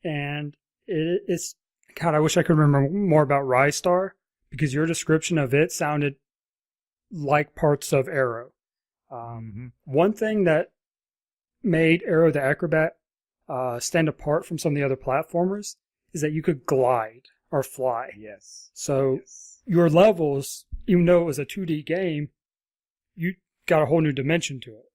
And it's, God, I wish I could remember more about Rise Star, because your description of it sounded like parts of Arrow. One thing that made Arrow the Acrobat stand apart from some of the other platformers is that you could glide or fly. Yes. So your levels, even though it was a 2D game, you got a whole new dimension to it.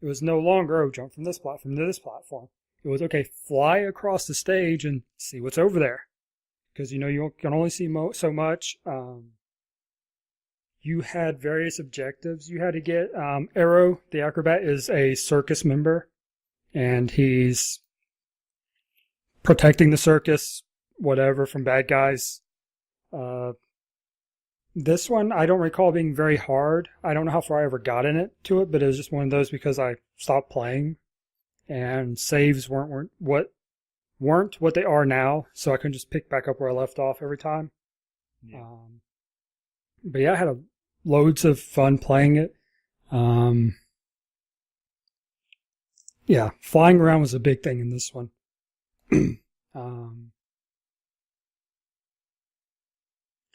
It was no longer, jump from this platform to this platform. It was, okay, fly across the stage and see what's over there. Because, you can only see so much. You had various objectives you had to get. Arrow, the Acrobat, is a circus member, and he's protecting the circus, whatever, from bad guys. This one, I don't recall being very hard. I don't know how far I ever got in it, but it was just one of those because I stopped playing, and saves weren't what they are now, so I couldn't just pick back up where I left off every time. Yeah. But yeah, I had loads of fun playing it. Yeah, flying around was a big thing in this one. Trying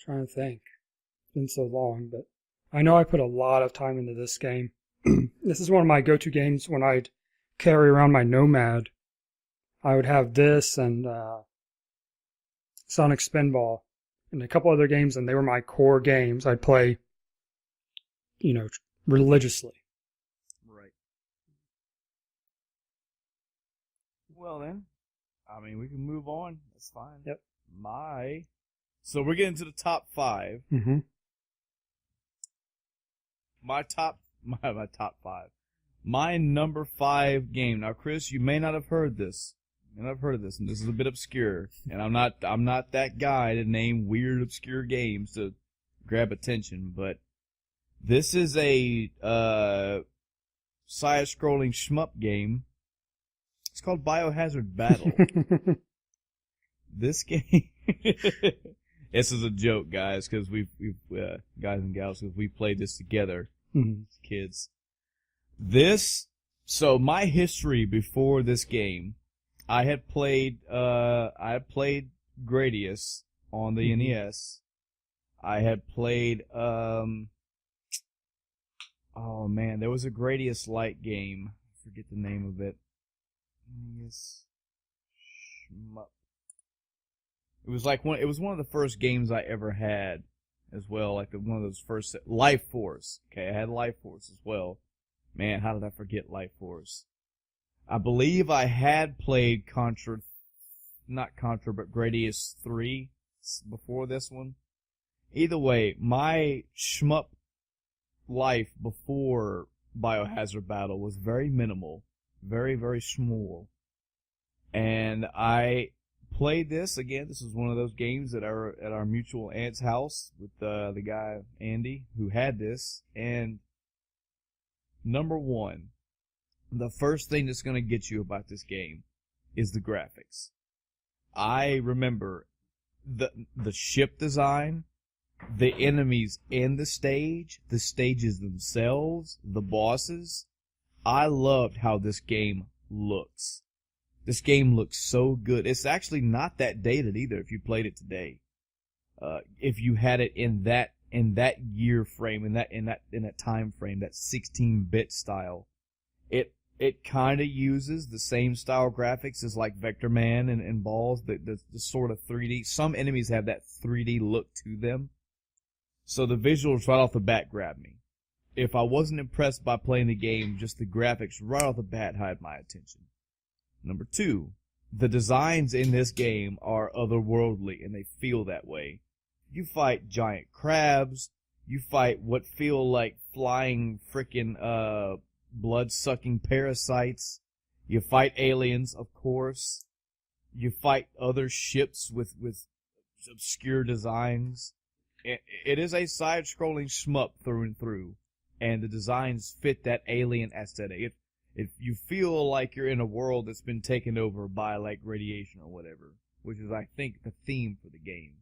to think. It's been so long, but I know I put a lot of time into this game. This is one of my go-to games when I'd carry around my Nomad. I would have this and Sonic Spinball and a couple other games, and they were my core games. I'd play, religiously. Right. Well then, we can move on. That's fine. Yep. So we're getting to the top 5. Mm-hmm. My top 5. My number 5 game. Now, Chris, you may not have heard this. And this is a bit obscure. And I'm not that guy to name weird, obscure games to grab attention. But this is a side-scrolling shmup game. It's called Biohazard Battle. This game. This is a joke, guys, because we've guys and gals, because we played this together, as kids. So my history before this game, I had played Gradius on the NES. I had played, there was a Gradius Light game. I forget the name of it. It was one of the first games I ever had as well, like one of those first Life Force. Okay, I had Life Force as well. Man, how did I forget Life Force? I believe I had played not Contra, but Gradius 3 before this one. Either way, my shmup life before Biohazard Battle was very minimal, very, very small. And I played this again. This was one of those games at our mutual aunt's house with the guy Andy who had this. And number one, the first thing that's going to get you about this game is the graphics. I remember the ship design, the enemies in the stages themselves, the bosses. I loved how this game looks. This game looks so good. It's actually not that dated either if you played it today. If you had it in that year frame, in that time frame, that 16-bit style, it kind of uses the same style graphics as like Vector Man and Balls, the sort of 3D. Some enemies have that 3D look to them. So the visuals right off the bat grabbed me. If I wasn't impressed by playing the game, just the graphics right off the bat had my attention. Number two, the designs in this game are otherworldly, and they feel that way. You fight giant crabs. You fight what feel like flying frickin' blood-sucking parasites. You fight aliens, of course. You fight other ships with obscure designs. It is a side-scrolling shmup through and through, and the designs fit that alien aesthetic. If you feel like you're in a world that's been taken over by like radiation or whatever, which is I think the theme for the game.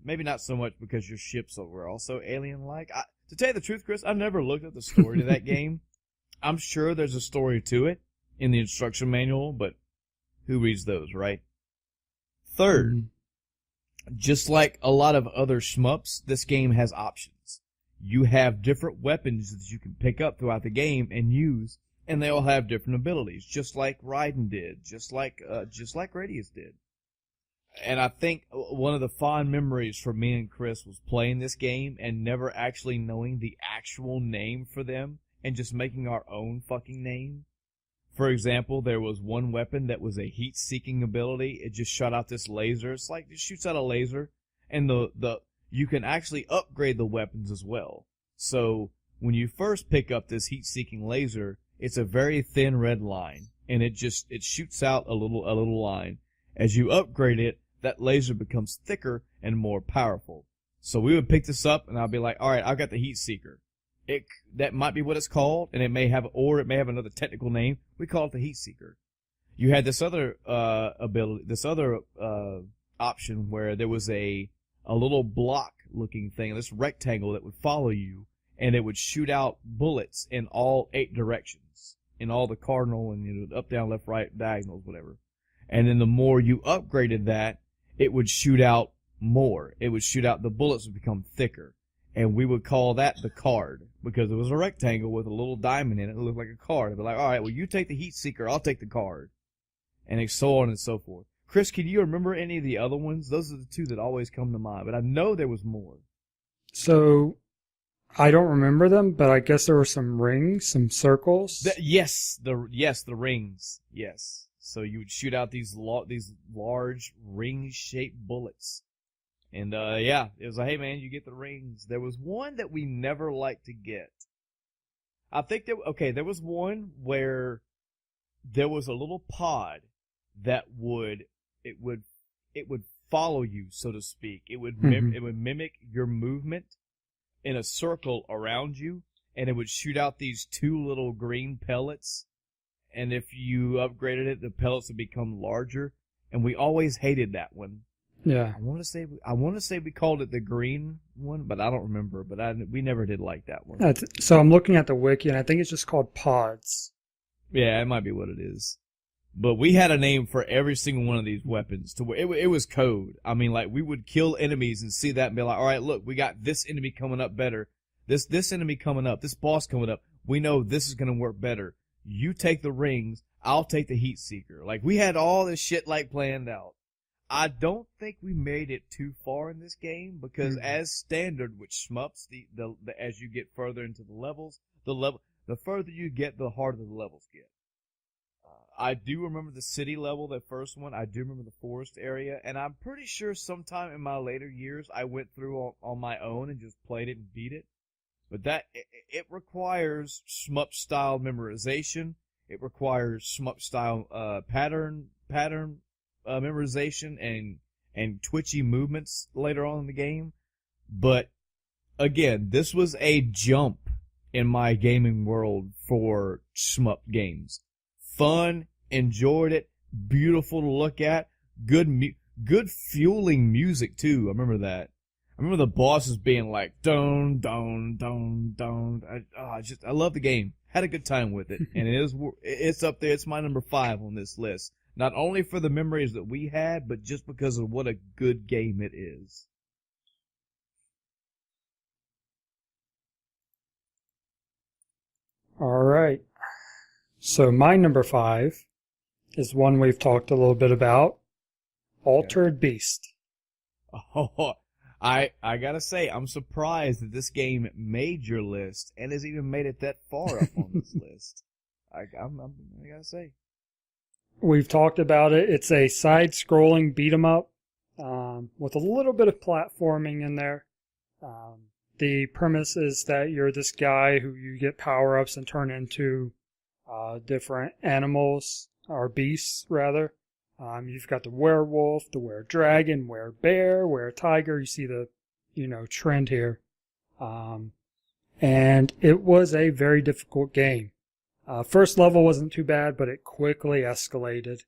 Maybe not so much because your ships were also alien-like. To tell you the truth, Chris, I've never looked at the story to that game. I'm sure there's a story to it in the instruction manual, but who reads those, right? Third, just like a lot of other shmups, this game has options. You have different weapons that you can pick up throughout the game and use, and they all have different abilities, just like Raiden did, just like Radius did. And I think one of the fond memories for me and Chris was playing this game and never actually knowing the actual name for them and just making our own fucking name. For example, there was one weapon that was a heat-seeking ability. It just shot out this laser. It's like it shoots out a laser, and you can actually upgrade the weapons as well. So when you first pick up this heat-seeking laser, it's a very thin red line, and it shoots out a little line. As you upgrade it, that laser becomes thicker and more powerful. So we would pick this up, and I'll be like, all right, I've got the heat seeker. That might be what it's called, and it may have another technical name. We call it the heat seeker. You had this other option where there was a little block-looking thing, this rectangle that would follow you, and it would shoot out bullets in all 8 directions, in all the cardinal and up, down, left, right, diagonals, whatever. And then the more you upgraded that, it would shoot out more. It would shoot out, the bullets would become thicker. And we would call that the card, because it was a rectangle with a little diamond in it. It looked like a card. It'd be like, all right, well, you take the heat seeker, I'll take the card. And so on and so forth. Chris, can you remember any of the other ones? Those are the two that always come to mind, but I know there was more. So, I don't remember them, but I guess there were some rings, some circles. Yes, the rings. Yes. So you would shoot out these large ring-shaped bullets. And, it was like, hey man, you get the rings. There was one that we never liked to get. I think there was one where there was a little pod that would follow you, so to speak. It would mimic your movement in a circle around you, and it would shoot out these 2 little green pellets. And if you upgraded it, the pellets would become larger. And we always hated that one. Yeah. I want to say we called it the green one, but I don't remember. But we never did like that one. So I'm looking at the wiki, and I think it's just called pods. Yeah, it might be what it is. But we had a name for every single one of these weapons. To where it was code. I mean, like, we would kill enemies and see that and be like, all right, look, we got this enemy coming up better. This enemy coming up. This boss coming up. We know this is going to work better. You take the rings. I'll take the heat seeker. Like, we had all this shit, like, planned out. I don't think we made it too far in this game because as standard with shmups, as you get further into the levels, the further you get, the harder the levels get. I do remember the city level, the first one. I do remember the forest area, and I'm pretty sure sometime in my later years I went through on my own and just played it and beat it. But it requires shmup style memorization. It requires shmup style pattern memorization and twitchy movements later on in the game. But again, this was a jump in my gaming world for shmup games. Fun, enjoyed it, beautiful to look at, good fueling music too. I remember that. I remember the bosses being like don don don don. I love the game. Had a good time with it, and it's up there. It's my number 5 on this list. Not only for the memories that we had, but just because of what a good game it is. All right. So my number 5 is one we've talked a little bit about, Altered Beast. Oh, I gotta say, I'm surprised that this game made your list and has even made it that far up on this list. I gotta say. We've talked about it. It's a side-scrolling beat-em-up with a little bit of platforming in there. The premise is that you're this guy who you get power-ups and turn into different animals, or beasts, rather. You've got the werewolf, the were-dragon, were-bear, were-tiger. You see the, trend here. And it was a very difficult game. First level wasn't too bad, but it quickly escalated.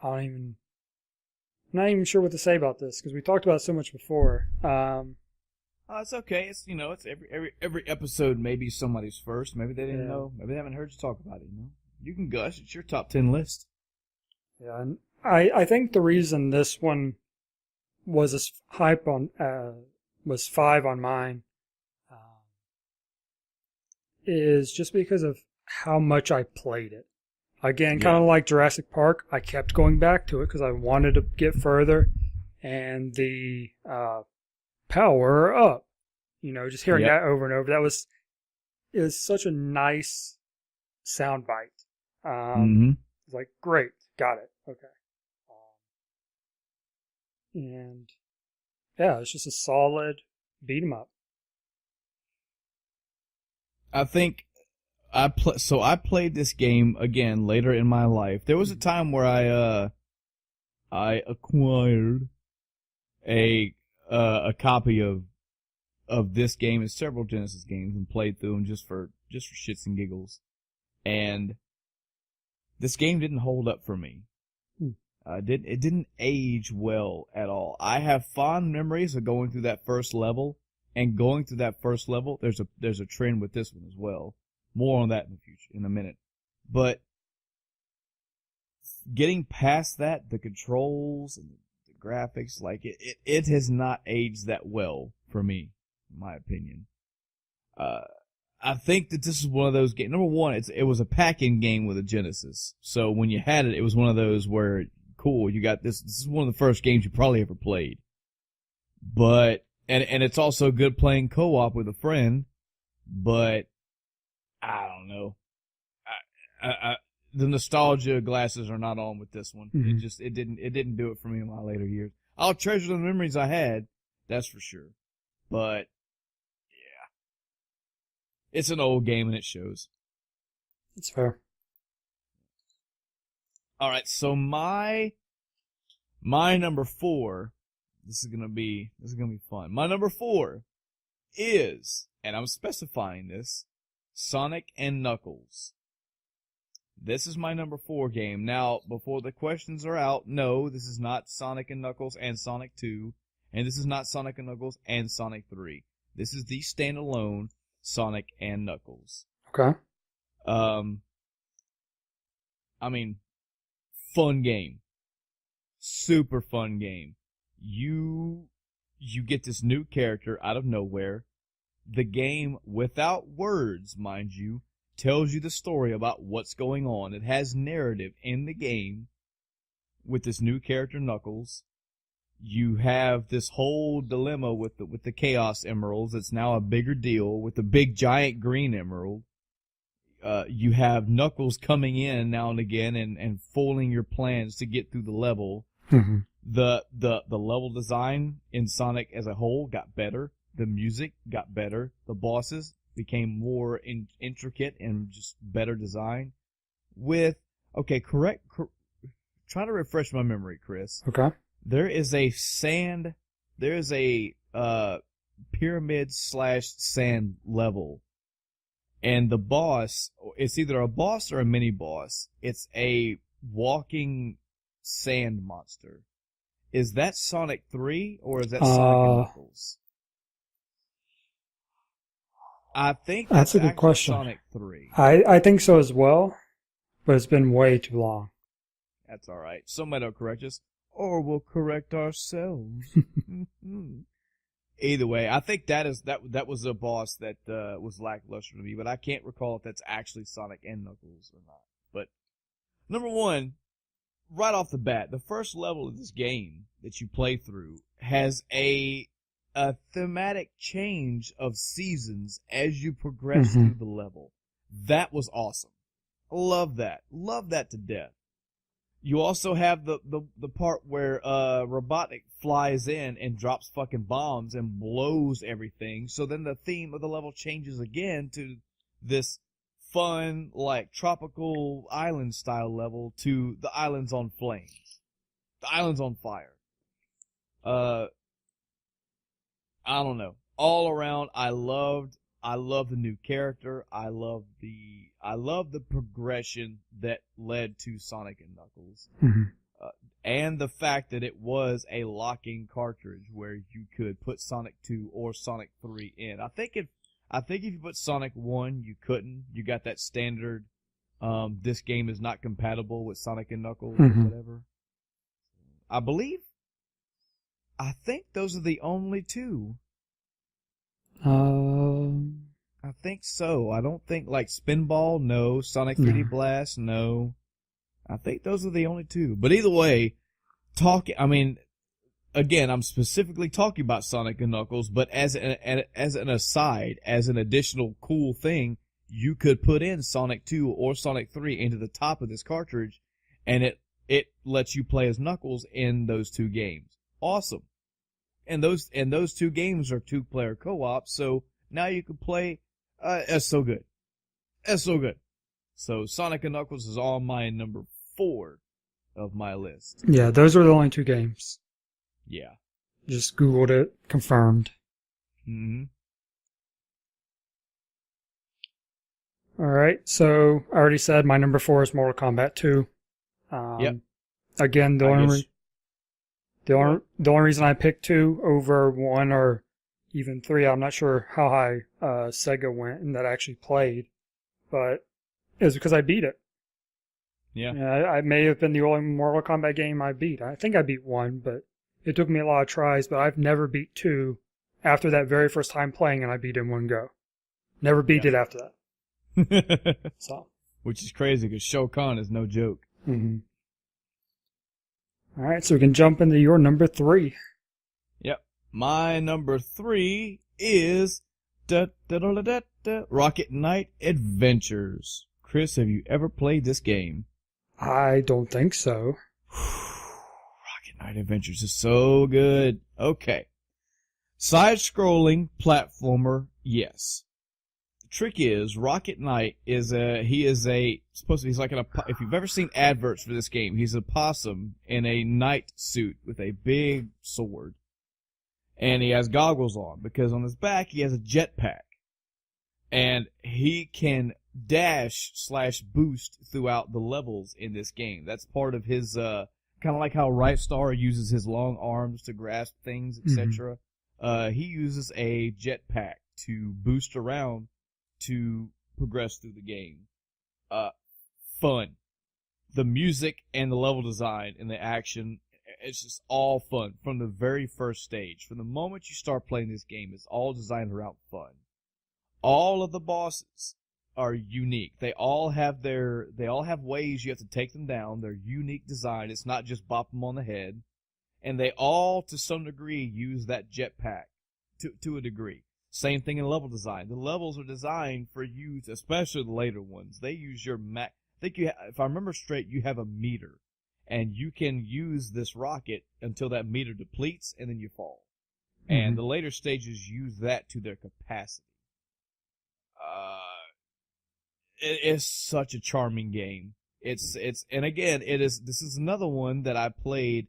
I'm not even sure what to say about this, because we talked about it so much before. It's okay. It's every episode maybe somebody's first. Maybe they didn't know. Maybe they haven't heard you talk about it. You can gush. It's your top 10 list. Yeah, and I think the reason this one was as hype on was 5 on mine is just because of how much I played it. Again, kind of like Jurassic Park, I kept going back to it because I wanted to get further, and the power up. Just hearing that over and over. It was such a nice soundbite. It's like, great, got it, okay. And yeah, it's just a solid beat 'em up. I think I played this game again later in my life. There was a time where I acquired a copy of this game and several Genesis games and played through them just for shits and giggles. And this game didn't hold up for me. It didn't age well at all. I have fond memories of going through that first level, and going through that first level, there's a trend with this one as well. More on that in the future, in a minute. But getting past that, the controls and the graphics, like it has not aged that well for me, in my opinion. I think that this is one of those games. Number one, it was a pack-in game with a Genesis. So when you had it, it was one of those where, cool, you got this. This is one of the first games you probably ever played. But, and it's also good playing co-op with a friend, but I don't know. The nostalgia glasses are not on with this one. Mm-hmm. It didn't do it for me in my later years. I'll treasure the memories I had, that's for sure. But yeah, it's an old game and it shows. That's fair. All right, so my number 4. This is gonna be fun. My number 4 is, and I'm specifying this, Sonic and Knuckles. This is my number 4 game. Now, before the questions are out, no, this is not Sonic and Knuckles and Sonic 2, and this is not Sonic and Knuckles and Sonic 3. This is the standalone Sonic and Knuckles. Okay. I mean, fun game. Super fun game. You get this new character out of nowhere. The game, without words, mind you, tells you the story about what's going on. It has narrative in the game with this new character, Knuckles. You have this whole dilemma with the Chaos Emeralds. It's now a bigger deal with the big giant green emerald. you have Knuckles coming in now and again and foiling your plans to get through the level. Mm-hmm. The level design in Sonic as a whole got better. The music got better. The bosses became more intricate and just better design. Try to refresh my memory, Chris. Okay. There is a pyramid / sand level. And the boss, it's either a boss or a mini boss. It's a walking sand monster. Is that Sonic 3 or is that Sonic and Knuckles? I think that's a good question. Sonic 3. I think so as well, but it's been way too long. That's all right. Somebody will correct us, or we'll correct ourselves. Either way, I think that was a boss that was lackluster to me, but I can't recall if that's actually Sonic and Knuckles or not. But number one, right off the bat, the first level of this game that you play through has a thematic change of seasons as you progress through the level. That was awesome. Love that. Love that to death. You also have the part where Robotnik flies in and drops fucking bombs and blows everything. So then the theme of the level changes again to this fun, like, tropical island style level to the island's on flames. The island's on fire. I don't know. All around, I love the new character. I love the progression that led to Sonic and Knuckles. Mm-hmm. And the fact that it was a locking cartridge where you could put Sonic 2 or Sonic 3 in. I think if you put Sonic 1, you couldn't. You got that standard, this game is not compatible with Sonic and Knuckles or whatever. I think those are the only two. I think so. I don't think, like, Spinball, no. Sonic 3D Blast, no. I think those are the only two. But either way, again, I'm specifically talking about Sonic and Knuckles, but as an aside, as an additional cool thing, you could put in Sonic 2 or Sonic 3 into the top of this cartridge, and it lets you play as Knuckles in those two games. Awesome. And those two games are 2-player co-op, so now you can play. That's so good. That's so good. So Sonic and Knuckles is on my number 4 of my list. Yeah, those are the only two games. Yeah. Just Googled it, confirmed. Mm-hmm. Alright, so I already said my number 4 is Mortal Kombat 2. Yep. Again, the only reason I picked 2 over 1 or even 3, I'm not sure how high Sega went and that I actually played, but it was because I beat it. Yeah. I may have been the only Mortal Kombat game I beat. I think I beat 1, but it took me a lot of tries, but I've never beat 2 after that very first time playing, and I beat it in one go. Never beat it after that. So, which is crazy because Shao Kahn is no joke. Mm-hmm. All right, so we can jump into your number 3. Yep. My number 3 is Rocket Knight Adventures. Chris, have you ever played this game? I don't think so. Rocket Knight Adventures is so good. Okay. Side-scrolling platformer, yes. The trick is, Rocket Knight he's like if you've ever seen adverts for this game, he's a possum in a knight suit with a big sword. And he has goggles on, because on his back he has a jetpack. And he can dash/boost throughout the levels in this game. That's part of his, kind of like how Right Star uses his long arms to grasp things, etc. He uses a jetpack to boost around to progress through the game. Fun. The music and the level design and the action, it's just all fun from the very first stage. From the moment you start playing this game, it's all designed around fun. All of the bosses are unique. They all have ways you have to take them down. They're unique design. It's not just bop them on the head. And they all, to some degree, use that jetpack to a degree. Same thing in level design. The levels are designed for you, especially the later ones. They use your I think if I remember straight, you have a meter, and you can use this rocket until that meter depletes, and then you fall. Mm-hmm. And the later stages use that to their capacity. It is such a charming game. And again, this is another one that I played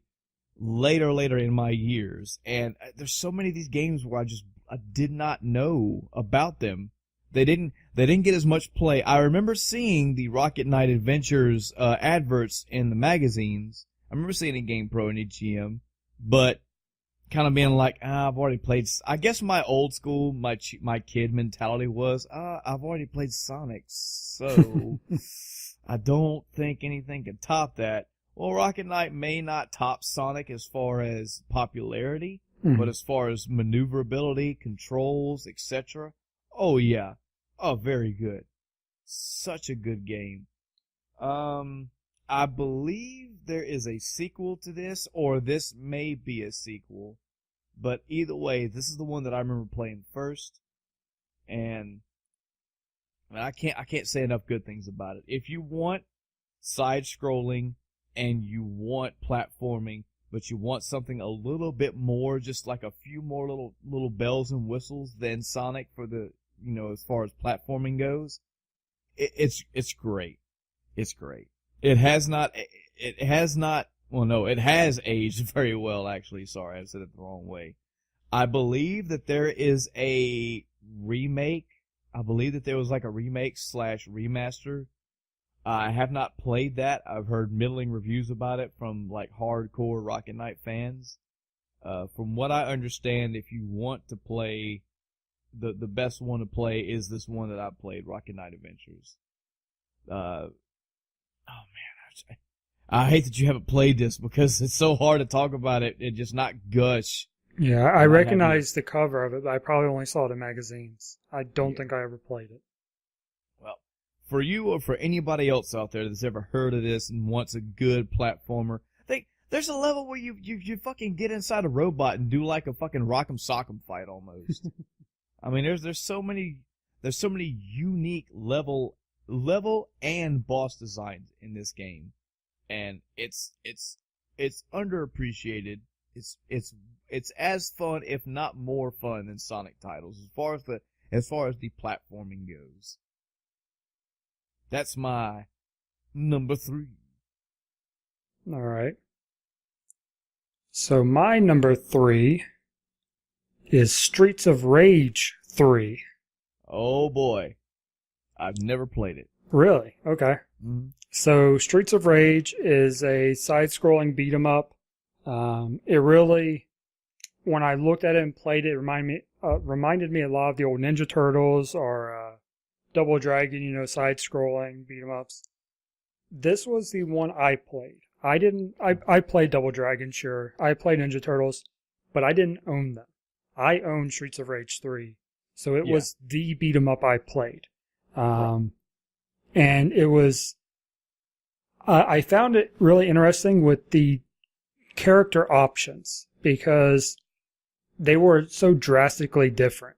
later in my years. And there's so many of these games where I did not know about them. They didn't get as much play. I remember seeing the Rocket Knight Adventures, adverts in the magazines. I remember seeing it in GamePro and EGM, but kind of being like, I've already played. I guess my old school, my kid mentality was, I've already played Sonic, so I don't think anything can top that. Well, Rocket Knight may not top Sonic as far as popularity, but as far as maneuverability, controls, etc., oh yeah, oh very good, such a good game. I believe there is a sequel to this, or this may be a sequel. But either way, this is the one that I remember playing first. And I can't say enough good things about it. If you want side-scrolling and you want platforming, but you want something a little bit more, just like a few more little bells and whistles than Sonic for the, as far as platforming goes, it's great. It's great. It has aged very well, actually. Sorry, I said it the wrong way. I believe that there is a remake. I believe that there was like a remake / remaster. I have not played that. I've heard middling reviews about it from like hardcore Rocket Knight fans. From what I understand, if you want to play, the best one to play is this one that I played, Rocket Knight Adventures. Oh man, I hate that you haven't played this because it's so hard to talk about it and just not gush. Yeah, I recognize the cover of it, but I probably only saw it in magazines. I don't think I ever played it. Well, for you or for anybody else out there that's ever heard of this and wants a good platformer, there's a level where you fucking get inside a robot and do like a fucking rock'em sock'em fight almost. I mean, there's so many unique level and boss designs in this game. And it's underappreciated. It's as fun, if not more fun, than Sonic titles as far as the platforming goes. That's my number 3. All right. So my number 3 is Streets of Rage 3. Oh boy, I've never played it. Really? Okay. Mm-hmm. So Streets of Rage is a side-scrolling beat-em-up. It really, when I looked at it and played it, reminded me a lot of the old Ninja Turtles or Double Dragon, side-scrolling beat-em-ups. This was the one I played. I played Double Dragon, sure. I played Ninja Turtles, but I didn't own them. I owned Streets of Rage 3. So it was the beat-em-up I played. And it was... I found it really interesting with the character options because they were so drastically different.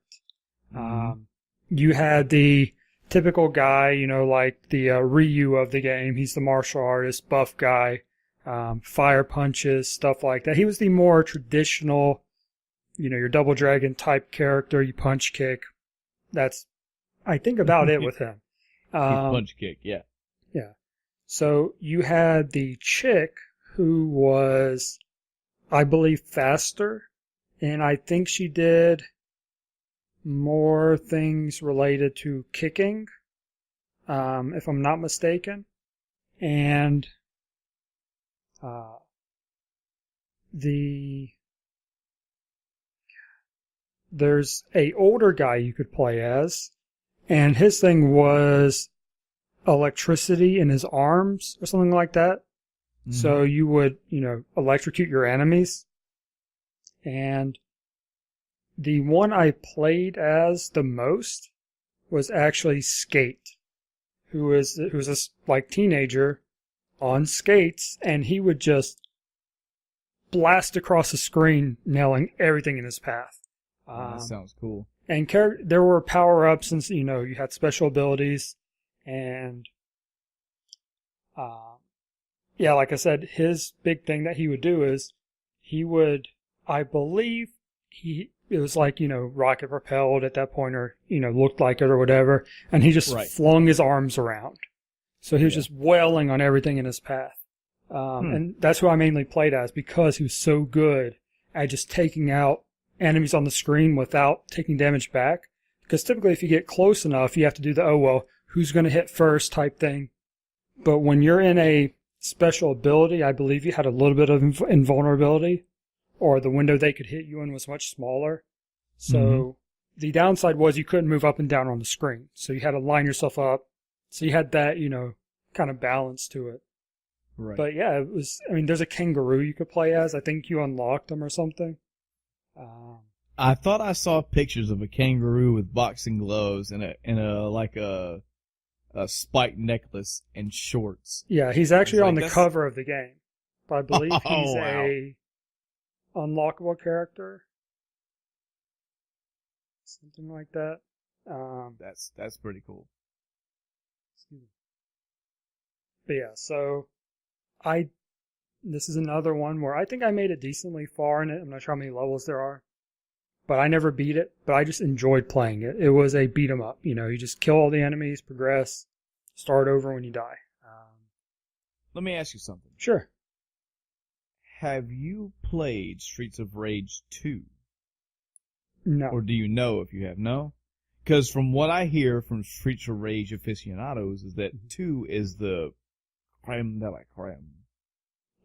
You had the typical guy, like the Ryu of the game. He's the martial artist, buff guy, fire punches, stuff like that. He was the more traditional, your Double Dragon type character. You punch kick. That's, I think, about it with him. Punch kick, yeah. Yeah. So you had the chick who was, I believe, faster, and I think she did more things related to kicking, if I'm not mistaken. And there's a older guy you could play as, and his thing was electricity in his arms or something like that. Mm-hmm. So you would, electrocute your enemies. And the one I played as the most was actually Skate, who was this like teenager on skates, and he would just blast across the screen, nailing everything in his path. That sounds cool. And there were power-ups, and you had special abilities, and yeah, like I said, his big thing that he would do is he would, I believe, it was like rocket propelled at that point, or looked like it or whatever, and he just flung his arms around, so he was just wailing on everything in his path, and that's who I mainly played as because he was so good at just taking out enemies on the screen without taking damage back. Because typically if you get close enough, you have to do the, who's going to hit first type thing. But when you're in a special ability, I believe you had a little bit of invulnerability, or the window they could hit you in was much smaller. So the downside was you couldn't move up and down on the screen. So you had to line yourself up. So you had that, kind of balance to it. Right. But yeah, there's a kangaroo you could play as. I think you unlocked them or something. I thought I saw pictures of a kangaroo with boxing gloves and a spiked necklace and shorts. Yeah, he's actually on the cover of the game. But I believe he's a unlockable character. Something like that. That's pretty cool. Excuse me. But yeah, so this is another one where I think I made it decently far in it. I'm not sure how many levels there are. But I never beat it, but I just enjoyed playing it. It was a beat 'em up. You just kill all the enemies, progress, start over when you die. Let me ask you something. Sure. Have you played Streets of Rage 2? No. Or do you know if you have? No? Because from what I hear from Streets of Rage aficionados is that 2 is the creme de la creme.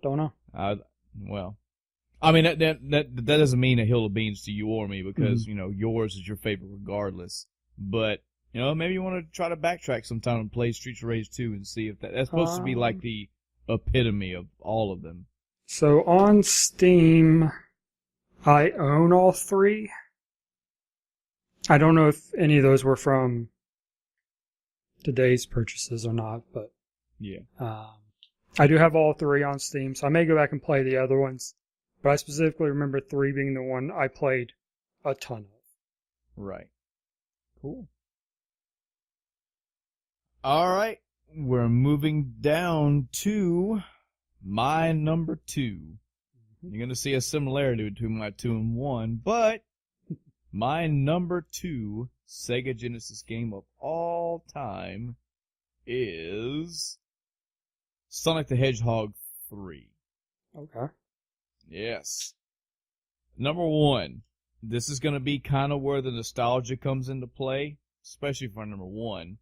Don't know. Well, I mean, that doesn't mean a hill of beans to you or me because, yours is your favorite regardless. But, maybe you want to try to backtrack sometime and play Streets of Rage 2 and see if that's supposed to be like the epitome of all of them. So on Steam, I own all 3. I don't know if any of those were from today's purchases or not, but yeah. I do have all 3 on Steam, so I may go back and play the other ones. But I specifically remember 3 being the one I played a ton of. Right. Cool. All right. We're moving down to my number 2. You're going to see a similarity between my 2 and 1, but my number 2 Sega Genesis game of all time is Sonic the Hedgehog 3. Okay. Yes. Number 1. This is going to be kind of where the nostalgia comes into play, especially for number 1,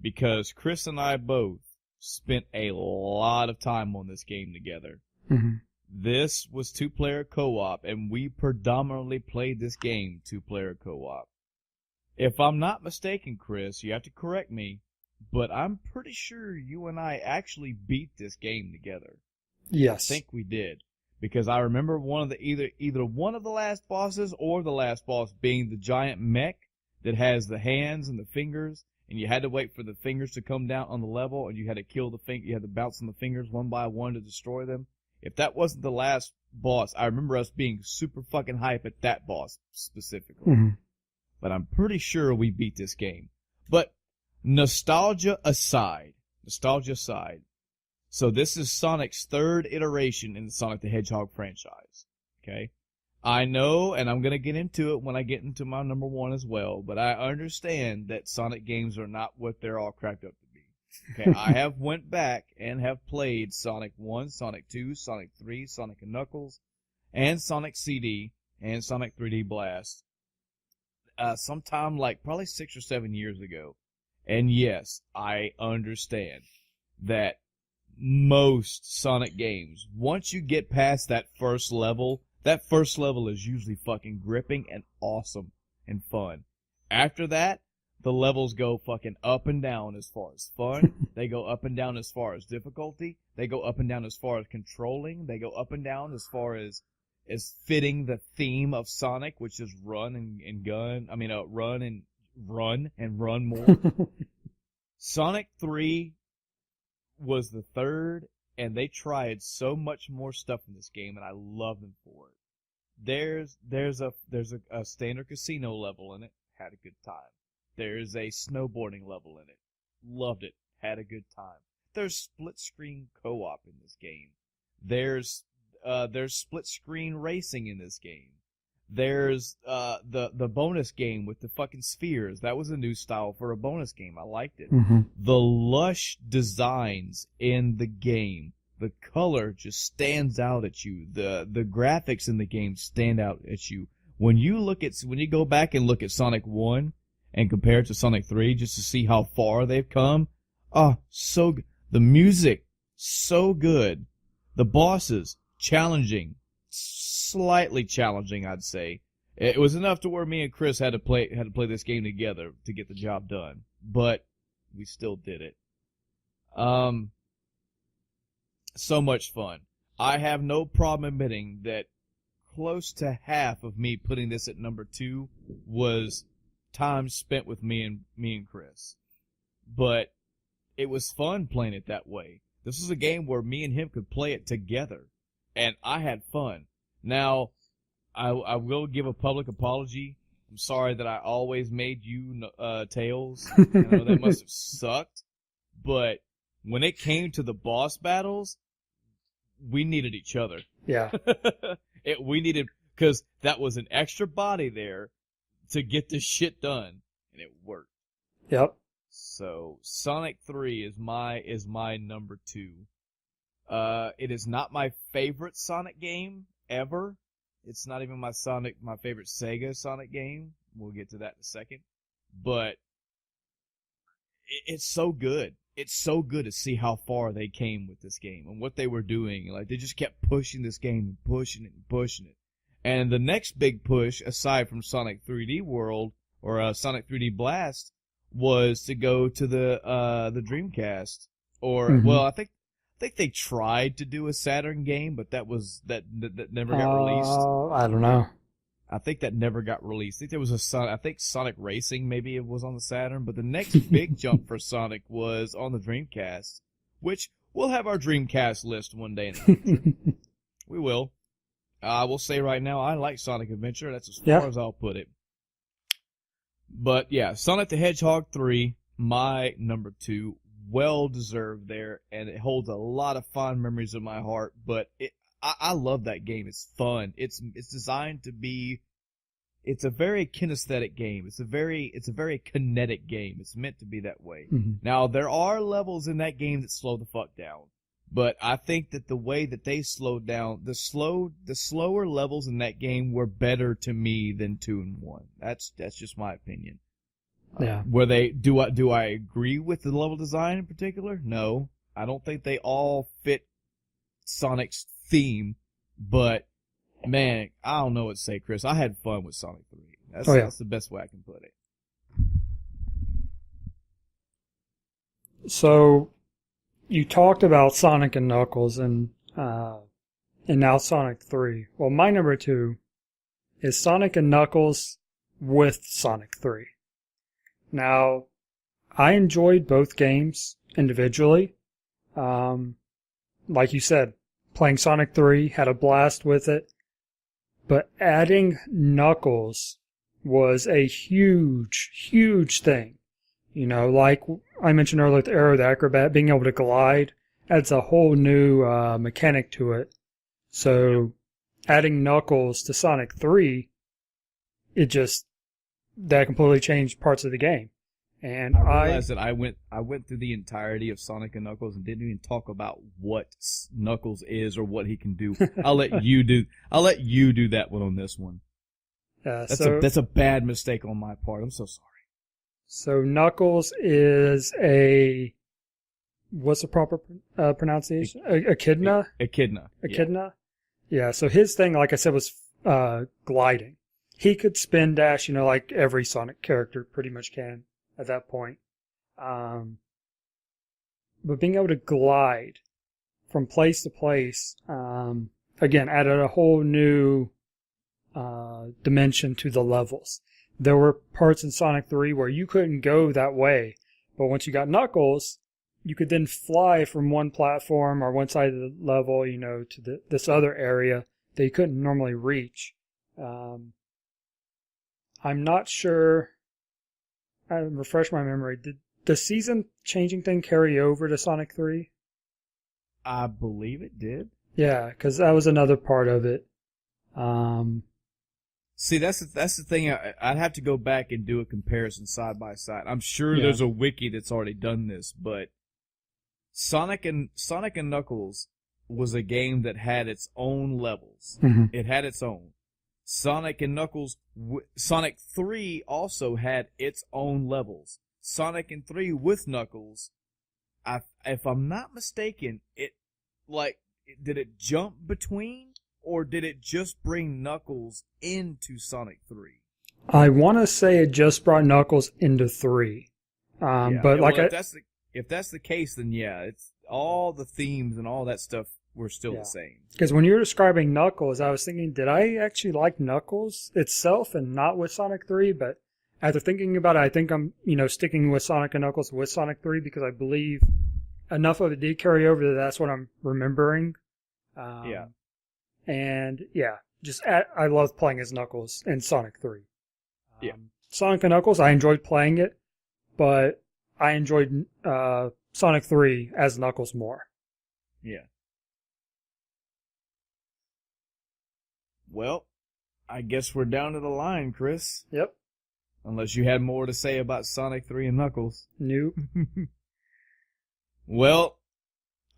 because Chris and I both spent a lot of time on this game together. Mm-hmm. This was 2-player co-op, and we predominantly played this game 2-player co-op. If I'm not mistaken, Chris, you have to correct me, but I'm pretty sure you and I actually beat this game together. Yes. I think we did. Because I remember either one of the last bosses or the last boss being the giant mech that has the hands and the fingers, and you had to wait for the fingers to come down on the level, and you had to you had to bounce on the fingers one by one to destroy them. If that wasn't the last boss, I remember us being super fucking hype at that boss specifically. Mm-hmm. But I'm pretty sure we beat this game. But nostalgia aside, so this is Sonic's 3rd iteration in the Sonic the Hedgehog franchise. Okay? I know, and I'm going to get into it when I get into my number 1 as well, but I understand that Sonic games are not what they're all cracked up to be. Okay, I have went back and have played Sonic 1, Sonic 2, Sonic 3, Sonic & Knuckles, and Sonic CD, and Sonic 3D Blast. Sometime probably 6 or 7 years ago. And yes, I understand that most Sonic games, once you get past that first level is usually fucking gripping and awesome and fun. After that, the levels go fucking up and down as far as fun. They go up and down as far as difficulty. They go up and down as far as controlling. They go up and down as far as fitting the theme of Sonic, which is run and gun. I mean, run more. Sonic 3 was the 3rd, and they tried so much more stuff in this game, and I love them for it. There's a standard casino level in it. Had a good time. There's a snowboarding level in it. Loved it. Had a good time. There's split screen co-op in this game. There's split screen racing in this game. There's the bonus game with the fucking spheres. That was a new style for a bonus game. I liked it. Mm-hmm. The lush designs in the game. The color just stands out at you. The graphics in the game stand out at you. When you go back and look at Sonic 1 and compare it to Sonic 3 just to see how far they've come, so good. The music, so good. The bosses, challenging. Slightly challenging, I'd say. It was enough to where me and Chris had to play this game together to get the job done. But we still did it. So much fun. I have no problem admitting that close to half of me putting this at number 2 was time spent with me and Chris. But it was fun playing it that way. This was a game where me and him could play it together, and I had fun. Now, I will give a public apology. I'm sorry that I always made you Tails. I know that must have sucked, but when it came to the boss battles, we needed each other. Yeah. We needed, because that was an extra body there to get this shit done, and it worked. Yep. So Sonic 3 is my number 2. It is not my favorite Sonic game ever. It's not even my favorite Sega Sonic game. We'll get to that in a second. But it's so good. It's so good to see how far they came with this game and what they were doing. Like, they just kept pushing this game and pushing it and pushing it. And the next big push, aside from Sonic 3D World or Sonic 3D Blast, was to go to the Dreamcast. Or well, I think they tried to do a Saturn game, but that never got released. I don't know. I think that never got released. I think there was Sonic Racing, maybe it was on the Saturn, but the next big jump for Sonic was on the Dreamcast, which we'll have our Dreamcast list one day in the future. We will. I will say right now, I like Sonic Adventure. That's as far as I'll put it. But yeah, Sonic the Hedgehog 3, my number 2, well deserved there, and it holds a lot of fond memories in my heart. But I love that game. It's fun. It's designed to be. It's a very kinesthetic game. It's a very kinetic game. It's meant to be that way. Mm-hmm. Now there are levels in that game that slow the fuck down, but I think that the way that they slowed down, the slower levels in that game were better to me than 2 and 1. That's just my opinion. Yeah. Do I agree with the level design in particular? No, I don't think they all fit Sonic's theme, but man, I don't know what to say, Chris. I had fun with Sonic 3. That's the best way I can put it. So, you talked about Sonic and Knuckles and now Sonic 3. Well, my number 2 is Sonic and Knuckles with Sonic 3. Now, I enjoyed both games individually. Like you said, playing Sonic 3, had a blast with it. But adding Knuckles was a huge, huge thing. You know, like I mentioned earlier with Arrow the Acrobat, being able to glide adds a whole new mechanic to it. So, adding Knuckles to Sonic 3, that completely changed parts of the game. And I realized that I went through the entirety of Sonic and Knuckles and didn't even talk about what Knuckles is or what he can do. I'll let you do that one on this one. That's a bad mistake on my part. I'm so sorry. So Knuckles is what's the proper pronunciation? Echidna? Echidna. Echidna? Yeah, so his thing, like I said, was gliding. He could spin dash, like every Sonic character pretty much can at that point. But being able to glide from place to place, again, added a whole new dimension to the levels. There were parts in Sonic 3 where you couldn't go that way, but once you got Knuckles, you could then fly from one platform or one side of the level, to this other area that you couldn't normally reach. Um, I'm not sure. I refresh my memory. Did the season changing thing carry over to Sonic 3? I believe it did. Yeah, because that was another part of it. Um, See, that's the thing. I'd have to go back and do a comparison side by side. I'm sure Yeah. there's a wiki that's already done this, but Sonic and Knuckles was a game that had its own levels. Mhm. It had its own. Sonic and Knuckles, Sonic 3 also had its own levels. Sonic and 3 with Knuckles, if I'm not mistaken, did it jump between, or did it just bring Knuckles into Sonic 3? I want to say it just brought Knuckles into 3. But like well, if that's the case, then yeah, it's all the themes and all that stuff were still the same. Because when you were describing Knuckles, I was thinking, did I actually like Knuckles itself and not with Sonic 3? But after thinking about it, I think I'm, sticking with Sonic and Knuckles with Sonic 3 because I believe enough of it did carry over that that's what I'm remembering. Yeah. And yeah, I love playing as Knuckles in Sonic 3. Yeah. Sonic and Knuckles, I enjoyed playing it, but I enjoyed Sonic 3 as Knuckles more. Yeah. Well, I guess we're down to the line, Chris. Yep. Unless you had more to say about Sonic 3 and Knuckles. Nope. Well,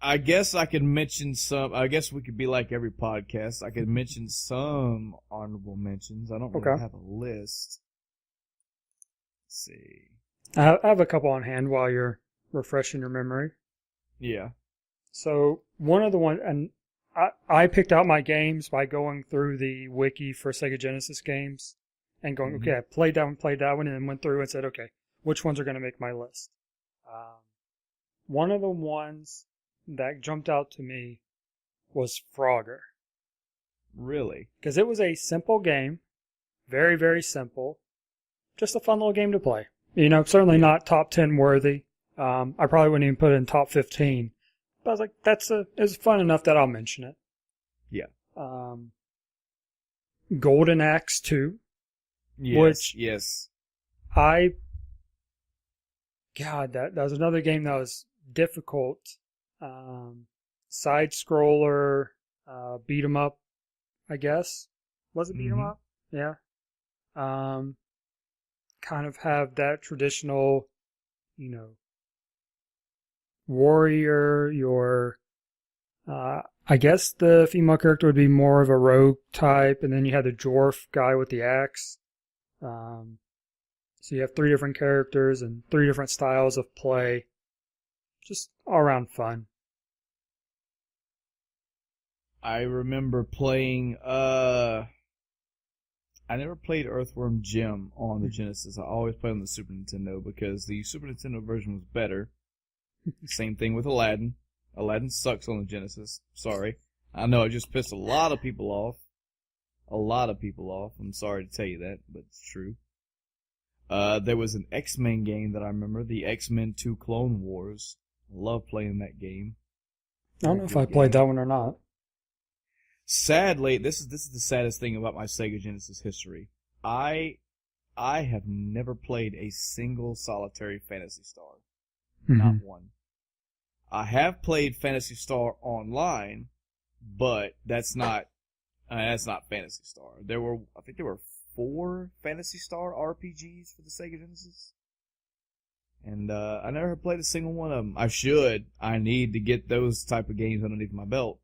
I guess I could mention I guess we could be like every podcast. I could mention some honorable mentions. I don't really have a list. Let's see. I have a couple on hand while you're refreshing your memory. Yeah. So one of the ones, and I picked out my games by going through the wiki for Sega Genesis games and going, okay, I played that one, and then went through and said, okay, which ones are going to make my list? One of the ones that jumped out to me was Frogger. Really? Because it was a simple game, very, very simple, just a fun little game to play. Certainly not top 10 worthy. I probably wouldn't even put it in top 15. But I was like, it's fun enough that I'll mention it. Yeah. Golden Axe 2. Yes. God, that was another game that was difficult. Side scroller, beat 'em up, I guess. Was it beat 'em up? Yeah. Kind of have that traditional, warrior. I guess the female character would be more of a rogue type, and then you had the dwarf guy with the axe. So you have 3 different characters and 3 different styles of play. Just all around fun. I remember playing, I never played Earthworm Jim on the Genesis. I always played on the Super Nintendo because the Super Nintendo version was better. Same thing with Aladdin. Aladdin sucks on the Genesis. Sorry. I know it just pissed a lot of people off. I'm sorry to tell you that, but it's true. There was an X-Men game that I remember, the X-Men 2 Clone Wars. I love playing that game. I don't know if I played that one or not. Sadly, this is the saddest thing about my Sega Genesis history. I have never played a single solitary Phantasy Star. Not one. I have played Phantasy Star Online, but that's not Phantasy Star. I think there were 4 Phantasy Star RPGs for the Sega Genesis. And I never played a single one of them. I should. I need to get those type of games underneath my belt.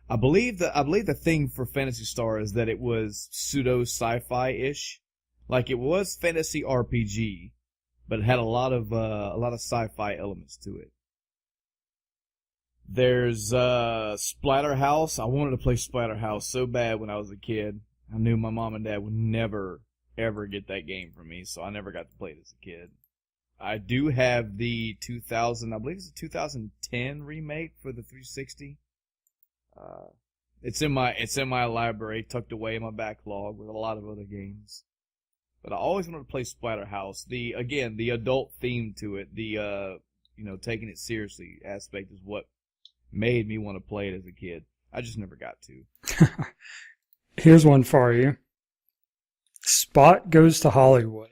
I believe the thing for Phantasy Star is that it was pseudo sci-fi-ish. Like it was fantasy RPG, but it had a lot of sci-fi elements to it. There's Splatterhouse. I wanted to play Splatterhouse so bad when I was a kid. I knew my mom and dad would never ever get that game for me, so I never got to play it as a kid. I do have the 2000, I believe it's a 2010 remake for the 360. It's in my library, tucked away in my backlog with a lot of other games. But I always wanted to play Splatterhouse. The adult theme to it, taking it seriously aspect is what made me want to play it as a kid. I just never got to. Here's one for you. Spot Goes to Hollywood.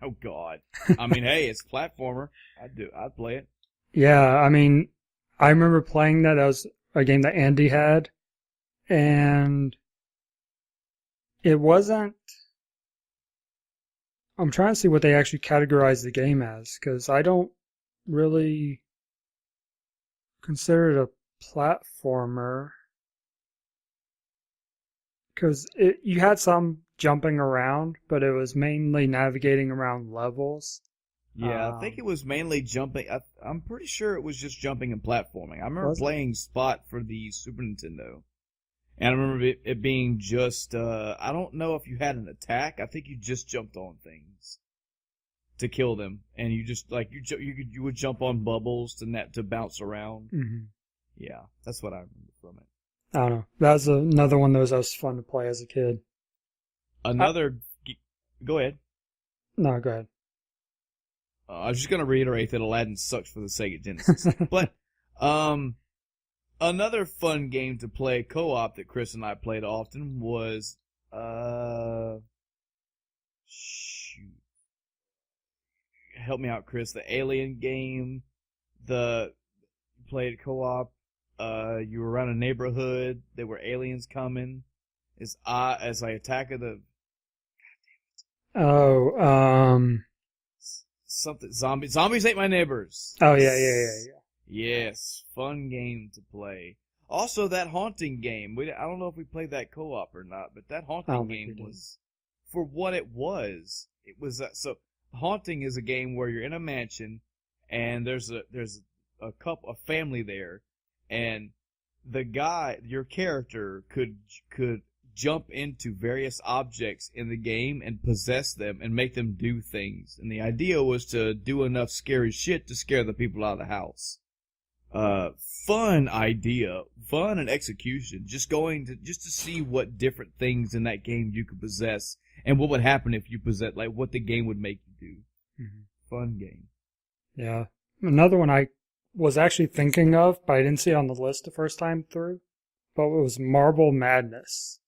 Oh God. I mean, hey, it's a platformer. I'd play it. Yeah, I mean, I remember playing that. That was a game that Andy had, and it wasn't. I'm trying to see what they actually categorize the game as, because I don't really consider it a platformer. Because you had some jumping around, but it was mainly navigating around levels. Yeah, I think it was mainly jumping. I'm pretty sure it was just jumping and platforming. I remember playing Spot for the Super Nintendo. And I remember it being just, I don't know if you had an attack. I think you just jumped on things to kill them. And you just, like, you would jump on bubbles to bounce around. Mm-hmm. Yeah, that's what I remember from it. I don't know. That was another one that was fun to play as a kid. Go ahead. No, go ahead. I was just going to reiterate that Aladdin sucks for the Sega Genesis. But, another fun game to play co-op that Chris and I played often was, shoot. Help me out, Chris. The Alien game. Played co-op. You were around a neighborhood. There were aliens coming. As I Attack of the... Something zombies ate my neighbors. Oh yeah. Yes, fun game to play. Also, that haunting game. I don't know if we played that co-op or not, but that haunting game was, for what it was. It was so. Haunting is a game where you're in a mansion, and there's a family there, and the guy, your character, could jump into various objects in the game and possess them and make them do things. And the idea was to do enough scary shit to scare the people out of the house. Fun idea, fun and execution. Just to see what different things in that game you could possess and what would happen if you possess, like what the game would make you do. Mm-hmm. Fun game. Yeah. Another one I was actually thinking of, but I didn't see it on the list the first time through, but it was Marble Madness.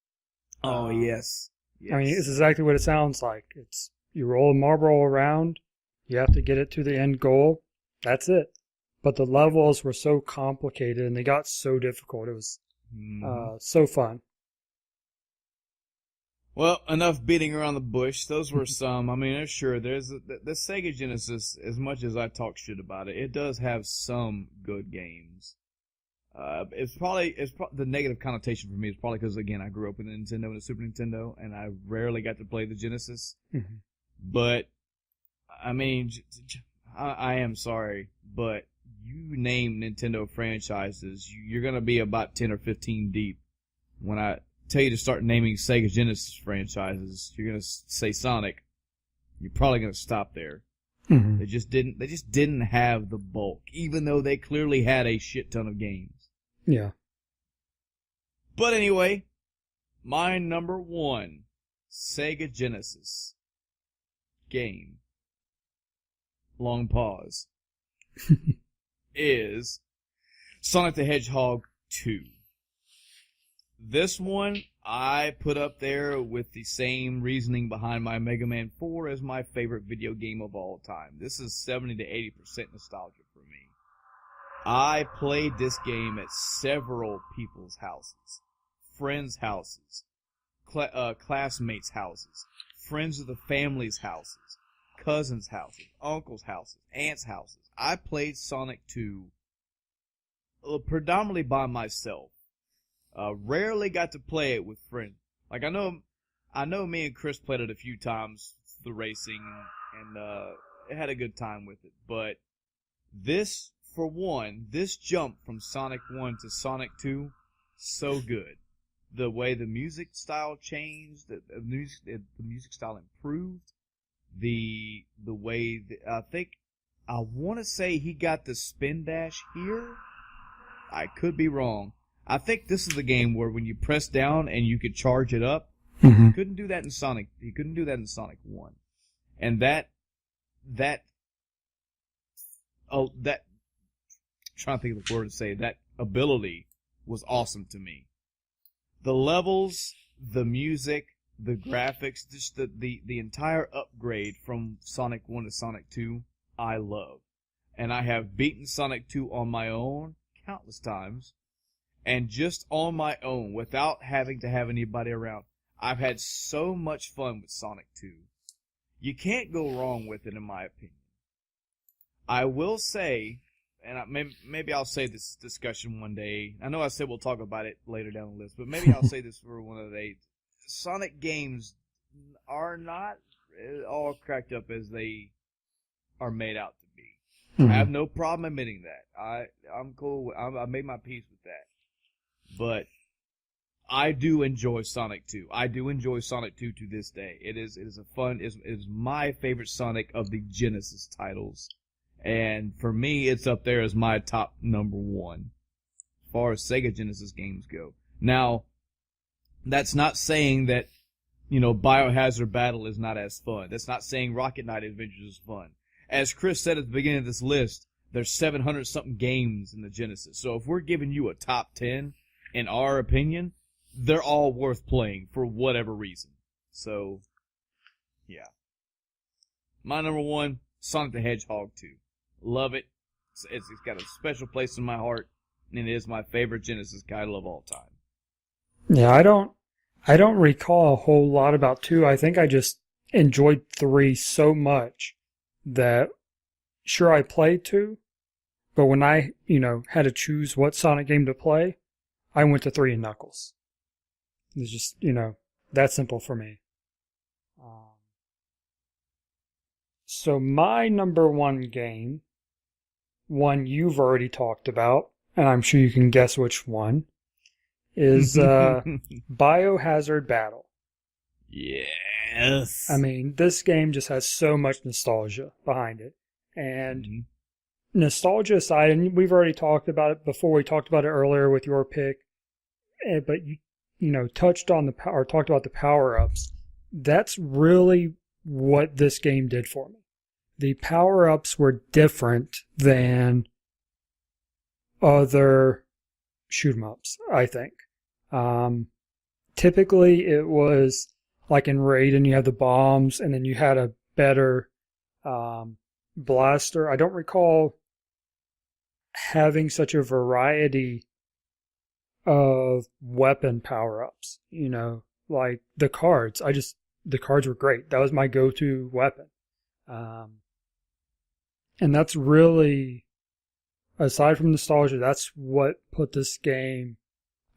Oh, yes. I mean, it's exactly what it sounds like. It's you roll a marble around, you have to get it to the end goal. That's it. But the levels were so complicated and they got so difficult. It was so fun. Well, enough beating around the bush. Those were some. I mean, sure, there's the Sega Genesis, as much as I talk shit about it, it does have some good games. It's probably the negative connotation for me is probably because, again, I grew up with the Nintendo and the Super Nintendo, and I rarely got to play the Genesis. Mm-hmm. But, I mean, I am sorry, but you name Nintendo franchises, you're going to be about 10 or 15 deep. When I tell you to start naming Sega Genesis franchises, you're going to say Sonic. You're probably going to stop there. Mm-hmm. They just didn't have the bulk, even though they clearly had a shit ton of games. Yeah. But anyway, my number one Sega Genesis game, long pause, is Sonic the Hedgehog 2. This one I put up there with the same reasoning behind my Mega Man 4 as my favorite video game of all time. This is 70 to 80% nostalgia for me. I played this game at several people's houses, friends' houses, classmates' houses, friends of the family's houses, cousins' houses, uncles' houses, aunts' houses. I played Sonic 2 predominantly by myself. Rarely got to play it with friends. Like I know me and Chris played it a few times, the racing, and had a good time with it. But this, for one, this jump from Sonic 1 to Sonic 2, so good. The way the music style changed, the music style improved, the way I want to say he got the spin dash here. I could be wrong. I think this is the game where when you press down and you could charge it up, mm-hmm. You couldn't do that in Sonic 1. And that trying to think of the word to say, that ability was awesome to me. The levels, the music, the graphics, just the entire upgrade from Sonic 1 to Sonic 2, I love. And I have beaten Sonic 2 on my own countless times. And just on my own, without having to have anybody around, I've had so much fun with Sonic 2. You can't go wrong with it, in my opinion. I will say, and maybe I'll say this discussion one day. I know I said we'll talk about it later down the list, but maybe I'll say this for one of the days. Sonic games are not all cracked up as they are made out to be. I have no problem admitting that. I'm cool. I made my peace with that. But I do enjoy Sonic 2. I do enjoy Sonic 2 to this day. It is a fun. It is my favorite Sonic of the Genesis titles, and for me, it's up there as my top number one as far as Sega Genesis games go. Now, that's not saying that Biohazard Battle is not as fun. That's not saying Rocket Knight Adventures is fun. As Chris said at the beginning of this list, there's 700 something games in the Genesis. So if we're giving you a top 10, in our opinion, they're all worth playing for whatever reason. So, yeah. My number one, Sonic the Hedgehog 2. Love it. It's got a special place in my heart, and it is my favorite Genesis title of all time. Yeah, I don't recall a whole lot about 2. I think I just enjoyed 3 so much that, sure, I played 2, but when I, had to choose what Sonic game to play, I went to 3 and Knuckles. It's just, that simple for me. So my number one game, one you've already talked about, and I'm sure you can guess which one, is Biohazard Battle. Yes. I mean, this game just has so much nostalgia behind it. And nostalgia aside, and we've already talked about it before, we talked about it earlier with your pick, but you touched on talked about the power-ups. That's really what this game did for me. The power-ups were different than other shoot-'em-ups, I think. Typically, it was like in Raiden, you have the bombs, and then you had a better blaster. I don't recall having such a variety of weapon power-ups, like the cards. The cards were great. That was my go-to weapon. And that's really, aside from nostalgia, that's what put this game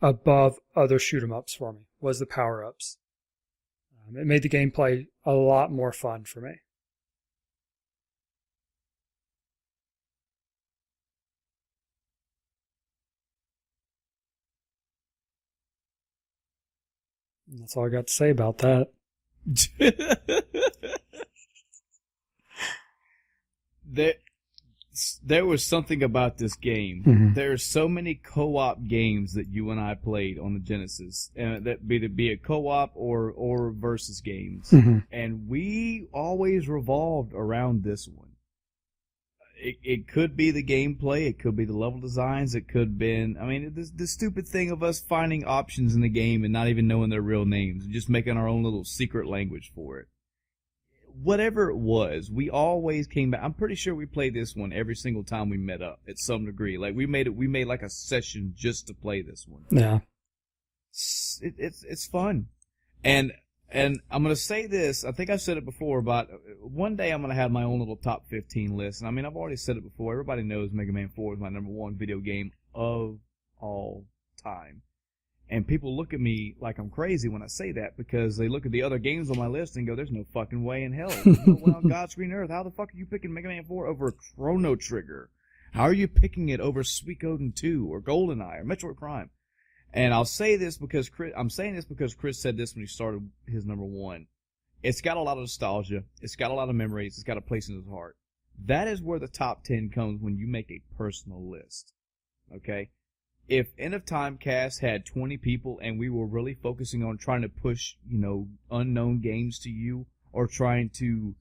above other shoot-'em-ups for me, was the power-ups. It made the gameplay a lot more fun for me. And that's all I got to say about that. There was something about this game. Mm-hmm. There are so many co-op games that you and I played on the Genesis, that be a co-op or versus games, and we always revolved around this one. It could be the gameplay, it could be the level designs, it could have been, the stupid thing of us finding options in the game and not even knowing their real names, and just making our own little secret language for it. Whatever it was, we always came back. I'm pretty sure we played this one every single time we met up at some degree. Like we made like a session just to play this one. Yeah. It's fun. And I'm going to say this, I think I've said it before, but one day I'm going to have my own little top 15 list. And I've already said it before. Everybody knows Mega Man 4 is my number one video game of all time. And people look at me like I'm crazy when I say that, because they look at the other games on my list and go, there's no fucking way in hell. No way on God's green earth. How the fuck are you picking Mega Man 4 over Chrono Trigger? How are you picking it over Suikoden 2 or GoldenEye or Metroid Prime? And I'll say this because I'm saying this because Chris said this when he started his number one. It's got a lot of nostalgia. It's got a lot of memories. It's got a place in his heart. That is where the top 10 comes when you make a personal list. Okay? If End of Time Cast had 20 people and we were really focusing on trying to push, unknown games to you, or trying to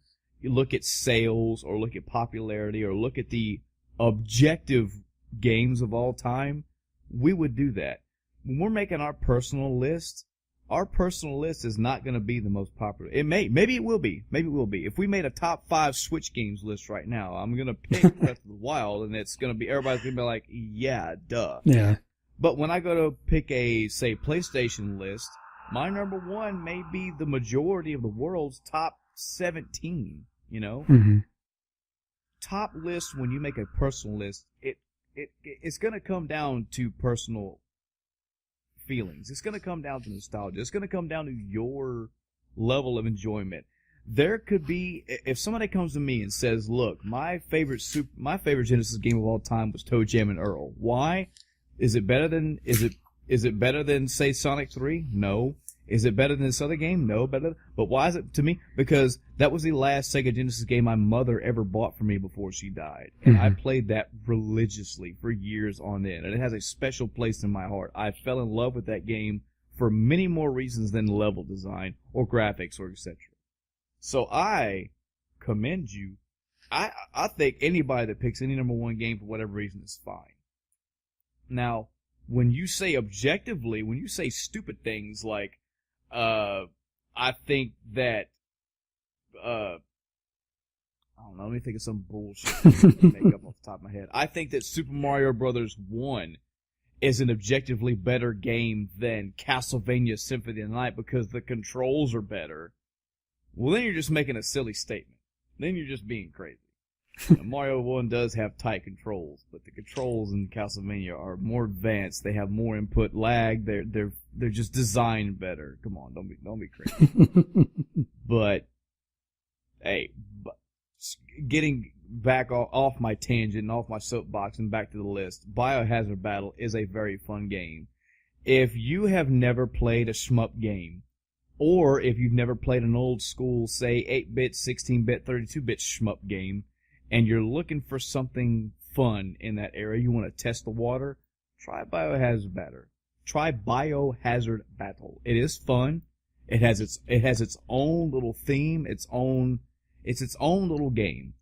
look at sales or look at popularity or look at the objective games of all time, we would do that. When we're making our personal list, our personal list is not going to be the most popular. Maybe it will be. Maybe it will be. If we made a top 5 Switch games list right now, I'm going to pick Breath of the Wild, and it's going to be, everybody's going to be like, yeah, duh. Yeah. But when I go to pick a, say, PlayStation list, my number 1 may be the majority of the world's top 17, you know? Mm-hmm. Top list, when you make a personal list, it's going to come down to personal feelings. It's going to come down to nostalgia. It's going to come down to your level of enjoyment. There could be, if somebody comes to me and says, look, my favorite Genesis game of all time was Toe Jam and Earl. Why? Is it better than say Sonic 3? No. Is it better than this other game? No. Better. But why is it to me? Because that was the last Sega Genesis game my mother ever bought for me before she died. And I played that religiously for years on end. And it has a special place in my heart. I fell in love with that game for many more reasons than level design or graphics or etc. So I commend you. I think anybody that picks any number 1 game for whatever reason is fine. Now, when you say objectively, when you say stupid things like, I think that, I don't know, let me think of some bullshit to make up off the top of my head. I think that Super Mario Brothers 1 is an objectively better game than Castlevania Symphony of the Night because the controls are better. Well, then you're just making a silly statement. Then you're just being crazy. Mario 1 does have tight controls, but the controls in Castlevania are more advanced. They have more input lag. They're just designed better. Come on, don't be crazy. But hey, getting back off my tangent and off my soapbox and back to the list, Biohazard Battle is a very fun game. If you have never played a shmup game, or if you've never played an old school, say 8-bit, 16-bit, 32-bit shmup game, and you're looking for something fun in that area, you want to test the water, try Biohazard Battle. Try Biohazard Battle. It is fun. It has its own little theme, it's its own little game.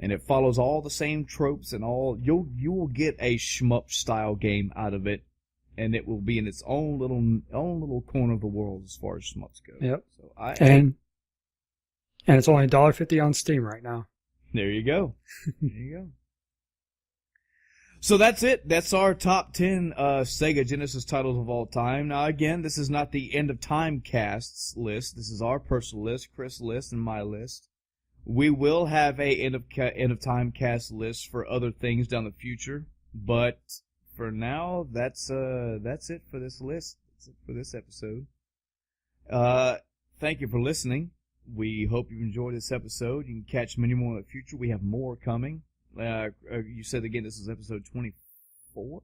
And it follows all the same tropes and all. You will get a shmup style game out of it, and it will be in its own little corner of the world as far as shmups go. Yep. So and it's only $1.50 on Steam right now. There you go. There you go. So that's it. That's our top 10 Sega Genesis titles of all time. Now, again, this is not the End of Time casts list. This is our personal list, Chris' list, and my list. We will have a End of Time cast list for other things down the future, but for now, that's it for this list. That's it for this episode. Thank you for listening. We hope you enjoyed this episode. You can catch many more in the future. We have more coming. You said again this is episode 24?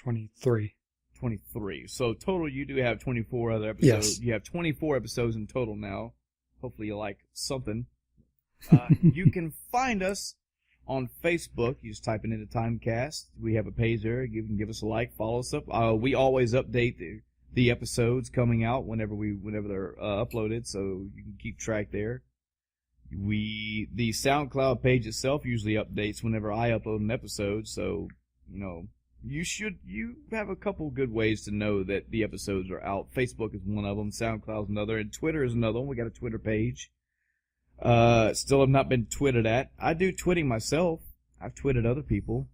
23. 23. So total you do have 24 other episodes. Yes. You have 24 episodes in total now. Hopefully you like something. You can find us on Facebook. You just type it into Timecast. We have a page there. You can give us a like, follow us up. We always update the episodes coming out whenever they're uploaded, so you can keep track there. The SoundCloud page itself usually updates whenever I upload an episode, so you have a couple good ways to know that the episodes are out. Facebook is one of them, SoundCloud is another, and Twitter is another one. We got a Twitter page. Still have not been tweeted at. I do twitting myself. I've twitted other people.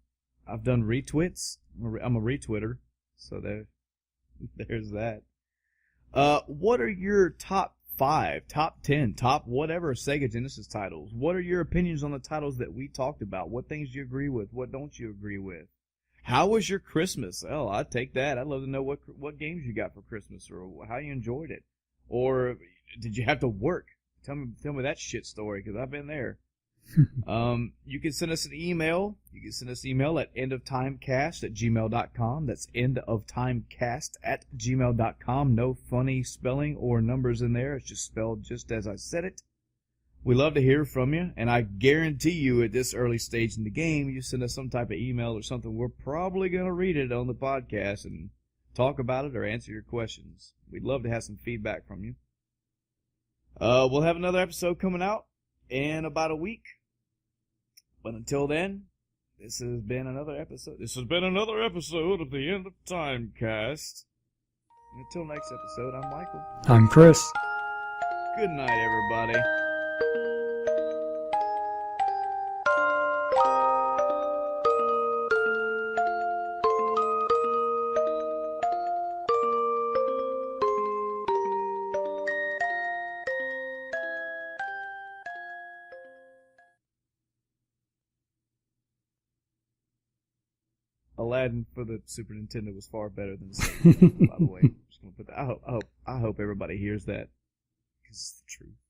I've done retweets. I'm a retwitter, so there's that. What are your top 5, top 10, top whatever Sega Genesis titles? What are your opinions on the titles that we talked about? What things do you agree with? What don't you agree with? How was your Christmas? Oh, I'd take that. I'd love to know what games you got for Christmas or how you enjoyed it. Or did you have to work? Tell me that shit story, because I've been there. You can send us an email. You can send us an email at endoftimecast@gmail.com. That's endoftimecast@gmail.com. No funny spelling or numbers in there. It's just spelled just as I said it. We love to hear from you, and I guarantee you at this early stage in the game, you send us some type of email or something, we're probably going to read it on the podcast and talk about it or answer your questions. We'd love to have some feedback from you. We'll have another episode coming out in about a week. But until then, this has been another episode. This has been another episode of the End of Time Cast. Until next episode, I'm Michael. I'm Chris. Good night, everybody. Aladdin for the Super Nintendo was far better than the Sega Genesis, by the way. Just gonna put that. I hope everybody hears that, because it's the truth.